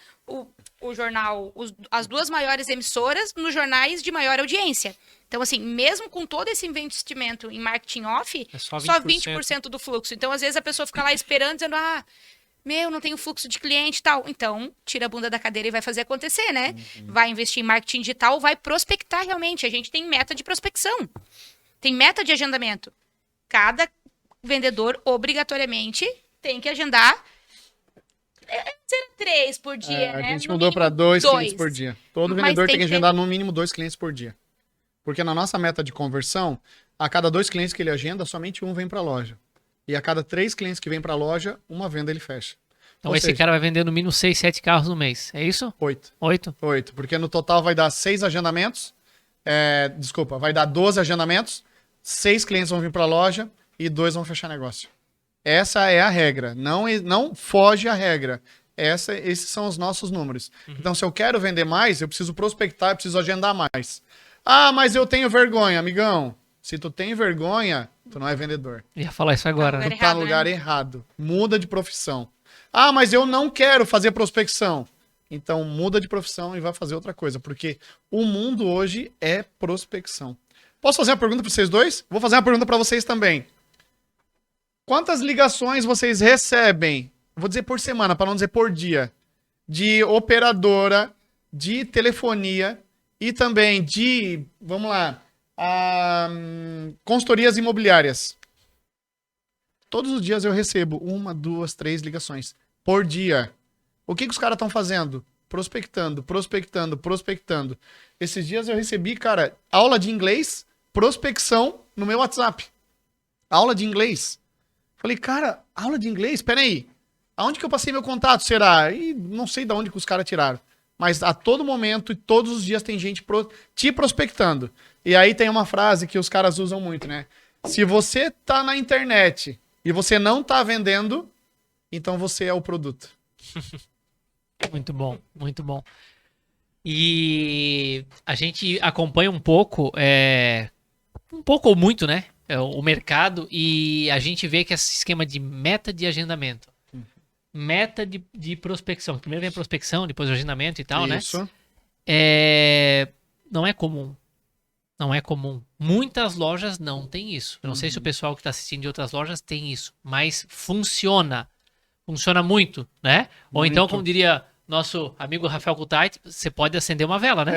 [SPEAKER 4] o jornal, as duas maiores emissoras nos jornais de maior audiência. Então, assim, mesmo com todo esse investimento em marketing off,
[SPEAKER 2] É só
[SPEAKER 4] só
[SPEAKER 2] 20%.
[SPEAKER 4] 20% do fluxo. Então, às vezes, a pessoa fica lá esperando, dizendo, não tenho fluxo de cliente e tal. Então, tira a bunda da cadeira e vai fazer acontecer, né? Vai investir em marketing digital, vai prospectar realmente. A gente tem meta de prospecção. Tem meta de agendamento. Cada vendedor, obrigatoriamente, tem que agendar 3 por dia,
[SPEAKER 3] A
[SPEAKER 4] né?
[SPEAKER 3] gente
[SPEAKER 4] No
[SPEAKER 3] mudou
[SPEAKER 4] mínimo,
[SPEAKER 3] para 2 clientes por dia. Todo
[SPEAKER 4] Mas
[SPEAKER 3] vendedor
[SPEAKER 4] tem
[SPEAKER 3] tem que
[SPEAKER 4] que ter-
[SPEAKER 3] agendar no mínimo 2 clientes por dia. Porque na nossa meta de conversão, a cada 2 clientes que ele agenda, somente um vem para a loja. E a cada 3 clientes que vem para a loja, uma venda ele fecha.
[SPEAKER 1] Então
[SPEAKER 3] Ou
[SPEAKER 1] esse
[SPEAKER 3] seja,
[SPEAKER 1] cara vai vender no mínimo 6, 7 carros no mês. É isso?
[SPEAKER 3] 8.
[SPEAKER 1] 8?
[SPEAKER 3] 8. Porque no total vai dar 6 agendamentos. Vai dar 12 agendamentos. 6 clientes vão vir para a loja e 2 vão fechar negócio. Essa é a regra. Não foge a regra. Esses são os nossos números. Então, se eu quero vender mais, eu preciso prospectar, eu preciso agendar mais. Ah, mas eu tenho vergonha, amigão. Se tu tem vergonha, tu não é vendedor.
[SPEAKER 1] Ia falar isso agora.
[SPEAKER 4] Tá
[SPEAKER 1] né?
[SPEAKER 3] Tu tá
[SPEAKER 4] errado,
[SPEAKER 3] no
[SPEAKER 4] né?
[SPEAKER 3] lugar errado. Muda de profissão. Ah, mas eu não quero fazer prospecção. Então, muda de profissão e vai fazer outra coisa. Porque o mundo hoje é prospecção. Posso fazer uma pergunta para vocês dois? Vou fazer uma pergunta para vocês também. Quantas ligações vocês recebem, vou dizer por semana, para não dizer por dia, de operadora, de telefonia e também de, vamos lá, consultorias imobiliárias? Todos os dias eu recebo 1, 2, 3 ligações por dia. O que os caras estão fazendo? Prospectando. Esses dias eu recebi, cara, aula de inglês, prospecção no meu WhatsApp. Aula de inglês. Falei, cara, aula de inglês? Peraí. Aonde que eu passei meu contato, será? E não sei de onde que os caras tiraram. Mas a todo momento e todos os dias tem gente te prospectando. E aí tem uma frase que os caras usam muito, né? Se você tá na internet e você não tá vendendo, então você é o produto.
[SPEAKER 1] Muito bom, muito bom. E a gente acompanha um pouco ou muito, né? O mercado, e a gente vê que esse esquema de meta de agendamento, meta de prospecção. Primeiro vem a prospecção, depois o agendamento e tal,
[SPEAKER 3] Isso.
[SPEAKER 1] né? Não é comum. Não é comum. Muitas lojas não têm isso. Eu não sei se o pessoal que está assistindo de outras lojas tem isso, mas funciona. Funciona muito, né? Ou então, como diria nosso amigo Rafael Kutait, você pode acender uma vela, né?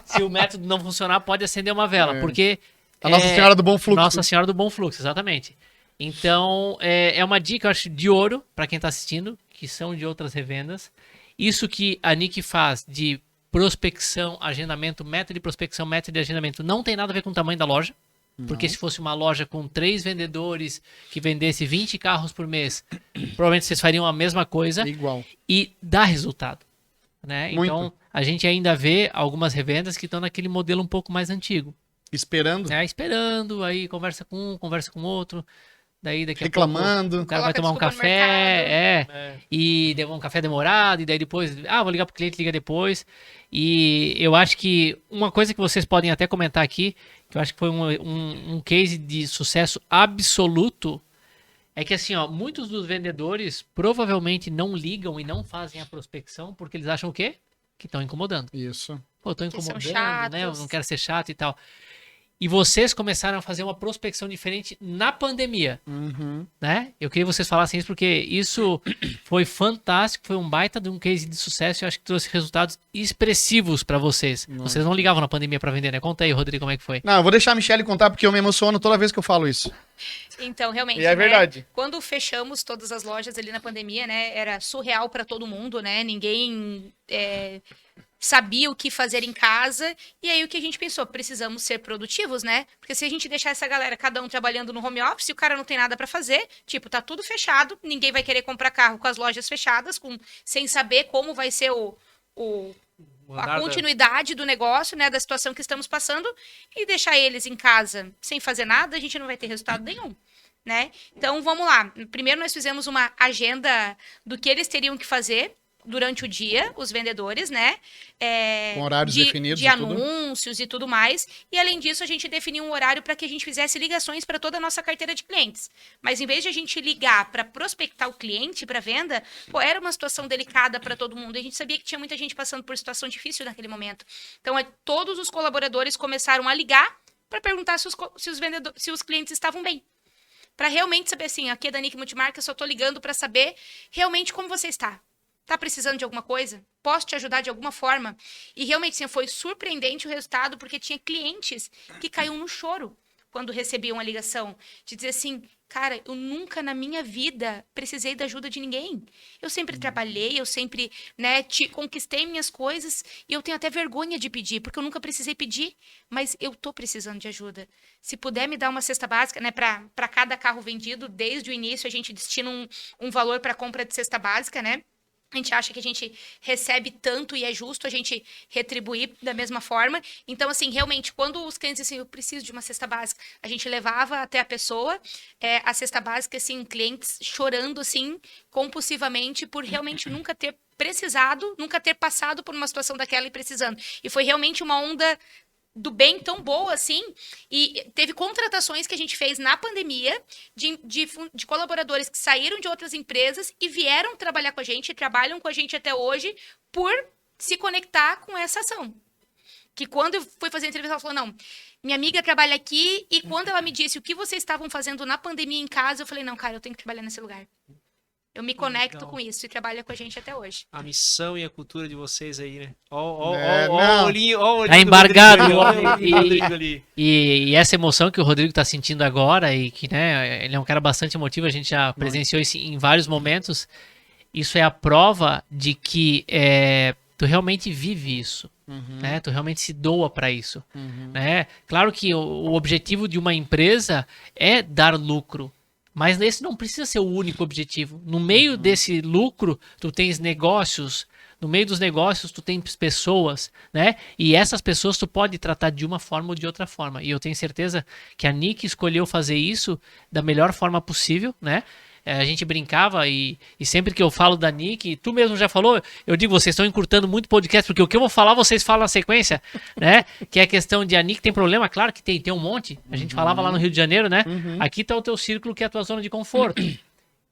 [SPEAKER 1] Se o método não funcionar, pode acender uma vela, porque...
[SPEAKER 3] A Nossa Senhora do Bom Fluxo.
[SPEAKER 1] Nossa Senhora do Bom Fluxo, exatamente. Então, é uma dica, eu acho, de ouro para quem está assistindo, que são de outras revendas. Isso que a Nick faz de prospecção, agendamento, meta de prospecção, meta de agendamento, não tem nada a ver com o tamanho da loja. Porque se fosse uma loja com 3 vendedores que vendesse 20 carros por mês, provavelmente vocês fariam a mesma coisa
[SPEAKER 3] Igual.
[SPEAKER 1] e dá resultado, né?
[SPEAKER 3] Muito.
[SPEAKER 1] Então, a gente ainda vê algumas revendas que estão naquele modelo um pouco mais antigo.
[SPEAKER 3] Esperando.
[SPEAKER 1] Esperando, aí conversa com um, conversa com outro, daí daqui a
[SPEAKER 3] Reclamando.
[SPEAKER 1] pouco o cara vai
[SPEAKER 4] Coloca
[SPEAKER 1] tomar um
[SPEAKER 4] desculpa no
[SPEAKER 1] café, e um café demorado, e daí depois, vou ligar pro cliente, liga depois. E eu acho que uma coisa que vocês podem até comentar aqui, que eu acho que foi um case de sucesso absoluto, é que assim, muitos dos vendedores provavelmente não ligam e não fazem a prospecção porque eles acham o quê? Que estão incomodando.
[SPEAKER 3] Isso.
[SPEAKER 1] Pô, eu tô
[SPEAKER 4] são
[SPEAKER 1] incomodando, né? Eu
[SPEAKER 4] chatos.
[SPEAKER 1] não quero ser chato e tal. E vocês começaram a fazer uma prospecção diferente na pandemia, né? Eu queria que vocês falassem isso porque isso foi fantástico, foi um baita de um case de sucesso e eu acho que trouxe resultados expressivos para vocês. Vocês não ligavam na pandemia para vender, né? Conta aí, Rodrigo, como é que foi?
[SPEAKER 3] Não, eu vou deixar a Michelle contar porque eu me emociono toda vez que eu falo isso.
[SPEAKER 4] Então, realmente,
[SPEAKER 3] E é verdade.
[SPEAKER 4] Quando fechamos todas as lojas ali na pandemia, né, era surreal para todo mundo, né? Ninguém sabia o que fazer em casa. E aí o que a gente pensou? Precisamos ser produtivos, né? Porque se a gente deixar essa galera, cada um trabalhando no home office, o cara não tem nada para fazer, tipo, tá tudo fechado, ninguém vai querer comprar carro com as lojas fechadas, sem saber como vai ser a continuidade do negócio, né, da situação que estamos passando, e deixar eles em casa sem fazer nada, a gente não vai ter resultado nenhum, né? Então, vamos lá. Primeiro nós fizemos uma agenda do que eles teriam que fazer durante o dia, os vendedores, né?
[SPEAKER 3] Com horários definidos
[SPEAKER 4] de
[SPEAKER 3] e tudo.
[SPEAKER 4] anúncios e tudo mais. E além disso, a gente definiu um horário para que a gente fizesse ligações para toda a nossa carteira de clientes. Mas em vez de a gente ligar para prospectar o cliente para venda, era uma situação delicada para todo mundo. E a gente sabia que tinha muita gente passando por situação difícil naquele momento. Então, todos os colaboradores começaram a ligar para perguntar se os clientes estavam bem. Para realmente saber assim, aqui é da Nick Multimarca, eu só estou ligando para saber realmente como você está. Tá precisando de alguma coisa? Posso te ajudar de alguma forma? E realmente, assim, foi surpreendente o resultado, porque tinha clientes que caíam no choro quando recebiam a ligação. De dizer assim, cara, eu nunca na minha vida precisei da ajuda de ninguém. Eu sempre trabalhei, eu sempre, né, conquistei minhas coisas e eu tenho até vergonha de pedir, porque eu nunca precisei pedir, mas eu tô precisando de ajuda. Se puder me dar uma cesta básica, né, para cada carro vendido, desde o início a gente destina um valor para compra de cesta básica, né? A gente acha que a gente recebe tanto e é justo a gente retribuir da mesma forma. Então, assim, realmente, quando os clientes dizem assim, eu preciso de uma cesta básica, a gente levava até a pessoa a cesta básica, assim, clientes chorando, assim, compulsivamente por realmente nunca ter precisado, nunca ter passado por uma situação daquela e precisando. E foi realmente uma onda do bem tão boa assim, e teve contratações que a gente fez na pandemia de colaboradores que saíram de outras empresas e vieram trabalhar com a gente, e trabalham com a gente até hoje por se conectar com essa ação. Que quando eu fui fazer a entrevista, ela falou, não, minha amiga trabalha aqui, e quando ela me disse o que vocês estavam fazendo na pandemia em casa, eu falei, não, cara, eu tenho que trabalhar nesse lugar. Eu me conecto com isso e trabalha com a gente até hoje.
[SPEAKER 2] A missão e a cultura de vocês aí, né? Ó
[SPEAKER 3] não.
[SPEAKER 2] o olhinho, ó o olhinho
[SPEAKER 1] Tá embargado.
[SPEAKER 2] do Rodrigo ali.
[SPEAKER 1] E essa emoção que o Rodrigo tá sentindo agora e que, né, ele é um cara bastante emotivo, a gente já presenciou isso em vários momentos. Isso é a prova de que tu realmente vive isso, né? Tu realmente se doa para isso, né? Claro que o objetivo de uma empresa é dar lucro, mas esse não precisa ser o único objetivo. No meio desse lucro, tu tens negócios. No meio dos negócios, tu tens pessoas, né? E essas pessoas tu pode tratar de uma forma ou de outra forma. E eu tenho certeza que a Nick escolheu fazer isso da melhor forma possível, né? A gente brincava e sempre que eu falo da Nick, tu mesmo já falou, eu digo, vocês estão encurtando muito podcast, porque o que eu vou falar, vocês falam na sequência, né? Que é a questão de a Nick tem problema, claro que tem um monte. A gente falava lá no Rio de Janeiro, né? Aqui tá o teu círculo, que é a tua zona de conforto.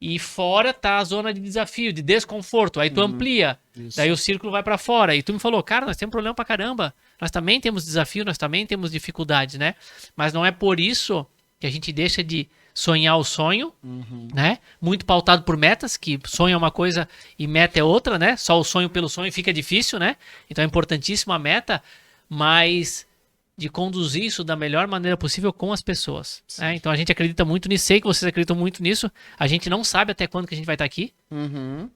[SPEAKER 1] E fora tá a zona de desafio, de desconforto. Aí tu amplia, daí o círculo vai pra fora. E tu me falou, cara, nós temos problema pra caramba. Nós também temos desafio, nós também temos dificuldades, né? Mas não é por isso que a gente deixa de sonhar o sonho, né? Muito pautado por metas, que sonho é uma coisa e meta é outra, né? Só o sonho pelo sonho fica difícil, né? Então é importantíssima a meta, mas de conduzir isso da melhor maneira possível com as pessoas, né? Então a gente acredita muito nisso, sei que vocês acreditam muito nisso. A gente não sabe até quando que a gente vai estar aqui,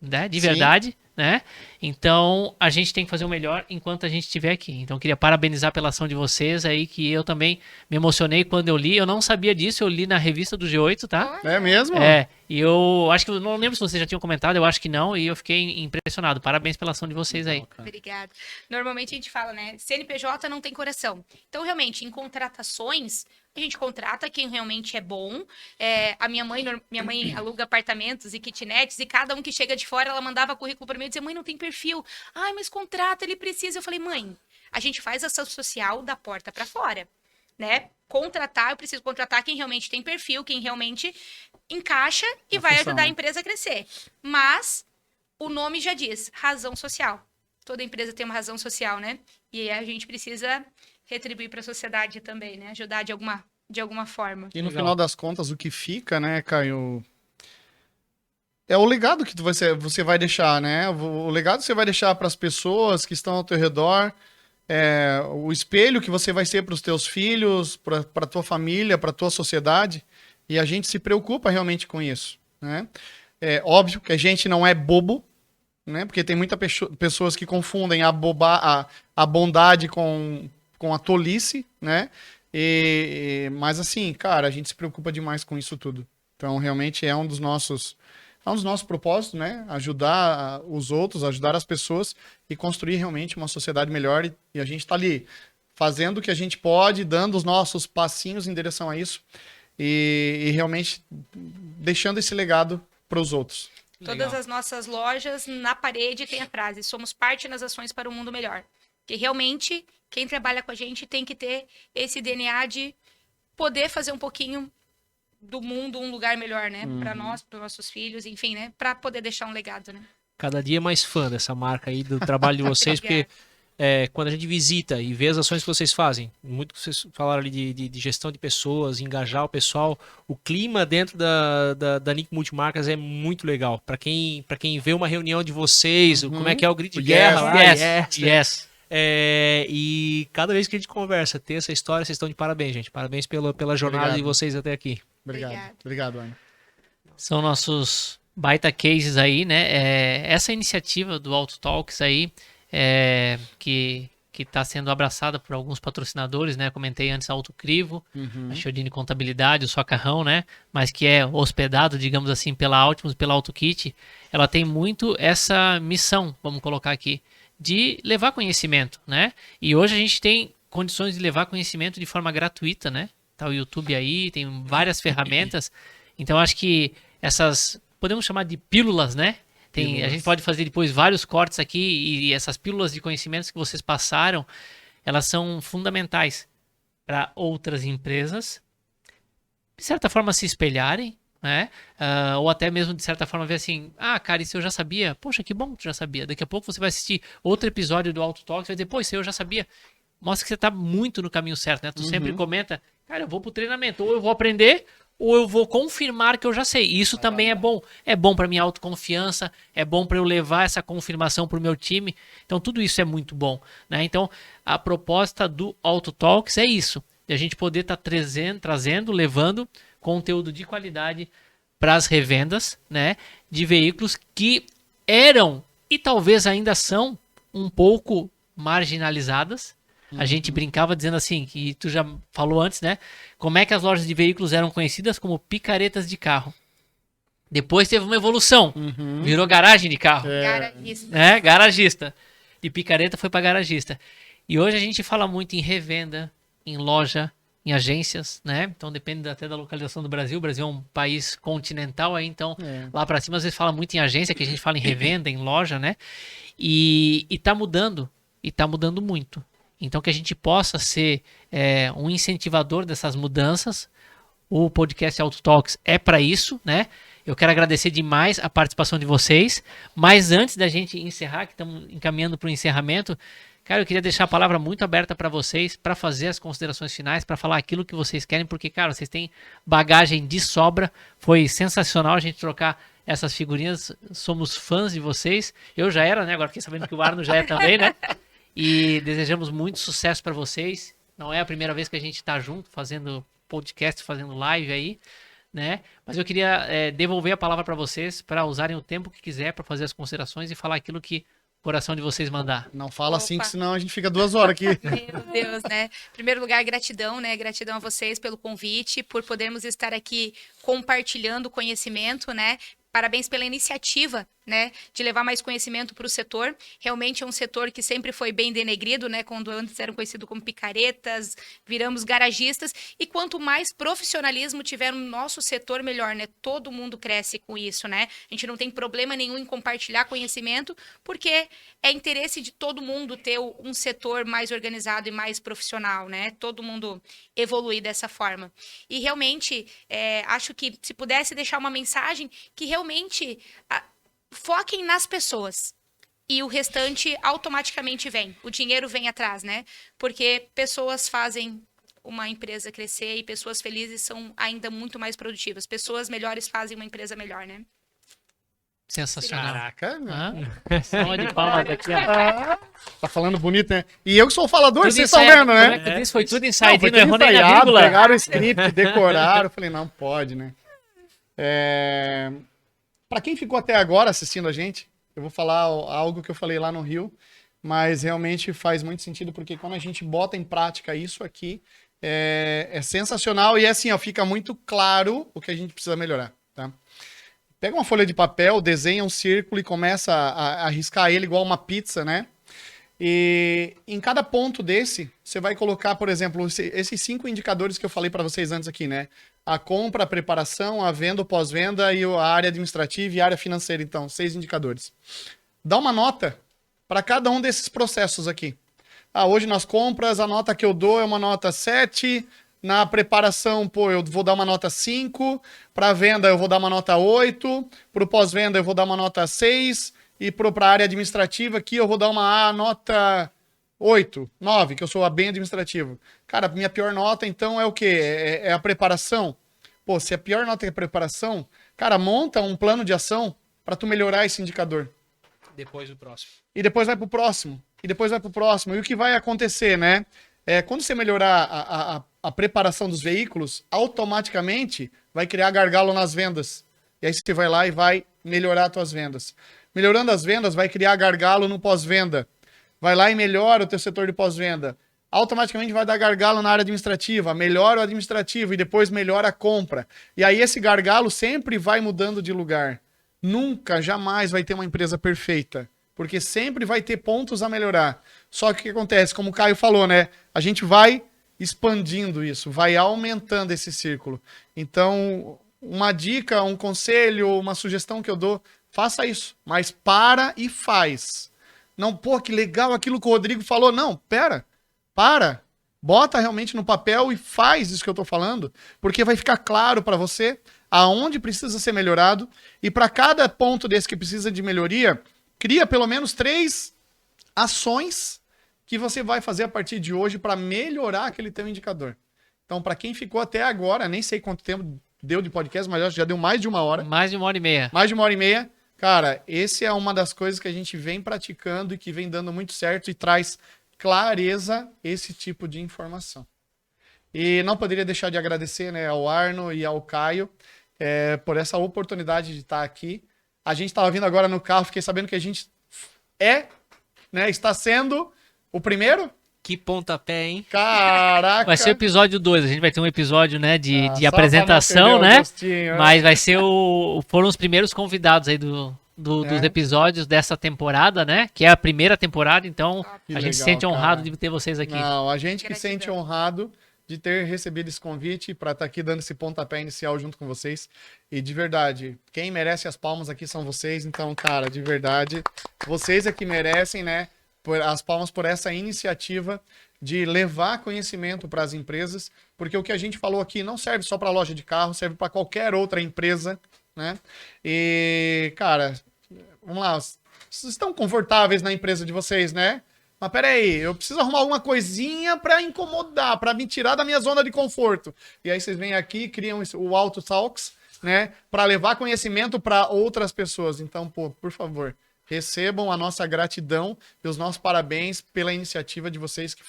[SPEAKER 1] né? De verdade, né? Então a gente tem que fazer o melhor enquanto a gente estiver aqui. Então eu queria parabenizar pela ação de vocês aí, que eu também me emocionei quando eu li. Eu não sabia disso, eu li na revista do G8, tá?
[SPEAKER 3] É mesmo?
[SPEAKER 1] E eu acho que eu não lembro se vocês já tinham comentado, eu acho que não, e eu fiquei impressionado. Parabéns pela ação de vocês aí.
[SPEAKER 4] Obrigada. Normalmente a gente fala, né? CNPJ não tem coração. Então, realmente, em contratações, a gente contrata quem realmente é bom. A minha mãe aluga apartamentos e kitnets, e cada um que chega de fora, ela mandava currículo para mim e dizia, mãe, não tem perfil. Ai, mas contrata, ele precisa. Eu falei, mãe, a gente faz ação social da porta para fora, né? Eu preciso contratar quem realmente tem perfil, quem realmente encaixa e vai ajudar a empresa a crescer. Mas o nome já diz, razão social. toda empresa tem uma razão social, né? E a gente precisa retribuir para a sociedade também, né? Ajudar de alguma forma.
[SPEAKER 3] E no
[SPEAKER 2] Legal.
[SPEAKER 3] final das contas, o que fica, né, Caio, é o legado que você vai deixar, né? O legado que você vai deixar para as pessoas que estão ao teu redor, o espelho que você vai ser para os teus filhos, para a tua família, para a tua sociedade. E a gente se preocupa realmente com isso, né? É óbvio que a gente não é bobo, né? Porque tem muitas pessoas que confundem a bondade com a tolice, né? Mas assim, cara, a gente se preocupa demais com isso tudo. Então, realmente é um dos nossos propósitos, né? Ajudar os outros, ajudar as pessoas e construir realmente uma sociedade melhor. E a gente está ali fazendo o que a gente pode, dando os nossos passinhos em direção a isso e realmente deixando esse legado para os outros.
[SPEAKER 4] Todas as nossas lojas, na parede, tem a frase: somos parte nas ações para um mundo melhor. Que realmente, quem trabalha com a gente tem que ter esse DNA de poder fazer um pouquinho do mundo um lugar melhor, né? Para nós, para nossos filhos, enfim, né? Para poder deixar um legado, né?
[SPEAKER 2] Cada dia mais fã dessa marca aí, do trabalho de vocês, porque quando a gente visita e vê as ações que vocês fazem, muito que vocês falaram ali de gestão de pessoas, engajar o pessoal, o clima dentro da Nick Multimarcas é muito legal. Para quem vê uma reunião de vocês, como é que é o grito de guerra lá,
[SPEAKER 1] Yes.
[SPEAKER 2] e cada vez que a gente conversa, ter essa história, vocês estão de parabéns, gente. Parabéns pela jornada
[SPEAKER 3] Obrigado.
[SPEAKER 2] de vocês até aqui.
[SPEAKER 3] Obrigado, Ana.
[SPEAKER 1] São nossos baita cases aí, né? Essa iniciativa do Auto Talks aí, que está sendo abraçada por alguns patrocinadores, né? Comentei antes a Autocrivo, a Chiodini Contabilidade, o Socarrão, né? Mas que é hospedado, digamos assim, pela Altimus, pela AutoKit. Ela tem muito essa missão, vamos colocar aqui, de levar conhecimento, né? E hoje a gente tem condições de levar conhecimento de forma gratuita, né? Tá o YouTube aí, tem várias ferramentas. Então acho que essas, podemos chamar de pílulas, né? A gente pode fazer depois vários cortes aqui e essas pílulas de conhecimentos que vocês passaram, elas são fundamentais para outras empresas, de certa forma, se espelharem, né? Ou até mesmo, de certa forma, ver assim, cara, isso eu já sabia. Poxa, que bom que tu já sabia. Daqui a pouco você vai assistir outro episódio do Auto Talks e vai dizer, pô, isso eu já sabia. Mostra que você tá muito no caminho certo, né? Tu sempre comenta, cara, eu vou pro treinamento, ou eu vou aprender, ou eu vou confirmar que eu já sei. E isso também é bom. É bom para minha autoconfiança, é bom para eu levar essa confirmação pro meu time. Então, tudo isso é muito bom, né? Então, a proposta do Auto Talks é isso, de a gente poder estar trazendo, levando conteúdo de qualidade para as revendas, né? De veículos que eram e talvez ainda são um pouco marginalizadas. A gente brincava dizendo assim, que tu já falou antes, né? Como é que as lojas de veículos eram conhecidas como picaretas de carro. Depois teve uma evolução, virou garagem de carro.
[SPEAKER 4] Garagista.
[SPEAKER 1] Né? Garagista. De picareta foi para garagista. E hoje a gente fala muito em revenda, em loja, em agências, né? Então depende até da localização do Brasil. O Brasil é um país continental aí, então lá para cima às vezes fala muito em agência, que a gente fala em revenda, em loja, né? E tá mudando, e tá mudando muito. Então, que a gente possa ser um incentivador dessas mudanças. O podcast Auto Talks é para isso, né? Eu quero agradecer demais a participação de vocês. Mas antes da gente encerrar, que estamos encaminhando para o encerramento, cara, eu queria deixar a palavra muito aberta para vocês, para fazer as considerações finais, para falar aquilo que vocês querem, porque, cara, vocês têm bagagem de sobra. Foi sensacional a gente trocar essas figurinhas. Somos fãs de vocês. Eu já era, né? Agora fiquei sabendo que o Arno já é também, né? E desejamos muito sucesso para vocês. Não é a primeira vez que a gente está junto, fazendo podcast, fazendo live aí, né? Mas eu queria devolver a palavra para vocês, para usarem o tempo que quiser para fazer as considerações e falar aquilo que o coração de vocês mandar.
[SPEAKER 3] Não fala assim, que senão a gente fica 2 horas aqui.
[SPEAKER 4] Meu Deus, né? Em primeiro lugar, gratidão, né? Gratidão a vocês pelo convite, por podermos estar aqui compartilhando conhecimento, né? Parabéns pela iniciativa, né, de levar mais conhecimento para o setor. Realmente é um setor que sempre foi bem denegrido, né, quando antes eram conhecidos como picaretas, viramos garagistas. E quanto mais profissionalismo tiver no nosso setor, melhor, né? Todo mundo cresce com isso, né? A gente não tem problema nenhum em compartilhar conhecimento, porque é interesse de todo mundo ter um setor mais organizado e mais profissional, né? Todo mundo evoluir dessa forma. E realmente, acho que se pudesse deixar uma mensagem que realmente foquem nas pessoas. e o restante automaticamente vem. O dinheiro vem atrás, né? Porque pessoas fazem uma empresa crescer e pessoas felizes são ainda muito mais produtivas. Pessoas melhores fazem uma empresa melhor, né?
[SPEAKER 1] Sensacional.
[SPEAKER 3] Caraca,
[SPEAKER 1] Salva de palmas aqui, ó.
[SPEAKER 3] tá falando bonito, né? E eu que sou o falador,
[SPEAKER 1] Tudo
[SPEAKER 3] vocês estão
[SPEAKER 1] ensaiado,
[SPEAKER 3] vendo,
[SPEAKER 1] como
[SPEAKER 3] né?
[SPEAKER 1] é que disse? Foi tudo
[SPEAKER 3] Não,
[SPEAKER 1] ensaiado,
[SPEAKER 3] foi
[SPEAKER 1] não
[SPEAKER 3] tudo
[SPEAKER 1] errou nem a
[SPEAKER 3] ensaiado,
[SPEAKER 1] vírgula.
[SPEAKER 3] pegaram o script, decoraram. Eu falei, não pode, né? Pra quem ficou até agora assistindo a gente, eu vou falar algo que eu falei lá no Rio, mas realmente faz muito sentido, porque quando a gente bota em prática isso aqui, é sensacional e assim, ó, fica muito claro o que a gente precisa melhorar, tá? Pega uma folha de papel, desenha um círculo e começa a riscar ele igual uma pizza, né? E em cada ponto desse, você vai colocar, por exemplo, esses 5 indicadores que eu falei para vocês antes aqui, né? A compra, a preparação, a venda, o pós-venda e a área administrativa e a área financeira. Então, 6 indicadores. Dá uma nota para cada um desses processos aqui. Hoje nas compras, a nota que eu dou é uma nota 7. Na preparação, eu vou dar uma nota 5. Para venda, eu vou dar uma nota 8. Para o pós-venda, eu vou dar uma nota 6. E para a área administrativa aqui, eu vou dar uma nota 8, 9, que eu sou bem administrativo. Cara, minha pior nota, então, é o quê? É a preparação. Pô, se a pior nota é a preparação, cara, monta um plano de ação para tu melhorar esse indicador.
[SPEAKER 2] Depois o próximo.
[SPEAKER 3] E depois vai pro próximo. E depois vai pro próximo. E o que vai acontecer, né? Quando você melhorar a preparação dos veículos, automaticamente vai criar gargalo nas vendas. E aí você vai lá e vai melhorar as tuas vendas. Melhorando as vendas, vai criar gargalo no pós-venda. Vai lá e melhora o teu setor de pós-venda. Automaticamente vai dar gargalo na área administrativa. Melhora o administrativo e depois melhora a compra. E aí esse gargalo sempre vai mudando de lugar. Nunca, jamais vai ter uma empresa perfeita. Porque sempre vai ter pontos a melhorar. Só que o que acontece? Como o Caio falou, né? A gente vai expandindo isso, vai aumentando esse círculo. Então, uma dica, um conselho, uma sugestão que eu dou, faça isso. Mas para e faz. Não, pô, que legal aquilo que o Rodrigo falou. Não, para. Bota realmente no papel e faz isso que eu tô falando, porque vai ficar claro para você aonde precisa ser melhorado. E para cada ponto desse que precisa de melhoria, cria pelo menos 3 ações que você vai fazer a partir de hoje para melhorar aquele teu indicador. Então, para quem ficou até agora, nem sei quanto tempo deu de podcast, mas já deu mais de 1 hora.
[SPEAKER 1] Mais de 1h30.
[SPEAKER 3] Mais de 1h30. Cara, esse é uma das coisas que a gente vem praticando e que vem dando muito certo e traz clareza esse tipo de informação. E não poderia deixar de agradecer, né, ao Arno e ao Caio por essa oportunidade de estar aqui. A gente estava vindo agora no carro, fiquei sabendo que a gente está sendo o primeiro.
[SPEAKER 2] Que pontapé, hein?
[SPEAKER 3] Caraca!
[SPEAKER 1] Vai ser o episódio 2. A gente vai ter um episódio, né, de
[SPEAKER 3] só
[SPEAKER 1] apresentação,
[SPEAKER 3] pra não perder
[SPEAKER 1] né?
[SPEAKER 3] o gostinho, né?
[SPEAKER 1] Mas vai ser foram os primeiros convidados aí dos episódios dessa temporada, né? Que é a primeira temporada, então
[SPEAKER 3] Que
[SPEAKER 1] a gente se
[SPEAKER 3] legal,
[SPEAKER 1] sente honrado
[SPEAKER 3] cara.
[SPEAKER 1] de ter vocês aqui.
[SPEAKER 3] Não, a gente que
[SPEAKER 4] Gratidão.
[SPEAKER 3] sente honrado de ter recebido esse convite para estar aqui dando esse pontapé inicial junto com vocês. E de verdade, quem merece as palmas aqui são vocês. Então, cara, de verdade, vocês é que merecem, né? As palmas por essa iniciativa de levar conhecimento para as empresas, porque o que a gente falou aqui não serve só para loja de carro, serve para qualquer outra empresa, né? E, cara, vamos lá, vocês estão confortáveis na empresa de vocês, né? Mas peraí, eu preciso arrumar alguma coisinha para incomodar, para me tirar da minha zona de conforto. E aí vocês vêm aqui e criam o Auto Talks, né? Para levar conhecimento para outras pessoas. Então, pô, por favor, recebam a nossa gratidão e os nossos parabéns pela iniciativa de vocês que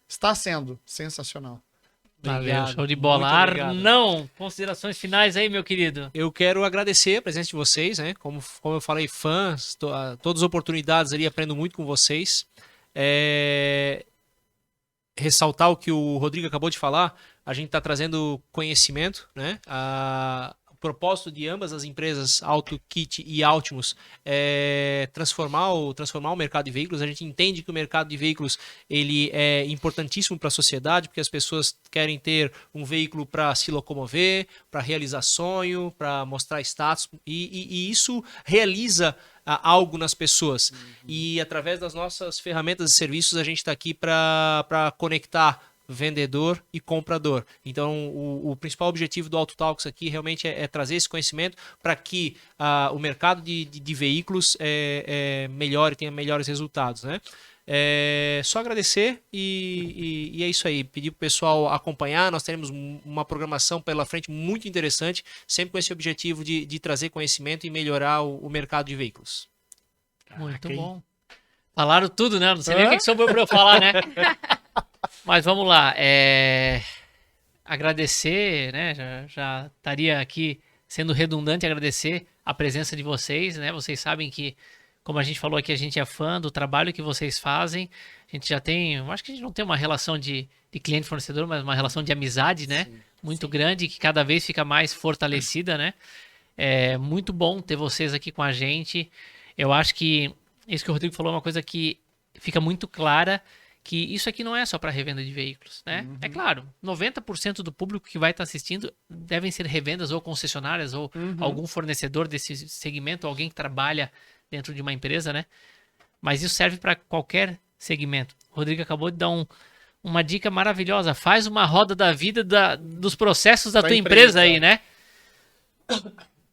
[SPEAKER 3] está sendo sensacional.
[SPEAKER 1] Valeu, show de bola.
[SPEAKER 2] Muito obrigado.
[SPEAKER 1] Arnão, considerações finais aí, meu querido.
[SPEAKER 2] Eu quero agradecer a presença de vocês, né? Como eu falei, fãs, todas as oportunidades ali, aprendo muito com vocês. Ressaltar o que o Rodrigo acabou de falar, a gente está trazendo conhecimento, né? O propósito de ambas as empresas, AutoKit e Altimus, é transformar o mercado de veículos. A gente entende que o mercado de veículos ele é importantíssimo para a sociedade, porque as pessoas querem ter um veículo para se locomover, para realizar sonho, para mostrar status, e isso realiza algo nas pessoas. E através das nossas ferramentas e serviços, a gente está aqui para conectar vendedor e comprador. Então, o principal objetivo do Auto Talks aqui realmente é trazer esse conhecimento para que o mercado de veículos melhore, tenha melhores resultados, né? Só agradecer e é isso aí. Pedir para o pessoal acompanhar. Nós teremos uma programação pela frente muito interessante, sempre com esse objetivo de trazer conhecimento e melhorar o mercado de veículos.
[SPEAKER 1] Muito bom. Falaram tudo, né? Não sei nem o que sobrou para eu falar, né? Mas vamos lá. Agradecer, né? Já estaria aqui sendo redundante agradecer a presença de vocês, né? Vocês sabem que, como a gente falou aqui, a gente é fã do trabalho que vocês fazem. A gente já tem, eu acho que a gente não tem uma relação de cliente-fornecedor, mas uma relação de amizade, né? Muito grande, que cada vez fica mais fortalecida, né? É muito bom ter vocês aqui com a gente. Eu acho que isso que o Rodrigo falou é uma coisa que fica muito clara, que isso aqui não é só para revenda de veículos, né? É claro, 90% do público que vai estar assistindo devem ser revendas ou concessionárias ou algum fornecedor desse segmento, alguém que trabalha dentro de uma empresa, né? Mas isso serve para qualquer segmento. O Rodrigo acabou de dar uma dica maravilhosa. Faz uma roda da vida dos processos da tua empresa aí, né?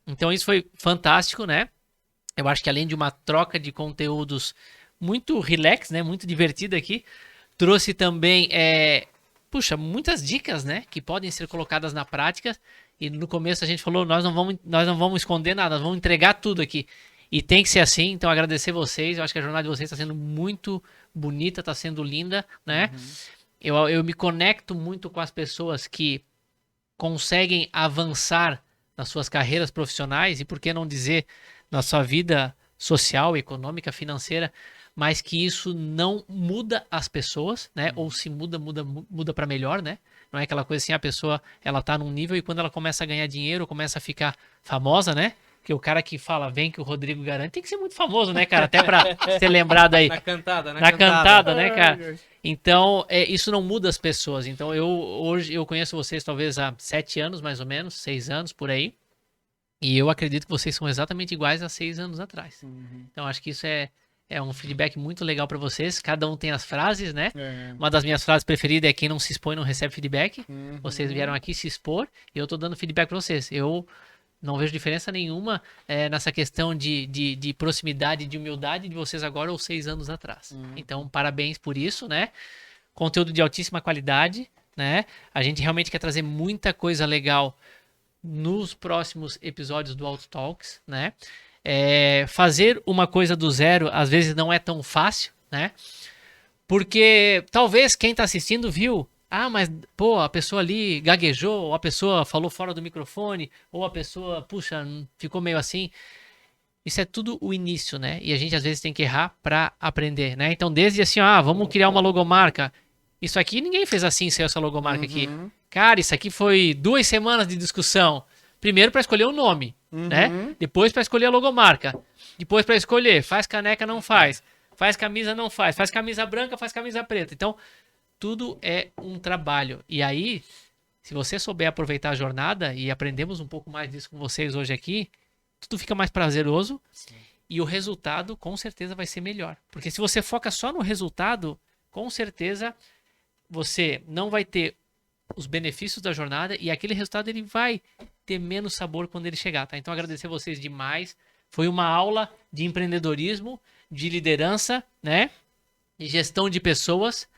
[SPEAKER 1] Então isso foi fantástico, né? Eu acho que além de uma troca de conteúdos muito relax, né? Muito divertida aqui, trouxe também, muitas dicas, né? Que podem ser colocadas na prática. E no começo a gente falou, nós não vamos esconder nada, nós vamos entregar tudo aqui. E tem que ser assim, então agradecer vocês. Eu acho que a jornada de vocês está sendo muito bonita, está sendo linda, né? Eu me conecto muito com as pessoas que conseguem avançar nas suas carreiras profissionais e, por que não dizer, na sua vida social, econômica, financeira, mas que isso não muda as pessoas, né? Ou se muda para melhor, né? Não é aquela coisa assim, a pessoa, ela tá num nível e quando ela começa a ganhar dinheiro, começa a ficar famosa, né? Porque o cara que fala, vem que o Rodrigo garante, tem que ser muito famoso, né, cara? Até pra ser lembrado aí.
[SPEAKER 2] Na cantada,
[SPEAKER 1] né, cara? Então, isso não muda as pessoas. Então, hoje eu conheço vocês talvez há 7 anos, mais ou menos, 6 anos, por aí. E eu acredito que vocês são exatamente iguais a 6 anos atrás. Então, acho que isso é um feedback muito legal para vocês. Cada um tem as frases, né? Uma das minhas frases preferidas é quem não se expõe não recebe feedback. Vocês vieram aqui se expor e eu tô dando feedback para vocês. Eu não vejo diferença nenhuma nessa questão de proximidade, de humildade de vocês agora ou 6 anos atrás. Então, parabéns por isso, né? Conteúdo de altíssima qualidade, né? A gente realmente quer trazer muita coisa legal nos próximos episódios do Auto Talks, né? Fazer uma coisa do zero às vezes não é tão fácil, né? Porque talvez quem tá assistindo viu, mas pô, a pessoa ali gaguejou, ou a pessoa falou fora do microfone, ou a pessoa, puxa, ficou meio assim. Isso é tudo o início, né? E a gente às vezes tem que errar para aprender, né? Então, desde assim, vamos criar uma logomarca. Isso aqui ninguém fez assim, sem essa logomarca aqui. Cara, isso aqui foi 2 semanas de discussão. Primeiro para escolher o nome, né? Depois para escolher a logomarca. Depois para escolher, faz caneca, não faz. Faz camisa, não faz. Faz camisa branca, faz camisa preta. Então, tudo é um trabalho. E aí, se você souber aproveitar a jornada, e aprendemos um pouco mais disso com vocês hoje aqui, tudo fica mais prazeroso. Sim. E o resultado, com certeza, vai ser melhor. Porque se você foca só no resultado, com certeza, você não vai ter os benefícios da jornada e aquele resultado ele vai ter menos sabor quando ele chegar, tá? Então, agradecer vocês demais. Foi uma aula de empreendedorismo, de liderança, né? De gestão de pessoas.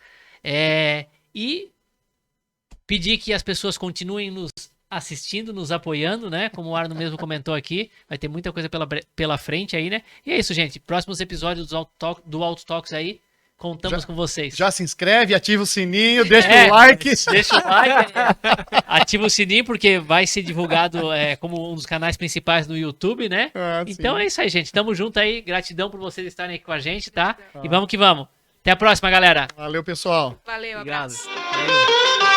[SPEAKER 1] E pedir que as pessoas continuem nos assistindo, nos apoiando, né? Como o Arno mesmo comentou aqui, vai ter muita coisa pela frente aí, né? E é isso, gente. Próximos episódios do Auto Talks aí, contamos com vocês.
[SPEAKER 3] Já se inscreve, ativa o sininho, deixa o like.
[SPEAKER 1] Deixa o like, ativa o sininho, porque vai ser divulgado como um dos canais principais no YouTube, né? Então é isso aí, gente. Tamo junto aí. Gratidão por vocês estarem aqui com a gente, tá? E vamos que vamos. Até a próxima, galera.
[SPEAKER 3] Valeu, pessoal.
[SPEAKER 4] Valeu, abraço.
[SPEAKER 1] Obrigado. Valeu.